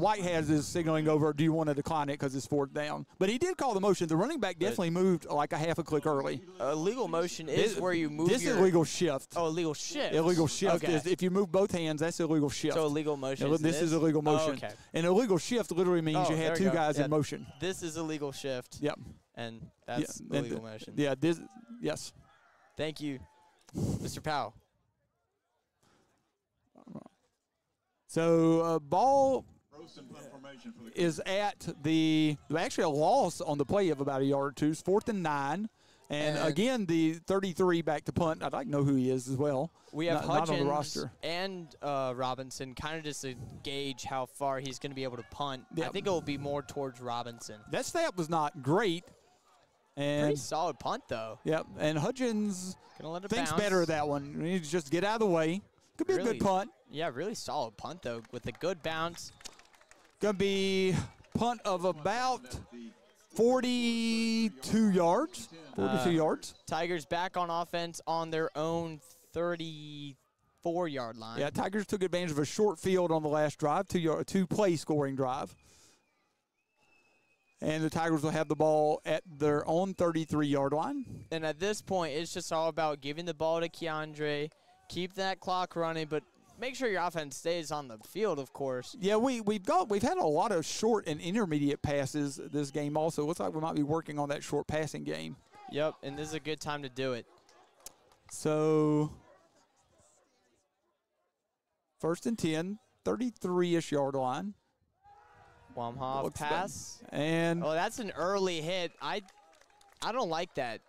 white hat is signaling over. Do you want to decline it because it's 4th down? But he did call the motion. The running back definitely moved like a half a click early. Illegal motion is where you move. This is illegal shift. Oh, illegal shift. Illegal shift okay. is if you move both hands. That's illegal shift. So illegal motion. This is illegal motion. Oh, okay. And illegal shift literally means you had 2 guys in motion. This is illegal shift. Yep. And that's illegal motion. Yeah. Yes. Thank you, Mr. Powell. So ball is at actually a loss on the play of about a yard or 2. It's 4th and 9. And again, the 33 back to punt. I'd like to know who he is as well. We have not on the Hutchins roster. and Robinson, kind of just to gauge how far he's going to be able to punt. Yep. I think it will be more towards Robinson. That snap was not great. And pretty solid punt, though. Yep. And Hutchins thinks bounce. better of that one. He needs to just get out of the way. Could be a good punt. Yeah, really solid punt, though, with a good bounce. Going to be punt of about 42 yards. 42 yards. Tigers back on offense on their own 34-yard line. Yeah, Tigers took advantage of a short field on the last drive, 2-play scoring drive. And the Tigers will have the ball at their own 33-yard line. And at this point, it's just all about giving the ball to Keandre, keep that clock running, but make sure your offense stays on the field, of course. Yeah, we've had a lot of short and intermediate passes this game also. Looks like we might be working on that short passing game. Yep, and this is a good time to do it. So 1st and 10, 33-ish yard line. Wamhoff pass. And that's an early hit. I don't like that.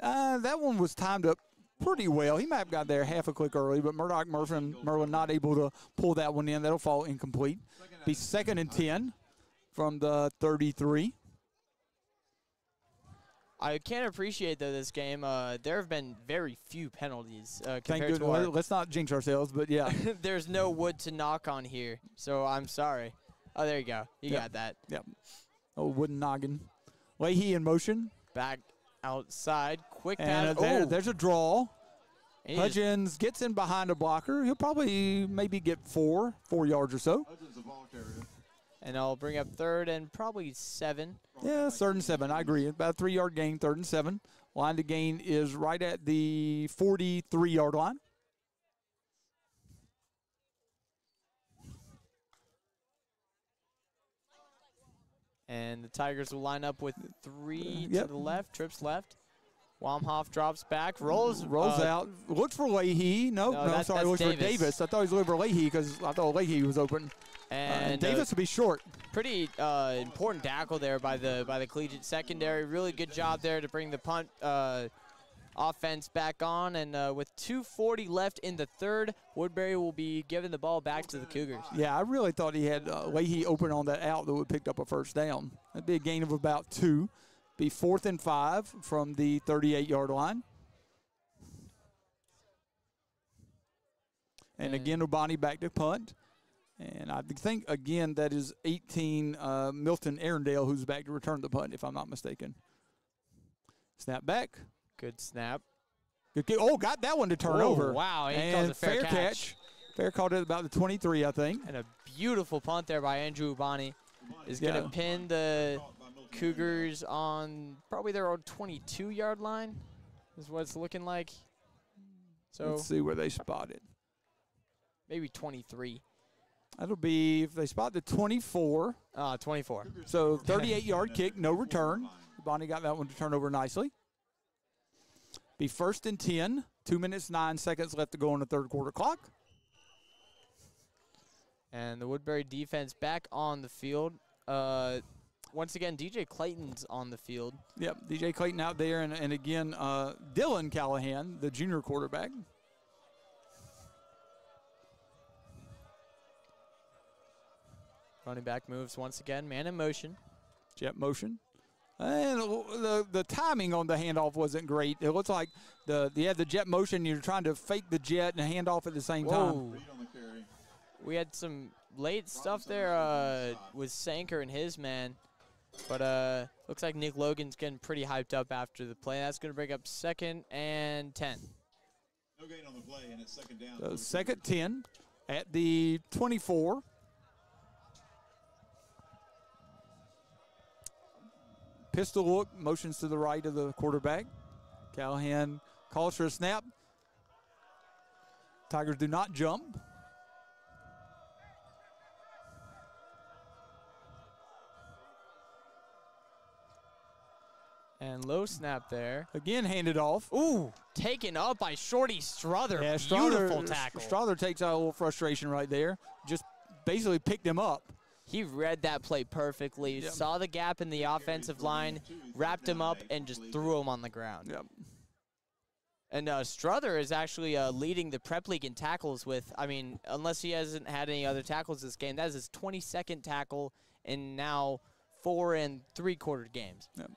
That one was timed up pretty well. He might have got there half a click early, but Merlin not able to pull that one in. That'll fall incomplete. Be 2nd and 10 from the 33. I can't appreciate, though, this game. There have been very few penalties compared to let's not jinx ourselves, but yeah. There's no wood to knock on here, so I'm sorry. Oh, there you go. You got that. Yep. Oh, wooden noggin. Leahy in motion. Back outside. Quick and pass. there's a draw. Hudgens gets in behind a blocker. He'll probably maybe get 4 yards or so. Hudgens, the ball carrier. And I'll bring up 3rd and probably 7. Yeah, 3rd and 7. I agree. About a 3-yard gain, 3rd and 7. Line to gain is right at the 43-yard line. And the Tigers will line up with 3 to the left, trips left. Wamhoff drops back, rolls out, looks for Leahy. No, sorry, looks for Davis. I thought he was looking for Leahy because I thought Leahy was open. And Davis will be short. Pretty important tackle there by the Collegiate secondary. Really good job there to bring the punt offense back on. And with 2:40 left in the 3rd, Woodbury will be giving the ball back to the Cougars. Yeah, I really thought he had Leahy open on that out that would picked up a first down. That'd be a gain of about 2. Be 4th and 5 from the 38-yard line. And again, Obani back to punt. And I think, again, that is 18 Milton Arundale who's back to return the punt, if I'm not mistaken. Snap back. Good snap. Good kick. Oh, got that one to turn over. Wow, he and calls a fair catch. Fair called it about the 23, I think. And a beautiful punt there by Andrew Ubani is going to pin the Cougars on probably their own 22-yard line is what it's looking like. So let's see where they spot it. Maybe 23. That'll be, if they spot the 24. 24. So 38-yard kick, no return. Bonnie got that one to turn over nicely. Be 1st and 10. 2 minutes, 9 seconds left to go on the 3rd quarter clock. And the Woodbury defense back on the field. Once again, DJ Clayton's on the field. Yep, DJ Clayton out there. And again, Dylan Callahan, the junior quarterback. Running back moves once again, man in motion. Jet motion. And the timing on the handoff wasn't great. It looks like you had the jet motion, you're trying to fake the jet and hand off at the same time. We had some late stuff there with Sanker and his man. But looks like Nick Logan's getting pretty hyped up after the play. That's going to bring up 2nd and 10. No gain on the play, and it's 2nd down. So 2nd 10 at the 24. Pistol look, motions to the right of the quarterback. Callahan calls for a snap. Tigers do not jump. And low snap there. Again, handed off. Ooh, taken up by Shorty Strother. Yeah, Beautiful tackle. Strother takes out a little frustration right there. Just basically picked him up. He read that play perfectly, saw the gap in the offensive line, wrapped him up, and just threw him on the ground. Yep. And Strother is actually leading the prep league in tackles with, I mean, unless he hasn't had any other tackles this game, that is his 22nd tackle in now 4 3/4 games. Yep.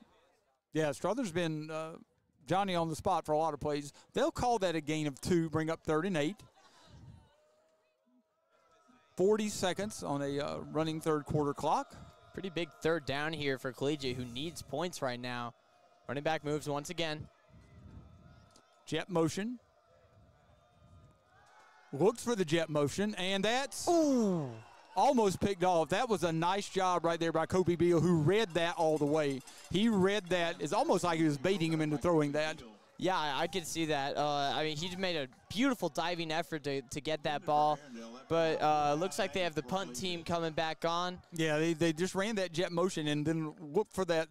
Yeah, Strother's been Johnny on the spot for a lot of plays. They'll call that a gain of 2, bring up 3rd and 8. 40 seconds on a running 3rd quarter clock. Pretty big 3rd down here for Collegiate, who needs points right now. Running back moves once again. Jet motion. Looks for the jet motion, and that's almost picked off. That was a nice job right there by Kobe Beal, who read that all the way. He read that. It's almost like he was baiting him into throwing that. Yeah, I could see that. I mean, he made a beautiful diving effort to get that ball. But looks like they have the punt team coming back on. Yeah, they just ran that jet motion and then looked for that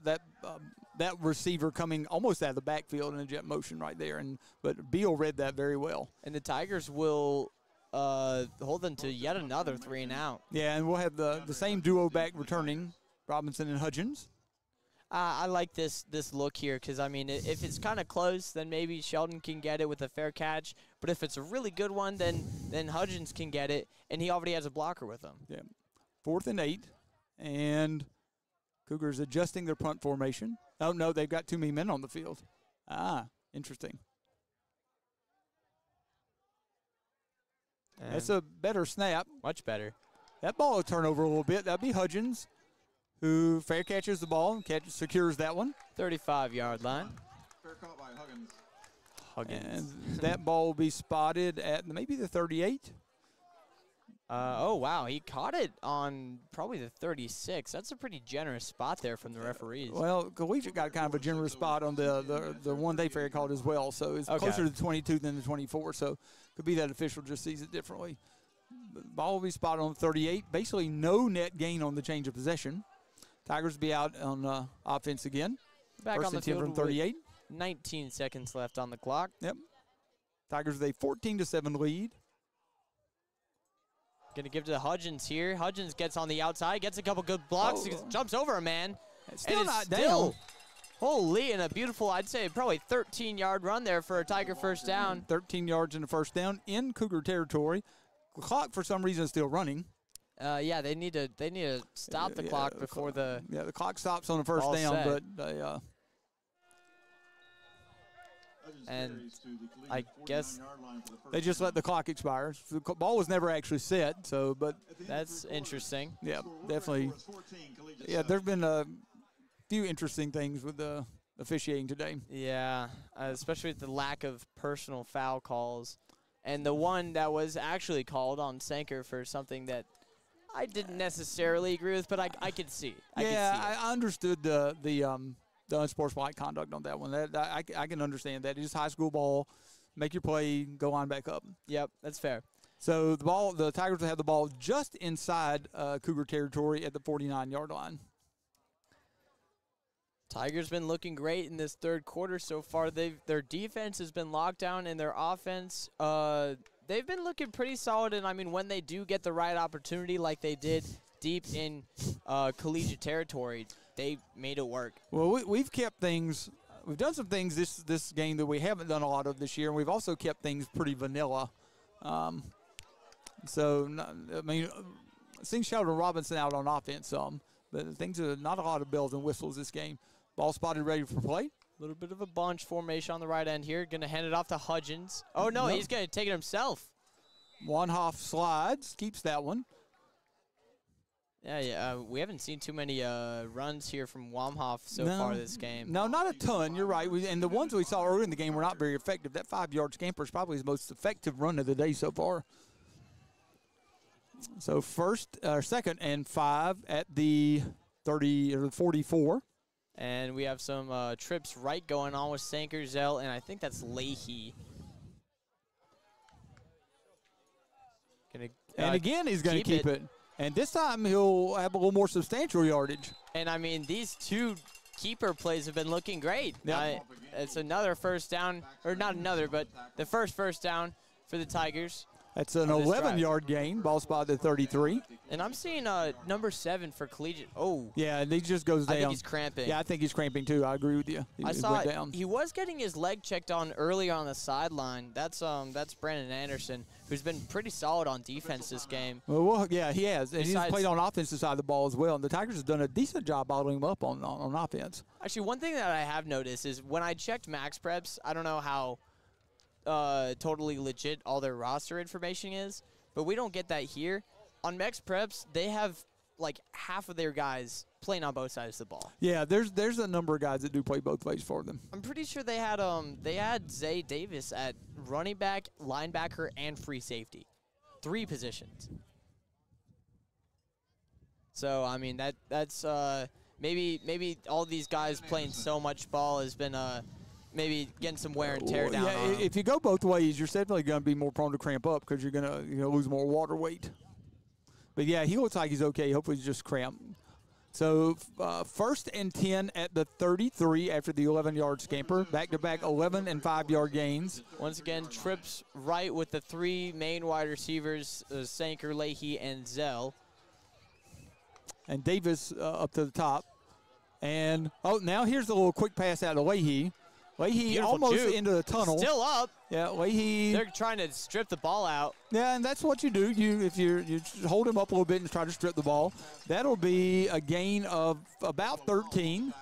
receiver coming almost out of the backfield in a jet motion right there. But Beal read that very well. And the Tigers will hold them to yet another 3 and out. Yeah, and we'll have the same duo back returning, Robinson and Hudgens. I like this look here because, I mean, if it's kind of close, then maybe Sheldon can get it with a fair catch. But if it's a really good one, then Hudgens can get it, and he already has a blocker with him. Yeah. 4th and 8, and Cougars adjusting their punt formation. Oh, no, they've got too many men on the field. Interesting. And that's a better snap. Much better. That ball will turn over a little bit. That'll be Hudgens, who fair catches the ball and secures that one. 35-yard line. Fair caught by Huggins. Huggins. And that ball will be spotted at maybe the 38. Oh, wow. He caught it on probably the 36. That's a pretty generous spot there from the referees. Well, Collegiate got kind of a generous spot on the one they fair called as well. So it's closer to the 22 than the 24. So could be that official just sees it differently. The ball will be spotted on 38. Basically no net gain on the change of possession. Tigers will be out on offense again. Back First on the and 10 field from 38. 19 seconds left on the clock. Yep. Tigers with a 14-7 lead. Going to give to Hudgens here. Hudgens gets on the outside, gets a couple good blocks, jumps over a man. Still and not down. Holy, and a beautiful, I'd say, probably 13-yard run there for a Tiger first down. 13 yards in the first down in Cougar territory. The clock, for some reason, is still running. Yeah, they need to stop the clock before the the clock stops on the first down, set. but they and I guess they just let the clock expire. The ball was never actually set, so but that's interesting. yeah, definitely. Yeah, there've been a few interesting things with the officiating today. Yeah, especially with the lack of personal foul calls, and the one that was actually called on Sanker for something that I didn't necessarily agree with, but I could see. I understood the unsportsmanlike conduct on that one. I can understand that. It's high school ball. Make your play, go on back up. Yep, that's fair. So the Tigers will have the ball just inside Cougar territory at the 49-yard line. Tigers been looking great in this third quarter so far. Their defense has been locked down, and their offense, they've been looking pretty solid. And I mean, when they do get the right opportunity, like they did deep in collegiate territory, they made it work. Well, we've kept things. We've done some things this game that we haven't done a lot of this year, and we've also kept things pretty vanilla. Seen Sheldon Robinson out on offense some, but things are not a lot of bells and whistles this game. Ball spotted, ready for play. A little bit of a bunch formation on the right end here. Going to hand it off to Hudgens. Oh, no, he's going to take it himself. One-half slides, keeps that one. Yeah, we haven't seen too many runs here from Wamhoff so far this game. No, not a ton. You're right. And the ones we saw earlier in the game were not very effective. That 5-yard scamper is probably his most effective run of the day so far. So second and 5 at the 30 or 44. And we have some trips right going on with Sanker, Zell, and I think that's Leahy. And again, he's going to keep it. And this time he'll have a little more substantial yardage. And, I mean, these two keeper plays have been looking great. Yep. It's another first down, or not another, but the first down for the Tigers. That's an 11-yard gain. Ball spotted at 33. And I'm seeing number 7 for Collegiate. Oh. Yeah, and he just goes down. I think he's cramping. Yeah, I think he's cramping too. I agree with you. I saw it. He was getting his leg checked on earlier on the sideline. That's Brandon Anderson, who's been pretty solid on defense this game. Well, yeah, he has. And he's played on offensive side of the ball as well. And the Tigers have done a decent job bottling him up on offense. Actually, one thing that I have noticed is when I checked Max Preps, I don't know how totally legit all their roster information is, but we don't get that here. On Max Preps, they have like half of their guys playing on both sides of the ball. Yeah, there's a number of guys that do play both ways for them. I'm pretty sure they had Zay Davis at running back, linebacker, and free safety. 3 positions. So I mean that's maybe all these guys playing so much ball has been maybe getting some wear and tear down. Yeah, if you go both ways, you're definitely going to be more prone to cramp up because you're going to lose more water weight. But yeah, he looks like he's okay. Hopefully he's just cramped. So first and 10 at the 33 after the 11-yard scamper. Back-to-back 11 and 5-yard gains. Once again, trips right with the 3 main wide receivers, Sanker, Leahy, and Zell. And Davis up to the top. And, now here's a little quick pass out of Leahy. Leahy Beautiful almost juke. into the tunnel. Still up. Yeah, Leahy. They're trying to strip the ball out. Yeah, and that's what you do. If you hold him up a little bit and try to strip the ball, that'll be a gain of about 13.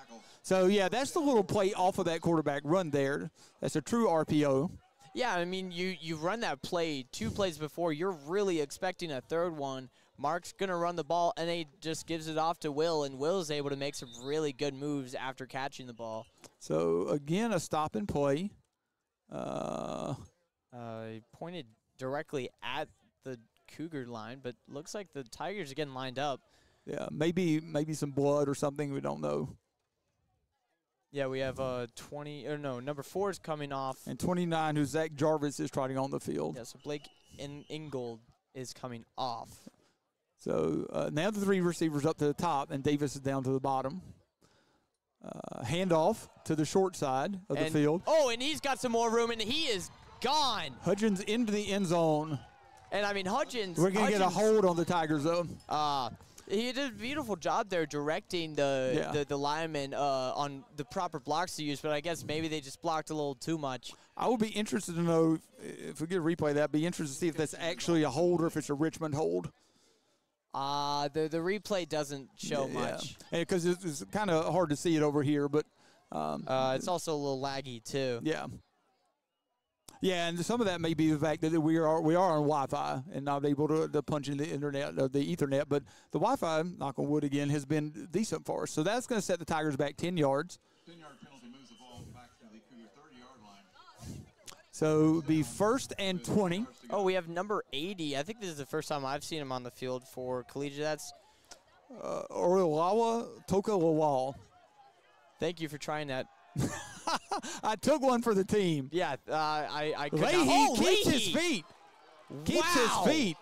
So, yeah, that's the little play off of that quarterback run there. That's a true RPO. Yeah, I mean, you run that play 2 plays before. You're really expecting a third one. Mark's going to run the ball, and he just gives it off to Will, and Will is able to make some really good moves after catching the ball. So, again, a stop and play. He pointed directly at the Cougar line, but looks like the Tigers are getting lined up. Yeah, maybe some blood or something. We don't know. Yeah, we have number 4 is coming off. And 29, who's Zach Jarvis, is trotting on the field. Yeah, so Blake Ingold is coming off. So now the 3 receivers up to the top, and Davis is down to the bottom. Handoff to the short side of the field. Oh, and he's got some more room, and he is gone. Hudgens into the end zone. And, I mean, Hudgens. We're going to get a hold on the Tigers, though. He did a beautiful job there directing the linemen on the proper blocks to use, but I guess maybe they just blocked a little too much. I would be interested to know, if we get a replay of that, be interested to see if that's actually a hold or if it's a Richmond hold. The replay doesn't show much. Because it's kind of hard to see it over here, but it's also a little laggy too. Yeah. Yeah, and some of that may be the fact that we are on Wi-Fi and not able to punch in the internet or the Ethernet. But the Wi-Fi, knock on wood again, has been decent for us. So that's going to set the Tigers back 10 yards. 10-yard penalty moves the ball back to the Cougar 30-yard line. So it would be 1st and 20. Oh, we have number 80. I think this is the first time I've seen him on the field for Collegiate. That's Orilawa Tokalawal. Thank you for trying that. I took one for the team. Yeah, I could Leahy not. keeps his feet. Keeps his feet.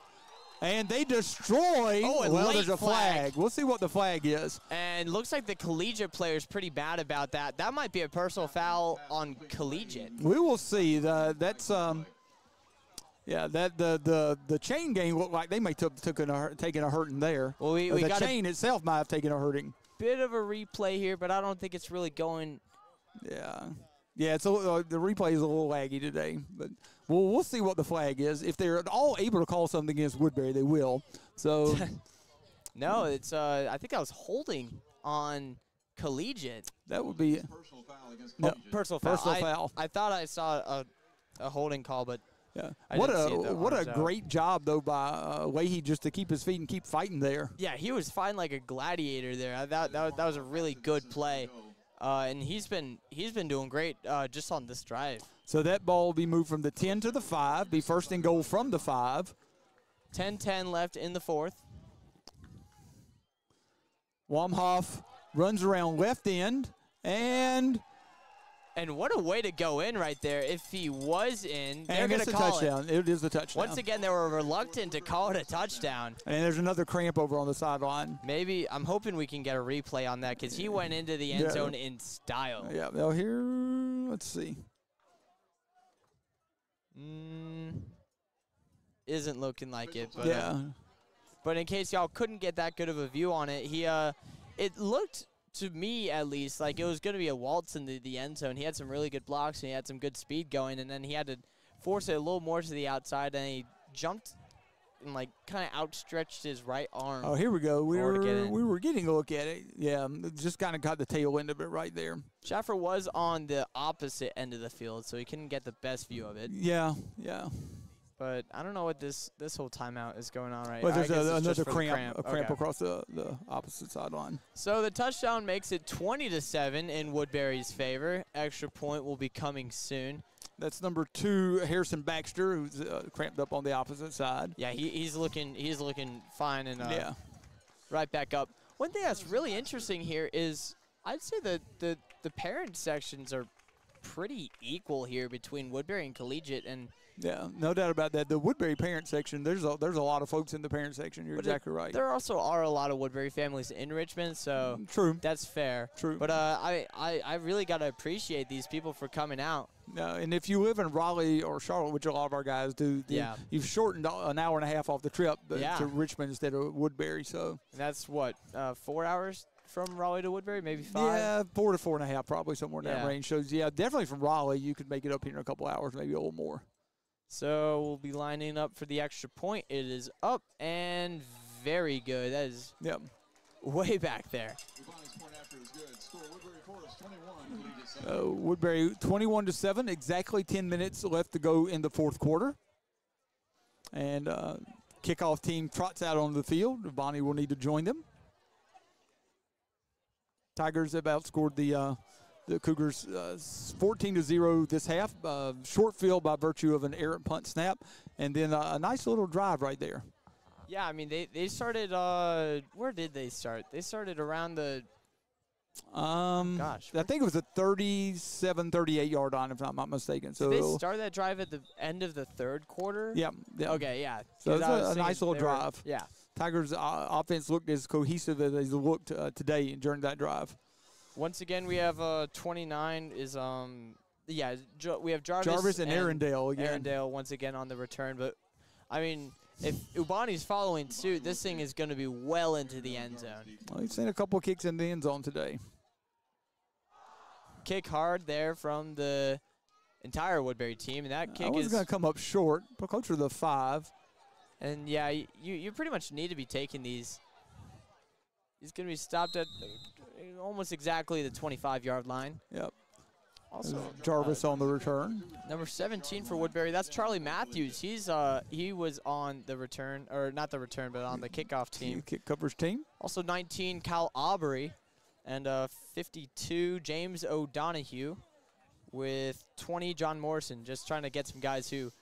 And they destroy. Oh, and well, there's a flag. We'll see what the flag is. And looks like the Collegiate player is pretty bad about that. That might be a personal foul on Collegiate. We will see. That's yeah. That the chain gang looked like they may taken a hurting there. Well, we the got chain itself might have taken a hurting. Bit of a replay here, but I don't think it's really going. Yeah. Yeah, it's the replay is a little laggy today, but we'll see what the flag is. If they're all able to call something against Woodbury, they will. So, no, it's I think I was holding on Collegiate. That would be Personal foul against Collegiate. Personal foul. Personal foul. I thought I saw a holding call, but yeah. I what didn't see it, though, what a great job though by Leahy just to keep his feet and keep fighting there. Yeah, he was fighting like a gladiator there. That was a really good play. And he's been doing great just on this drive. So that ball will be moved from the 10 to the 5, be 1st and goal from the 5. 10-10 left in the 4th. Wamhoff runs around left end, and what a way to go in right there. If he was in, they're going to call touchdown. It is the touchdown. Once again, they were reluctant to call it a touchdown. And there's another cramp over on the sideline. Maybe I'm hoping we can get a replay on that because he went into the end zone in style. Yeah, well, here, let's see. Isn't looking like it, but yeah. But in case y'all couldn't get that good of a view on it, it looked to me at least like it was going to be a waltz in the end zone. He had some really good blocks and he had some good speed going, and then he had to force it a little more to the outside, and he jumped and like kind of outstretched his right arm. Oh, here we go. We were getting a look at it. Yeah, just kind of got the tail end of it right there. Schaffer was on the opposite end of the field, so he couldn't get the best view of it. Yeah, yeah. But I don't know what this whole timeout is going on right now. But there's another cramp okay. across the opposite sideline. So the touchdown makes it 20-7 in Woodbury's favor. Extra point will be coming soon. That's number 2, Harrison Baxter, who's cramped up on the opposite side. Yeah, he's looking fine and right back up. One thing that's really interesting here is I'd say that the parent sections are pretty equal here between Woodbury and Collegiate, and yeah, no doubt about that. The Woodbury parent section, there's a lot of folks in the parent section. You're exactly right. There also are a lot of Woodbury families in Richmond, so true. That's fair. True. But I really got to appreciate these people for coming out. And if you live in Raleigh or Charlotte, which a lot of our guys do, you've shortened an hour and a half off the trip to Richmond instead of Woodbury. So that's what 4 hours from Raleigh to Woodbury, maybe 5? Yeah, 4 to 4.5, probably somewhere in that range. So, yeah, definitely from Raleigh, you could make it up here in a couple hours, maybe a little more. So we'll be lining up for the extra point. It is up and very good. That is way back there. Woodbury 21-7, exactly 10 minutes left to go in the 4th quarter. And kickoff team trots out on the field. Bonnie will need to join them. Tigers have outscored the the Cougars 14-0 this half. Short field by virtue of an errant punt snap, and then a nice little drive right there. Yeah, I mean, they started, where did they start? They started around the, I think it was a 37, 38-yard line, if I'm not mistaken. So did they start that drive at the end of the third quarter? Yeah. Okay, yeah. So it's a nice little drive. Yeah. Tigers' offense looked as cohesive as they looked today during that drive. Once again, we have 29 is we have Jarvis and Arundel again. Arundel once again on the return, but I mean, if Ubani's following suit, this thing is going to be well into the end zone. Well, we've seen a couple of kicks in the end zone today. Kick hard there from the entire Woodbury team, and that kick is going to come up short, but closer to the 5. And yeah, you pretty much need to be taking these. He's going to be stopped at almost exactly the 25-yard line. Yep. Also, Jarvis on the return. Number 17 for Woodbury, that's Charlie Matthews. He was on the return, or not the return, but on the kickoff team. Kick coverage team. Also 19, Cal Aubrey, and 52, James O'Donohue, with 20, John Morrison, just trying to get some guys who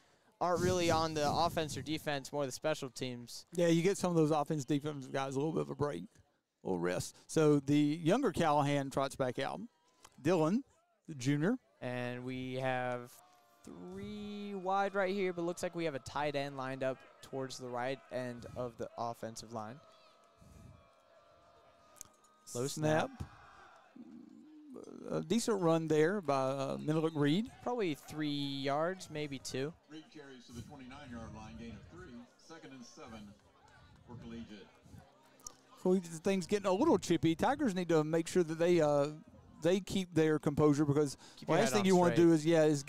aren't really on the offense or defense, more the special teams. Yeah, you get some of those offense, defense guys a little bit of a break, a little rest. So the younger Callahan trots back out. Dylan, the junior. And we have 3 wide right here, but looks like we have a tight end lined up towards the right end of the offensive line. Low snap. A decent run there by Menelik Reed. Probably 3 yards, maybe 2. Reed carries to the 29-yard line, gain of 3. 2nd and 7 for Collegiate. Collegiate things getting a little chippy. Tigers need to make sure that they keep their composure, because the last thing you want to do is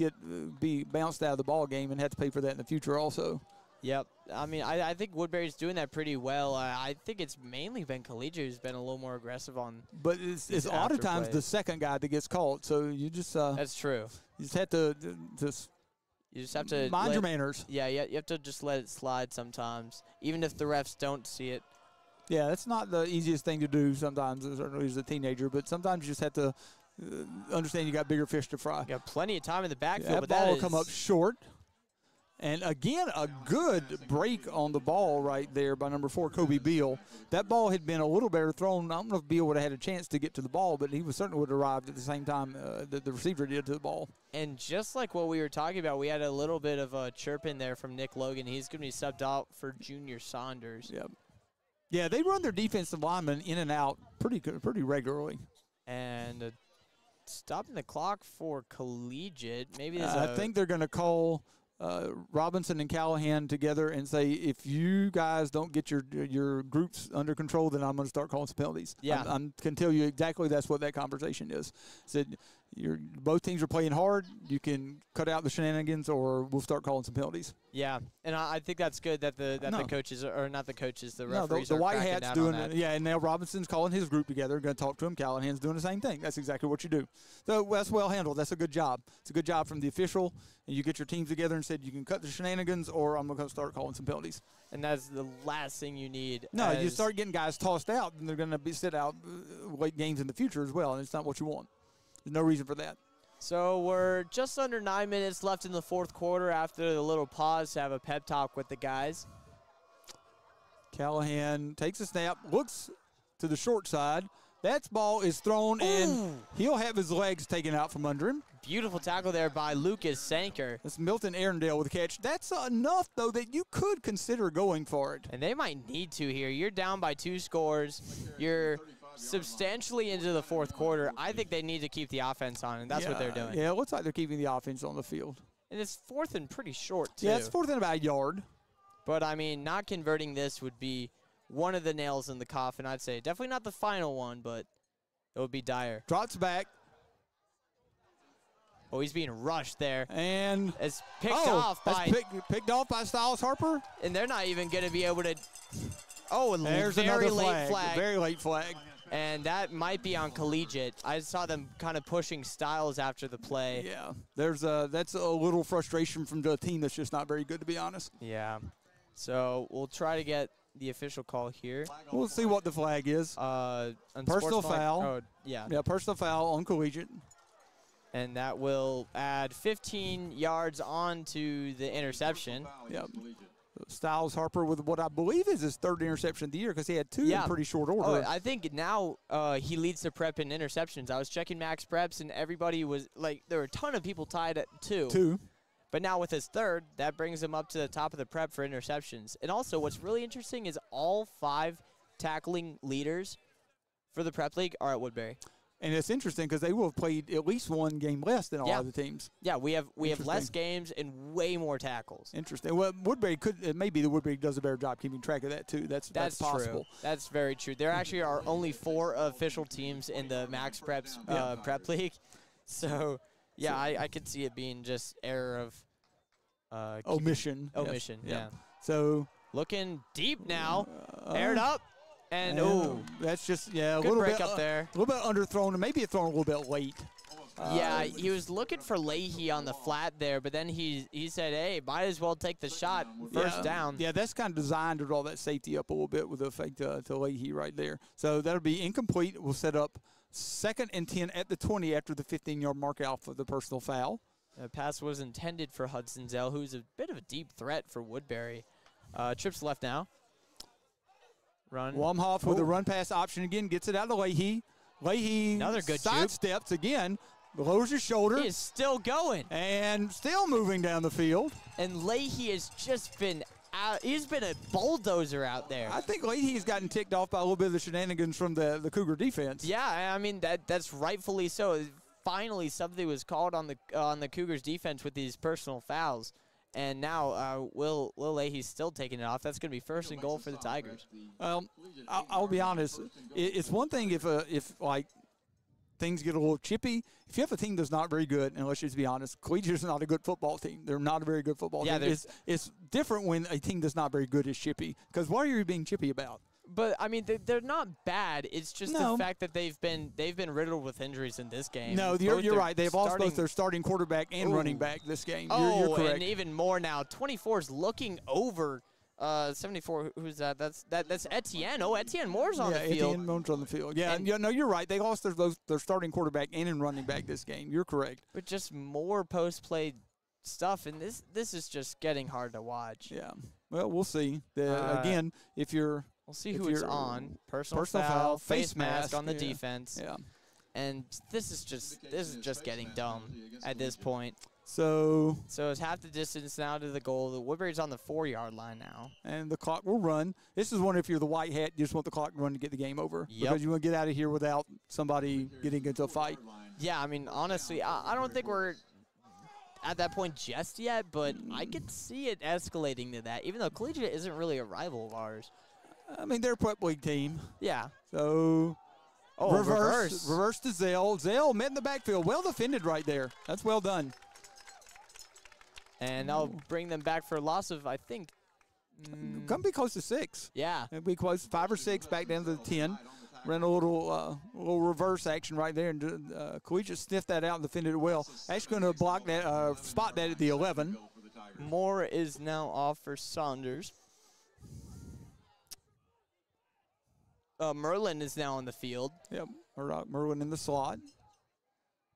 be bounced out of the ball game and have to pay for that in the future also. Yep. I mean, I think Woodbury's doing that pretty well. I think it's mainly been Collegiate who's been a little more aggressive on. But it's a lot of times the second guy that gets caught. So you just that's true. You just have to mind your manners. Yeah, you have to just let it slide sometimes, even if the refs don't see it. Yeah, that's not the easiest thing to do sometimes, certainly as a teenager. But sometimes you just have to understand you got bigger fish to fry. You got plenty of time in the backfield, but that ball will come up short. And again, a good break on the ball right there by number 4, Kobe Beal. That ball had been a little better thrown. I don't know if Beal would have had a chance to get to the ball, but he certainly would have arrived at the same time that the receiver did to the ball. And just like what we were talking about, we had a little bit of a chirp in there from Nick Logan. He's going to be subbed out for Junior Saunders. Yep. Yeah, they run their defensive linemen in and out pretty regularly. And stopping the clock for Collegiate. Maybe I think they're going to call Robinson and Callahan together and say, if you guys don't get your groups under control, then I'm going to start calling some penalties. Yeah. I can tell you exactly that's what that conversation is. Said both teams are playing hard. You can cut out the shenanigans, or we'll start calling some penalties. Yeah, and I think that's good that the coaches, or not the coaches, the referees the are white cracking hats down doing on that. it. Yeah, and now Robinson's calling his group together, going to talk to him. Callahan's doing the same thing. That's exactly what you do. So that's well handled. That's a good job. It's a good job from the official, and you get your teams together and said you can cut the shenanigans, or I'm going to start calling some penalties. And that's the last thing you need. No, you start getting guys tossed out, and they're going to be sit out late games in the future as well, and it's not what you want. There's no reason for that. So we're just under 9 minutes left in the fourth quarter after the little pause to have a pep talk with the guys. Callahan takes a snap, looks to the short side. That ball is thrown, and he'll have his legs taken out from under him. Beautiful tackle there by Lucas Sanker. That's Milton Arundel with a catch. That's enough, though, that you could consider going for it. And they might need to here. You're down by 2 scores. You're substantially into the fourth quarter. I think they need to keep the offense on, and that's what they're doing. Yeah, it looks like they're keeping the offense on the field. And it's fourth and pretty short, too. Yeah, it's fourth and about a yard. But, I mean, not converting this would be one of the nails in the coffin, I'd say. Definitely not the final one, but it would be dire. Drops back. Oh, he's being rushed there. And it's picked off by picked off by Styles Harper. And they're not even going to be able to. Oh, and there's very another late flag. Very late flag. And that might be on Collegiate. I saw them kind of pushing Styles after the play. Yeah, that's a little frustration from the team that's just not very good, to be honest. Yeah. So we'll try to get the official call here. We'll see what the flag is. Personal foul. Oh, yeah. Yeah, personal foul on Collegiate. And that will add 15 yards on to the interception. Yep. Styles Harper with what I believe is his 3rd interception of the year because he had 2 in pretty short order. Oh, I think now he leads the prep in interceptions. I was checking max preps, and everybody was like, there were a ton of people tied at 2. But now with his 3rd, that brings him up to the top of the prep for interceptions. And also what's really interesting is all 5 tackling leaders for the prep league are at Woodbury. And it's interesting because they will have played at least 1 game less than all other teams. Yeah, we have less games and way more tackles. Interesting. Well, Woodbury maybe the Woodbury does a better job keeping track of that too. That's possible. True. That's very true. There actually are only 4 official teams in the Max Preps Prep League. So yeah, I could see it being just error of omission. Omission. Yes. Yeah. So looking deep now, aired up. And that's just a good little break bit up there. A little bit underthrown, and maybe thrown a little bit late. Yeah, he was looking for Leahy on the flat there, but then he said, "Hey, might as well take the shot first down." Yeah, that's kind of designed to draw that safety up a little bit with the fake to Leahy right there. So that'll be incomplete. We'll set up 2nd and 10 at the 20 after the 15-yard mark out for the personal foul. The pass was intended for Hudson Zell, who's a bit of a deep threat for Woodbury. Trips left now. Run. Wamhoff with a run pass option again, gets it out to Leahy. Leahy another good sidesteps again, lowers his shoulder. He is still going. And still moving down the field. And Leahy has just been he's been a bulldozer out there. I think Leahy's gotten ticked off by a little bit of the shenanigans from the Cougar defense. Yeah, I mean that's rightfully so. Finally, something was called on the Cougars defense with these personal fouls. And now Will Leahy's still taking it off. That's going to be 1st and goal for the Tigers. I'll be honest. It's one thing if like things get a little chippy. If you have a team that's not very good, and let's just be honest, Collegiate is not a good football team. They're not a very good football team. It's different when a team that's not very good is chippy. Because what are you being chippy about? But I mean, they're not bad. It's just the fact that they've been riddled with injuries in this game. No, you're right. They've lost both their starting quarterback and running back this game. You're correct. And even more now. 24 is looking over 74. Who's that? That's Etienne. Oh, Etienne Moore's on the field. Etienne Moore's on the field. Yeah, no, you're right. They lost their starting quarterback and running back this game. You're correct. But just more post play stuff, and this is just getting hard to watch. Yeah. Well, we'll see. Again, if you're we'll see who it's on. Personal foul, face mask on the defense. Yeah. And this is just getting dumb at this point. So it's half the distance now to the goal. The Woodbury's on the 4-yard line now. And the clock will run. This is one if you're the white hat, you just want the clock to run to get the game over. Yep. Because you want to get out of here without somebody getting into a fight. Yeah, I mean, honestly, I don't think we're at that point just yet, but I could see it escalating to that, even though Collegiate isn't really a rival of ours. I mean, they're a prep league team. Yeah. So reverse to Zell. Zell met in the backfield. Well defended right there. That's well done. And I'll bring them back for a loss of, I think. Come be close to 6. Yeah. It'll be close, 5 or 6 back down to the 10. Ran a little reverse action right there, and Collegiate sniffed that out and defended it well. Actually going to block that, spot that at the 11. Moore is now off for Saunders. Merlin is now on the field. Yep, Merlin in the slot.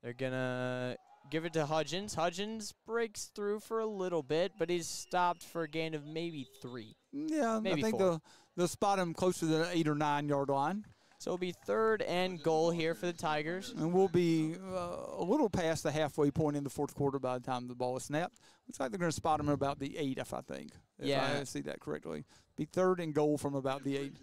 They're going to give it to Hudgens. Hudgens breaks through for a little bit, but he's stopped for a gain of maybe 3. Yeah, maybe I think 4. they'll spot him close to the 8 or 9 yard line. So it'll be 3rd and goal here for the Tigers. And we'll be a little past the halfway point in the 4th quarter by the time the ball is snapped. Looks like they're going to spot him about the 8, if I think. If I see that correctly. Be 3rd and goal from about the 8.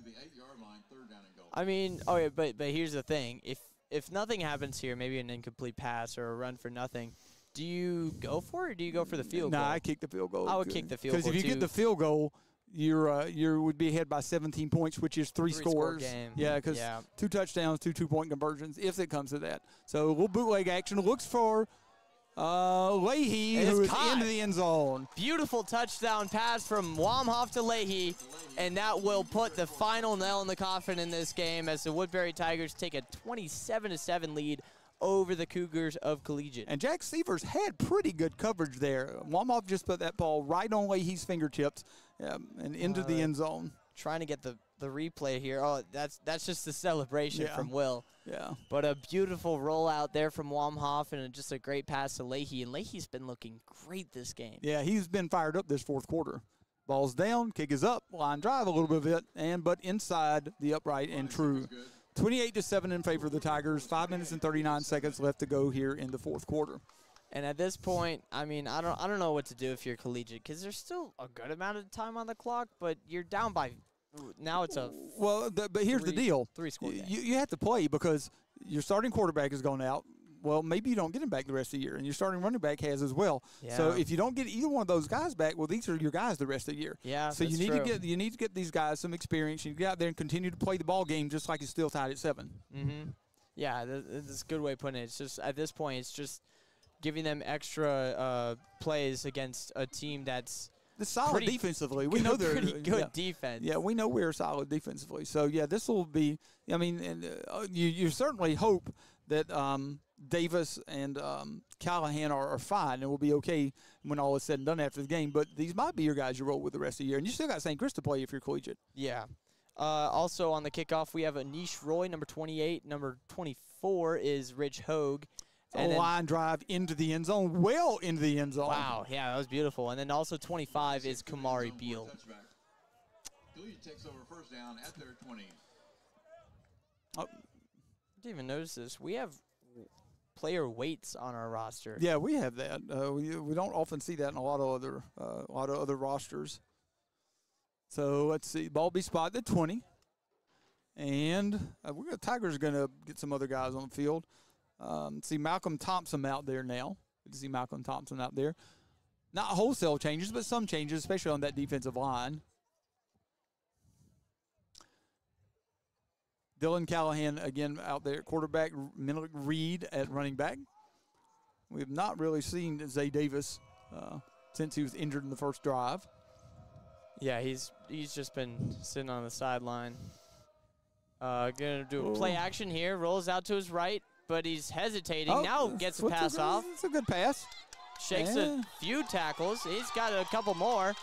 I mean, but here's the thing. If nothing happens here, maybe an incomplete pass or a run for nothing, do you go for it or do you go for the field goal? I kick the field goal. I would kick the field goal, because if you get the field goal, you would be ahead by 17 points, which is 3 scores. Game. Yeah, because 2 touchdowns, 2 2-point conversions, if it comes to that. So a little bootleg action. Looks for Leahy, who is into the end zone. Beautiful touchdown pass from Wamhoff to Leahy, and that will put the final nail in the coffin in this game as the Woodbury Tigers take a 27-7 lead over the Cougars of Collegiate. And Jack Severs had pretty good coverage there. Wamhoff just put that ball right on Leahy's fingertips and into the end zone. Trying to get the the replay here. Oh, that's just the celebration from Will. Yeah. But a beautiful rollout there from Wamhoff and just a great pass to Leahy. And Leahy's been looking great this game. Yeah, he's been fired up this fourth quarter. Ball's down, kick is up, line drive a little bit of it, but inside the upright and true. 28-7 in favor of the Tigers. 5 minutes and 39 seconds left to go here in the fourth quarter. And at this point, I mean, I don't know what to do if you're Collegiate, because there's still a good amount of time on the clock, but you're down by now it's a but here's the deal. 3-score game. You have to play because your starting quarterback has gone out. Well, maybe you don't get him back the rest of the year, and your starting running back has as well. Yeah. So if you don't get either one of those guys back, well, these are your guys the rest of the year. Yeah, so that's you need true. you need to get these guys some experience. You get out there and continue to play the ball game just like it's still tied at 7. Mm-hmm. Yeah, that's a good way of putting it. It's just at this point, it's just giving them extra plays against a team that's solid defensively. We know they're pretty good defense. Yeah, we know we're solid defensively. So yeah, this will be. I mean, and, you certainly hope that Davis and Callahan are fine and will be okay when all is said and done after the game. But these might be your guys you roll with the rest of the year, and you still got St. Chris to play if you're Collegiate. Yeah. Also on the kickoff, we have Anish Roy, number 28. Number 24 is Rich Hogue. And a line drive into the end zone, well into the end zone. Wow, yeah, that was beautiful. And then also 25 is Kamari Beal. Collegiate takes over first down at their 20. I didn't even notice this. We have player weights on our roster. Yeah, we have that. We don't often see that in a lot of other rosters. So let's see. Ball be spotted at 20. And Tigers are going to get some other guys on the field. See Malcolm Thompson out there now. Good to see Malcolm Thompson out there. Not wholesale changes, but some changes, especially on that defensive line. Dylan Callahan again out there at quarterback. Minnick Reed at running back. We have not really seen Zay Davis since he was injured in the first drive. Yeah, he's just been sitting on the sideline. Gonna do a play action here. Rolls out to his right. But he's hesitating. Now gets a pass off. It's a good pass. Shakes a few tackles. He's got a couple more.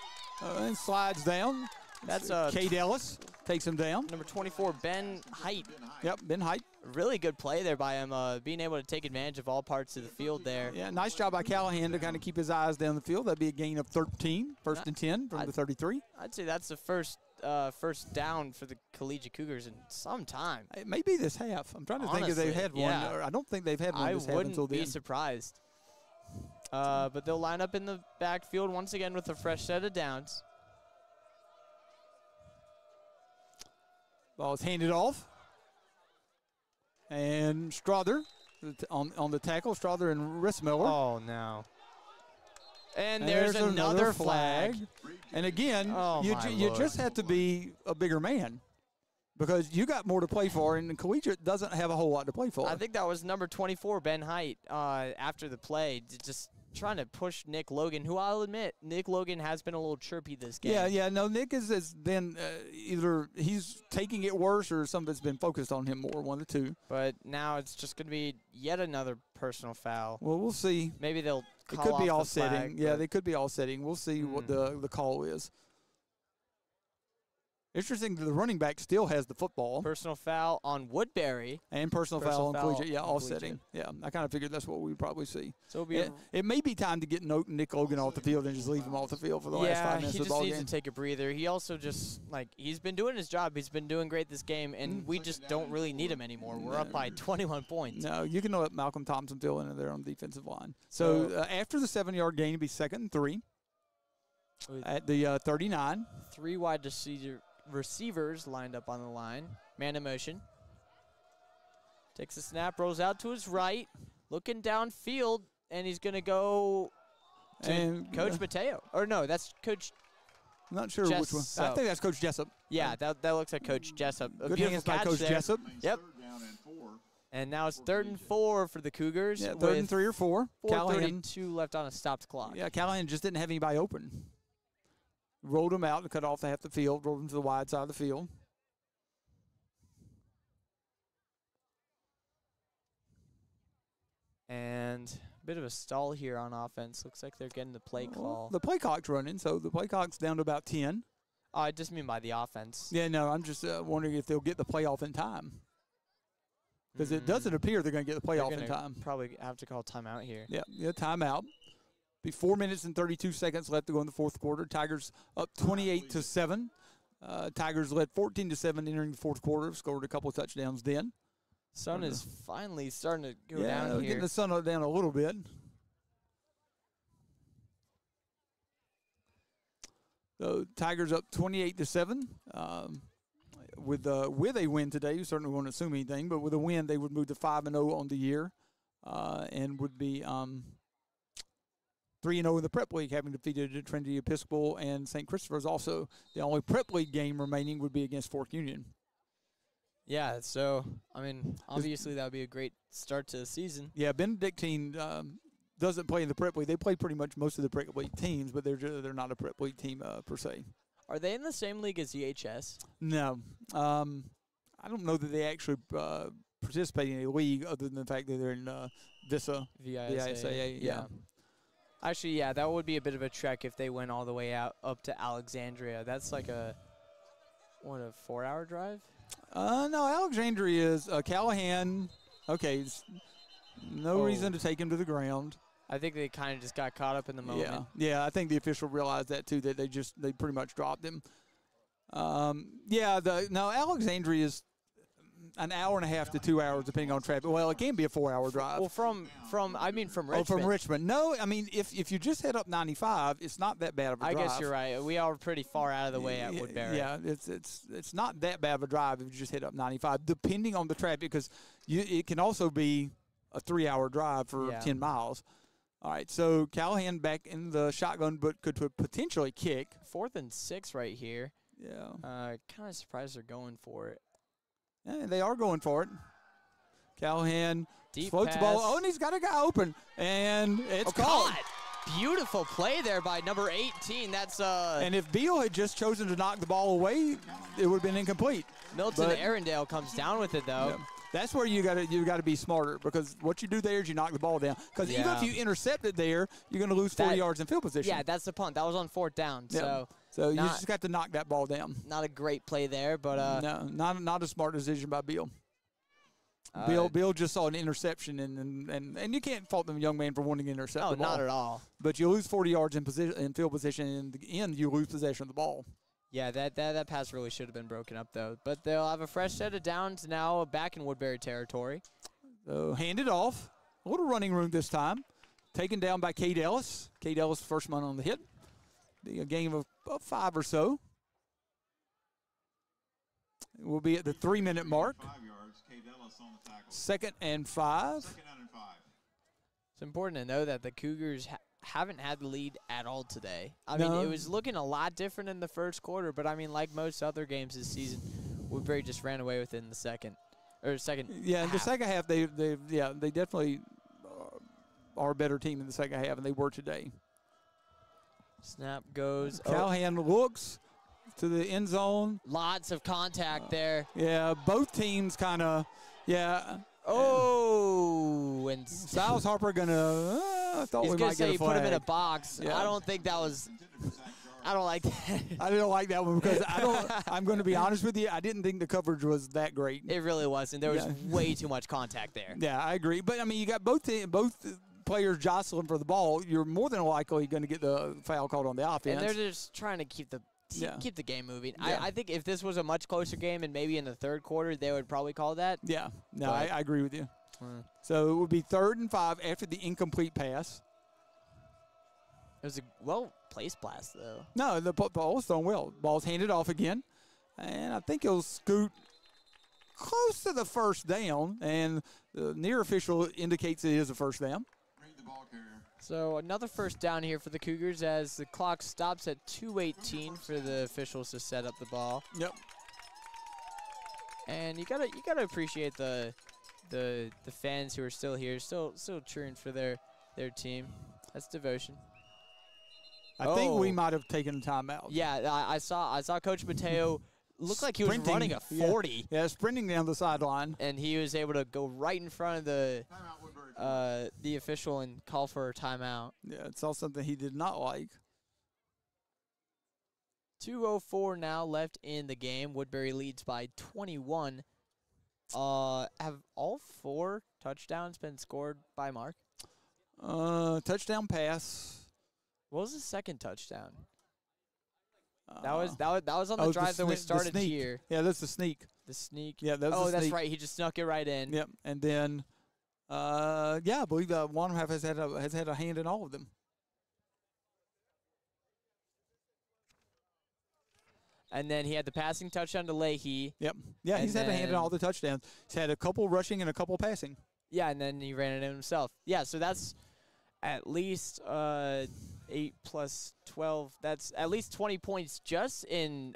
And slides down. That's Cade Ellis takes him down. Number 24, Ben Height. Yep, Ben Height. Really good play there by him, being able to take advantage of all parts of the field there. Yeah, nice job by Callahan to kind of keep his eyes down the field. That'd be a gain of 13, first and 10 from the 33. I'd say that's the first down for the Collegiate Cougars in some time. It may be this half. I'm trying to think if they've had one. Yeah. I don't think they've had one this half until then. I wouldn't be surprised. But they'll line up in the backfield once again with a fresh set of downs. Ball is handed off. And Strother on the tackle. Strother and Rissmiller. Oh, no. And there's another flag. And again, you just have to be a bigger man because you got more to play for, and Collegiate doesn't have a whole lot to play for. I think that was number 24, Ben Height, after the play, just trying to push Nick Logan, who I'll admit, Nick Logan has been a little chirpy this game. Yeah, no, Nick has been either he's taking it worse or some of it's been focused on him more, one of the two. But now it's just going to be yet another personal foul. Well, we'll see. Maybe they'll call it could be off offsetting. Flag, yeah, they could be offsetting. We'll see what the call is. Interesting that the running back still has the football. Personal foul on Woodbury. And personal foul on Collegiate. Yeah, offsetting. Yeah, I kind of figured that's what we'd probably see. So it may be time to get Nick Logan off the field and just leave him off the field for the last 5 minutes of the ball game. he just needs to take a breather. He also just, he's been doing his job. He's been doing great this game, and we just don't really need him anymore. We're up by 21 points. No, you can let Malcolm Thompson fill in there on the defensive line. So after the 7-yard gain, it'll be 2nd and 3 at the 39. 3 wide receivers lined up on the line. Man in motion. Takes a snap, rolls out to his right, looking downfield, and he's going to go to Coach Mateo. Or no, that's Coach I'm not sure which one. I think that's Coach Jessup. Yeah, that looks like Coach Jessup. Good hands by Coach Jessup. Yep. And now it's 3rd and 4 for the Cougars. Yeah, 3rd and 3 or 4. 4:32 left on a stopped clock. Yeah, Callahan just didn't have anybody open. Rolled him out to cut off half the field, rolled him to the wide side of the field. And a bit of a stall here on offense. Looks like they're getting the play call. The play clock's running, so the play clock's down to about 10. Oh, I just mean by the offense. Yeah, no, I'm just wondering if they'll get the playoff in time. Because it doesn't appear they're going to get the playoff in time. Probably have to call timeout here. Yeah, timeout. Be 4 minutes and 32 seconds left to go in the fourth quarter. Tigers up 28-7. Tigers led 14-7 entering the fourth quarter. Scored a couple of touchdowns then. Sun is finally starting to go down here. Getting the sun down a little bit. So Tigers up 28-7. With a win today, you certainly won't assume anything, but with a win, they would move to 5-0 on the year, and would be 3-0 in the Prep League, having defeated Trinity Episcopal and St. Christopher's. Also, the only Prep League game remaining would be against Fork Union. Yeah, so I mean, obviously that would be a great start to the season. Yeah, Benedictine doesn't play in the Prep League. They play pretty much most of the Prep League teams, but they're not a Prep League team per se. Are they in the same league as EHS? No. I don't know that they actually participate in a league other than the fact that they're in VISA. VISAA. Yeah. Actually, yeah, that would be a bit of a trek if they went all the way out up to Alexandria. That's like a 4-hour drive? No, Alexandria is Callahan. Okay, no reason to take him to the ground. I think they kind of just got caught up in the moment. Yeah, I think the official realized that too, that they pretty much dropped him. Alexandria is an hour and a half to 2 hours depending on traffic. Well, it can be a 4-hour drive. Well, from Richmond. Oh, from Richmond. No, I mean if you just head up 95, it's not that bad of a drive. I guess you're right. We are pretty far out of the way at Woodbury. Yeah, it's not that bad of a drive if you just head up 95, depending on the traffic, because it can also be a 3-hour drive for 10 miles. All right, so Callahan back in the shotgun, but could potentially kick. 4th and 6 right here. Yeah. Kind of surprised they're going for it. Yeah, they are going for it. Callahan Deep floats pass. the ball. Oh, and he's got a guy open, and it's caught. Beautiful play there by number 18. That's And if Beal had just chosen to knock the ball away, it would have been incomplete. Milton Arundel comes down with it though. Yeah. That's where you got to be smarter, because what you do there is you knock the ball down. Because even if you intercept it there, you're going to lose 40 yards in field position. Yeah, that's the punt. That was on 4th down. Yeah. So you just got to knock that ball down. Not a great play there, but no, not a smart decision by Beal. Bill just saw an interception, and you can't fault the young man for wanting to intercept the ball. Not at all. But you lose 40 yards in field position, and in the end, you lose possession of the ball. Yeah, that pass really should have been broken up, though. But they'll have a fresh set of downs now back in Woodbury territory. So handed off. A little running room this time. Taken down by Cade Ellis. Cade Ellis, first man on the hit. Be a game of 5 or so. We'll be at the 3-minute mark. 5 yards. Cade Ellis on the tackle. 2nd and 5. 2nd and 5. It's important to know that the Cougars haven't had the lead at all today. I mean, it was looking a lot different in the first quarter, but I mean, like most other games this season, Woodbury just ran away with it in the second. Yeah, in the second half, they definitely are a better team in the second half, and they were today. Snap goes. Callahan looks to the end zone. Lots of contact there. Yeah, both teams kind of, and Styles Harper gonna. I thought we might get a flag. Put him in a box. Yeah. I don't think that was. I don't like that. I didn't like that one because I'm going to be honest with you. I didn't think the coverage was that great. It really wasn't. There was way too much contact there. Yeah, I agree. But I mean, you got both players jostling for the ball. You're more than likely going to get the foul called on the offense. And they're just trying to keep the game moving. Yeah. I think if this was a much closer game and maybe in the third quarter, they would probably call that. Yeah. No, I agree with you. So it would be 3rd and 5 after the incomplete pass. It was a well-placed pass, though. No, the ball was thrown well. Ball's handed off again. And I think he'll scoot close to the first down. And the near official indicates it is a first down. Read the ball carrier. So another first down here for the Cougars as the clock stops at 2:18 for the officials to set up the ball. Yep. And you gotta appreciate the fans who are still here, still cheering for their team. That's devotion. I think we might have taken a timeout. Yeah, I saw Coach Mateo looked like he was running a 40. Yeah, sprinting down the sideline. And he was able to go right in front of the official and call for a timeout. Yeah, it's all something he did not like. 2:04 now left in the game. Woodbury leads by 21. Have all 4 touchdowns been scored by Mark? Touchdown pass. What was the second touchdown? That was on the drive that we started here. Yeah, that's the sneak. The sneak. Yeah, that was the that's sneak. right. He just snuck it right in. Yep. And then, I believe Wanham has had a hand in all of them. And then he had the passing touchdown to Leahy. Yep. Yeah, he's had a hand in all the touchdowns. He's had a couple rushing and a couple passing. Yeah, and then he ran it in himself. Yeah, so that's at least 8 plus 12. That's at least 20 points just in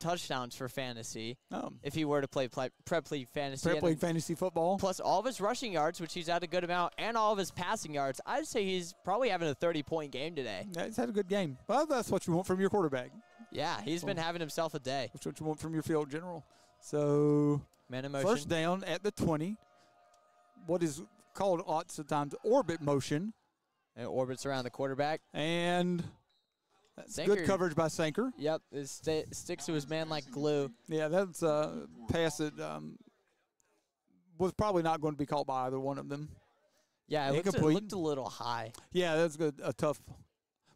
touchdowns for fantasy. If he were to play Prep League fantasy. Prep League fantasy football. Plus all of his rushing yards, which he's had a good amount, and all of his passing yards. I'd say he's probably having a 30-point game today. Yeah, he's had a good game. Well, that's what you want from your quarterback. Yeah, he's been having himself a day. That's what you want from your field general. So, man in motion. First down at the 20. What is called lots of times orbit motion. It orbits around the quarterback. And that's Sanker. good coverage by Sanker. Yep, it sticks to his man like glue. Yeah, that's a pass that was probably not going to be caught by either one of them. Yeah, it looked a little high. Yeah, that's good. A tough.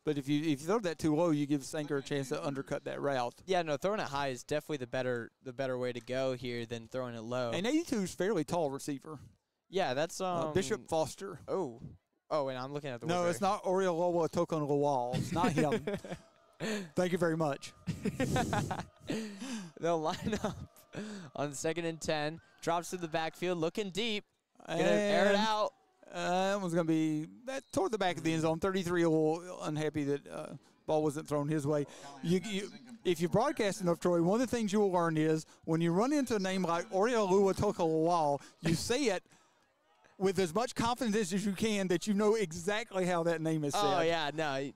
But if you throw that too low, you give Sanker a chance to undercut that route. Yeah, no, throwing it high is definitely the better way to go here than throwing it low. And 82 is fairly tall receiver. Yeah, that's Bishop Foster. Oh, and I'm looking at the No, Woodbury. it's not Orioloa Tokon Lawal. It's not him. Thank you very much. They'll line up on 2nd and 10. Drops to the backfield, looking deep. Gonna And air it out. That was going to be toward the back of the end zone. 33 a little unhappy that ball wasn't thrown his way. If you broadcast enough, Troy, one of the things you will learn is when you run into a name like Oriolua Tokalawal, you say it with as much confidence as you can that you know exactly how that name is said. Oh, yeah, no,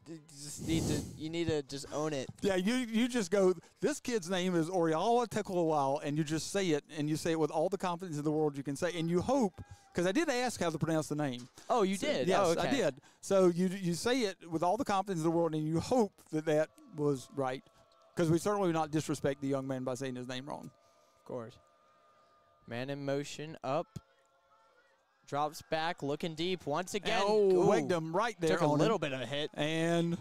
you need to just own it. Yeah, you just go, this kid's name is Oriolua Tokalawal, and you just say it, and you say it with all the confidence in the world you can say, and you hope, because I did ask how to pronounce the name. Oh, you did? Yes, oh, okay. I did. So you say it with all the confidence in the world, and you hope that was right, because we certainly would not disrespect the young man by saying his name wrong. Of course. Man in motion, up. Drops back, looking deep once again. Wigged him right there. Took a little bit of a hit. And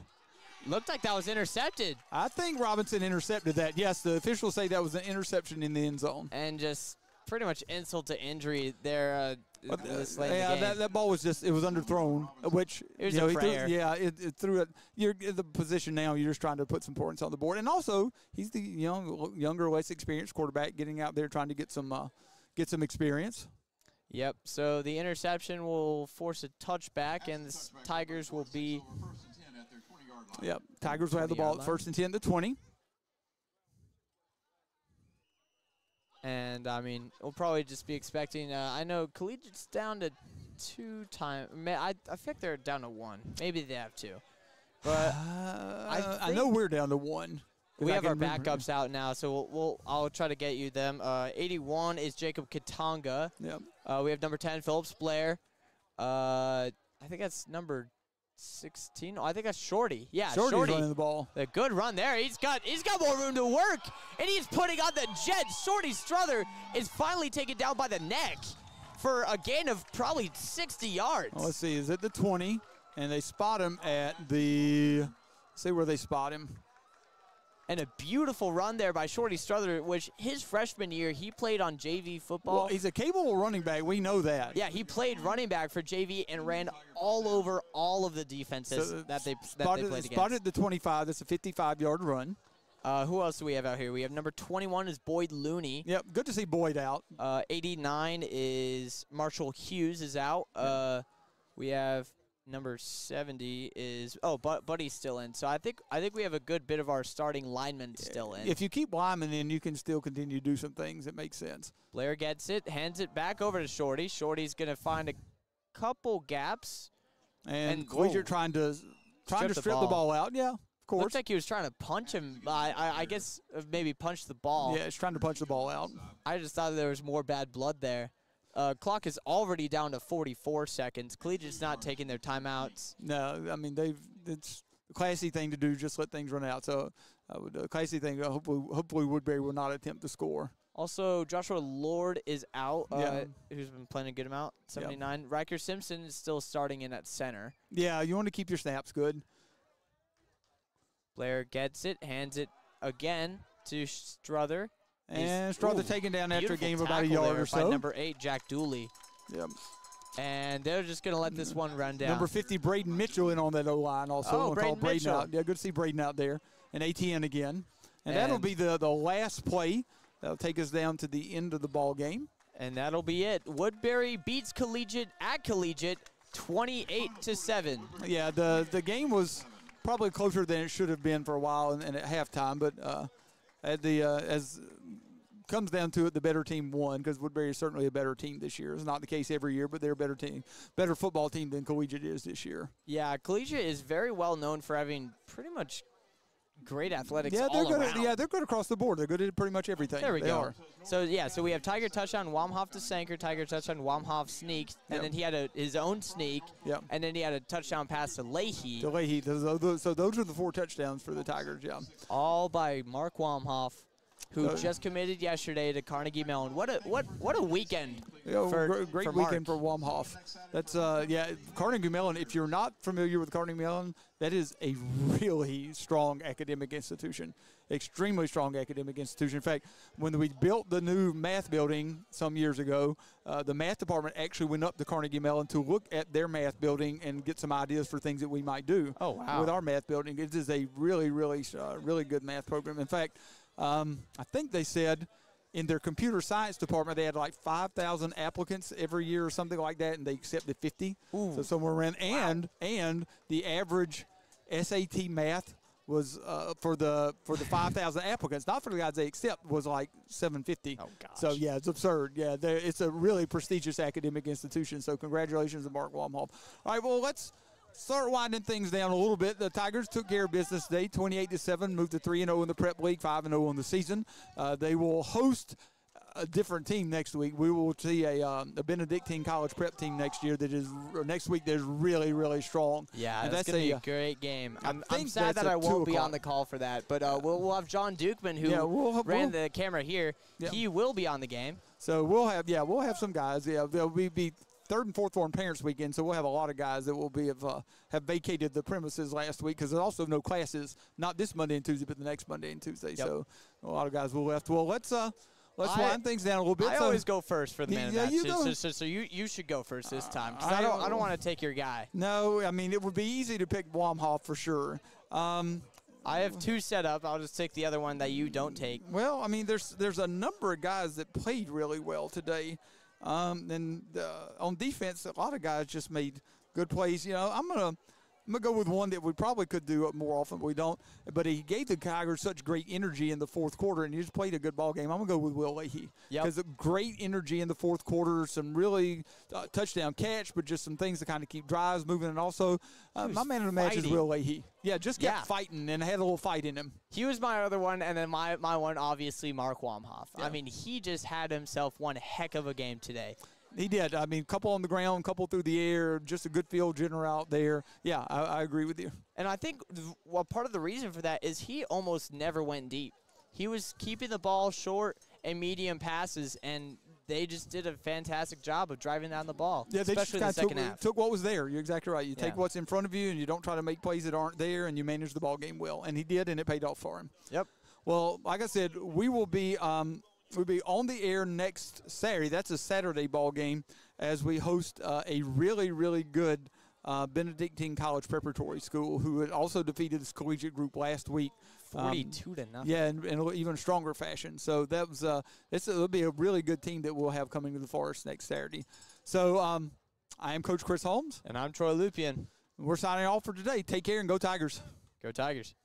looked like that was intercepted. I think Robinson intercepted that. Yes, the officials say that was an interception in the end zone. And just pretty much insult to injury there. That ball was it was underthrown, which it was a prayer. It threw it. You're in the position now. You're just trying to put some points on the board, and also he's the younger, less experienced quarterback getting out there trying to get some experience. Yep. So the interception will force a touchback, and the Tigers will be. Yep. Tigers will have the ball at 1st and 10 to 20. And, I mean, we'll probably just be expecting, I know Collegiate's down to 2 times. I think they're down to 1. Maybe they have 2. But I know we're down to 1. We have our backups out now, so I'll try to get you them. 81 is Jacob Katanga. Yep. We have number 10, Phillips Blair. I think that's number 16. Oh, I think that's Shorty. Yeah, Shorty's running the ball. A good run there. He's got more room to work, and he's putting on the jet. Shorty Struther is finally taken down by the neck for a gain of probably 60 yards. Well, let's see. Is it the 20? And they spot him at the. Let's see where they spot him. And a beautiful run there by Shorty Struther, which his freshman year, he played on JV football. Well, he's a capable running back. We know that. Yeah, he played running back for JV and ran all over all of the defenses that they played against. Spotted at the 25. That's a 55-yard run. Who else do we have out here? We have number 21 is Boyd Looney. Yep, good to see Boyd out. 89 is Marshall Hughes is out. We have number 70 is Buddy's still in. So I think we have a good bit of our starting linemen still in. If you keep linemen in, you can still continue to do some things that make sense. Blair gets it, hands it back over to Shorty. Shorty's gonna find a couple gaps. And Collegiate trying to strip the ball out. Yeah, of course. Looks like he was trying to punch him. I guess maybe punch the ball. Yeah, he's trying to punch the ball out. I just thought there was more bad blood there. Clock is already down to 44 seconds. Collegiate's not taking their timeouts. No, I mean the classy thing to do, just let things run out. So a classy thing. Hopefully Woodbury will not attempt to score. Also, Joshua Lord is out, who's been playing a good amount, 79. Yep. Riker Simpson is still starting in at center. Yeah, you want to keep your snaps good. Blair gets it, hands it again to Struther. And Struther taken down after a gain of about a yard or so. By number 8, Jack Dooley. Yep. And they're just going to let this one run down. Number 50, Braden Mitchell in on that O-line also. Oh, Braden Mitchell. Out. Yeah, good to see Braden out there. And ATN again. And that'll be the last play. That'll take us down to the end of the ball game. And that'll be it. Woodbury beats Collegiate at Collegiate 28-7. Yeah, the game was probably closer than it should have been for a while and at halftime, but as comes down to it, the better team won because Woodbury is certainly a better team this year. It's not the case every year, but they're a better team, better football team than Collegiate is this year. Yeah, Collegiate is very well known for having pretty much great athletics they're all good around. They're good across the board. They're good at pretty much everything. There we go. So we have Tiger touchdown, Wamhoff to Sanker, Tiger touchdown, Wamhoff sneak, and then he had his own sneak, and then he had a touchdown pass to Leahy. So those are the 4 touchdowns for the Tigers, all by Mark Wamhoff, who just committed yesterday to Carnegie Mellon. What a weekend! Great weekend for Wamhoff. That's Carnegie Mellon. If you're not familiar with Carnegie Mellon, that is a really strong academic institution, extremely strong academic institution. In fact, when we built the new math building some years ago, the math department actually went up to Carnegie Mellon to look at their math building and get some ideas for things that we might do with our math building. It is a really, really, really good math program. In fact, I think they said in their computer science department they had like 5,000 applicants every year or something like that, and they accepted 50. Ooh. So somewhere around. And the average SAT math was for the 5,000 applicants, not for the guys they accept, was like 750. Oh gosh. So yeah, it's absurd. Yeah, it's a really prestigious academic institution. So congratulations to Mark Wamhoff. All right, well let's start winding things down a little bit. The Tigers took care of business today, 28-7, moved to 3-0 in the Prep League, 5-0 on the season. They will host a different team next week. We will see a Benedictine College Prep team next week that is really, really strong. Yeah, that's going to be a great game. I'm sad that I won't be on the call for that, but we'll have John Dukeman, who ran the camera here. Yeah. He will be on the game. So we'll have some guys. Yeah, they'll be third and fourth form parents weekend, so we'll have a lot of guys that will have vacated the premises last week because there's also no classes, not this Monday and Tuesday, but the next Monday and Tuesday. Yep. So a lot of guys will left. Well, let's wind things down a little bit. I always go first for the man of match. So you should go first this time because I don't want to take your guy. No, I mean it would be easy to pick Wamhoff for sure. I have 2 set up. I'll just take the other one that you don't take. Well, I mean there's a number of guys that played really well today. And on defense, a lot of guys just made good plays. I'm gonna go with one that we probably could do more often, but we don't. But he gave the Tigers such great energy in the fourth quarter, and he just played a good ball game. I'm gonna go with Will Leahy because great energy in the fourth quarter, some really touchdown catch, but just some things to kind of keep drives moving. And also, my man of the match is Will Leahy. Yeah, just kept fighting and had a little fight in him. He was my other one, and then my one, obviously, Mark Wamhoff. Yeah. I mean, he just had himself one heck of a game today. He did. I mean, couple on the ground, couple through the air, just a good field general out there. Yeah, I agree with you. And I think part of the reason for that is he almost never went deep. He was keeping the ball short and medium passes, and they just did a fantastic job of driving down the ball, especially in the second half. Took what was there. You're exactly right. You take what's in front of you, and you don't try to make plays that aren't there, and you manage the ball game well. And he did, and it paid off for him. Yep. Well, like I said, we will be we'll be on the air next Saturday. That's a Saturday ball game as we host a really, really good Benedictine College Preparatory School who had also defeated this collegiate group last week. 42-0. Yeah, in even stronger fashion. So that was it'll be a really good team that we'll have coming to the Forest next Saturday. So I am Coach Chris Holmes. And I'm Troy Lupian. We're signing off for today. Take care and go Tigers. Go Tigers.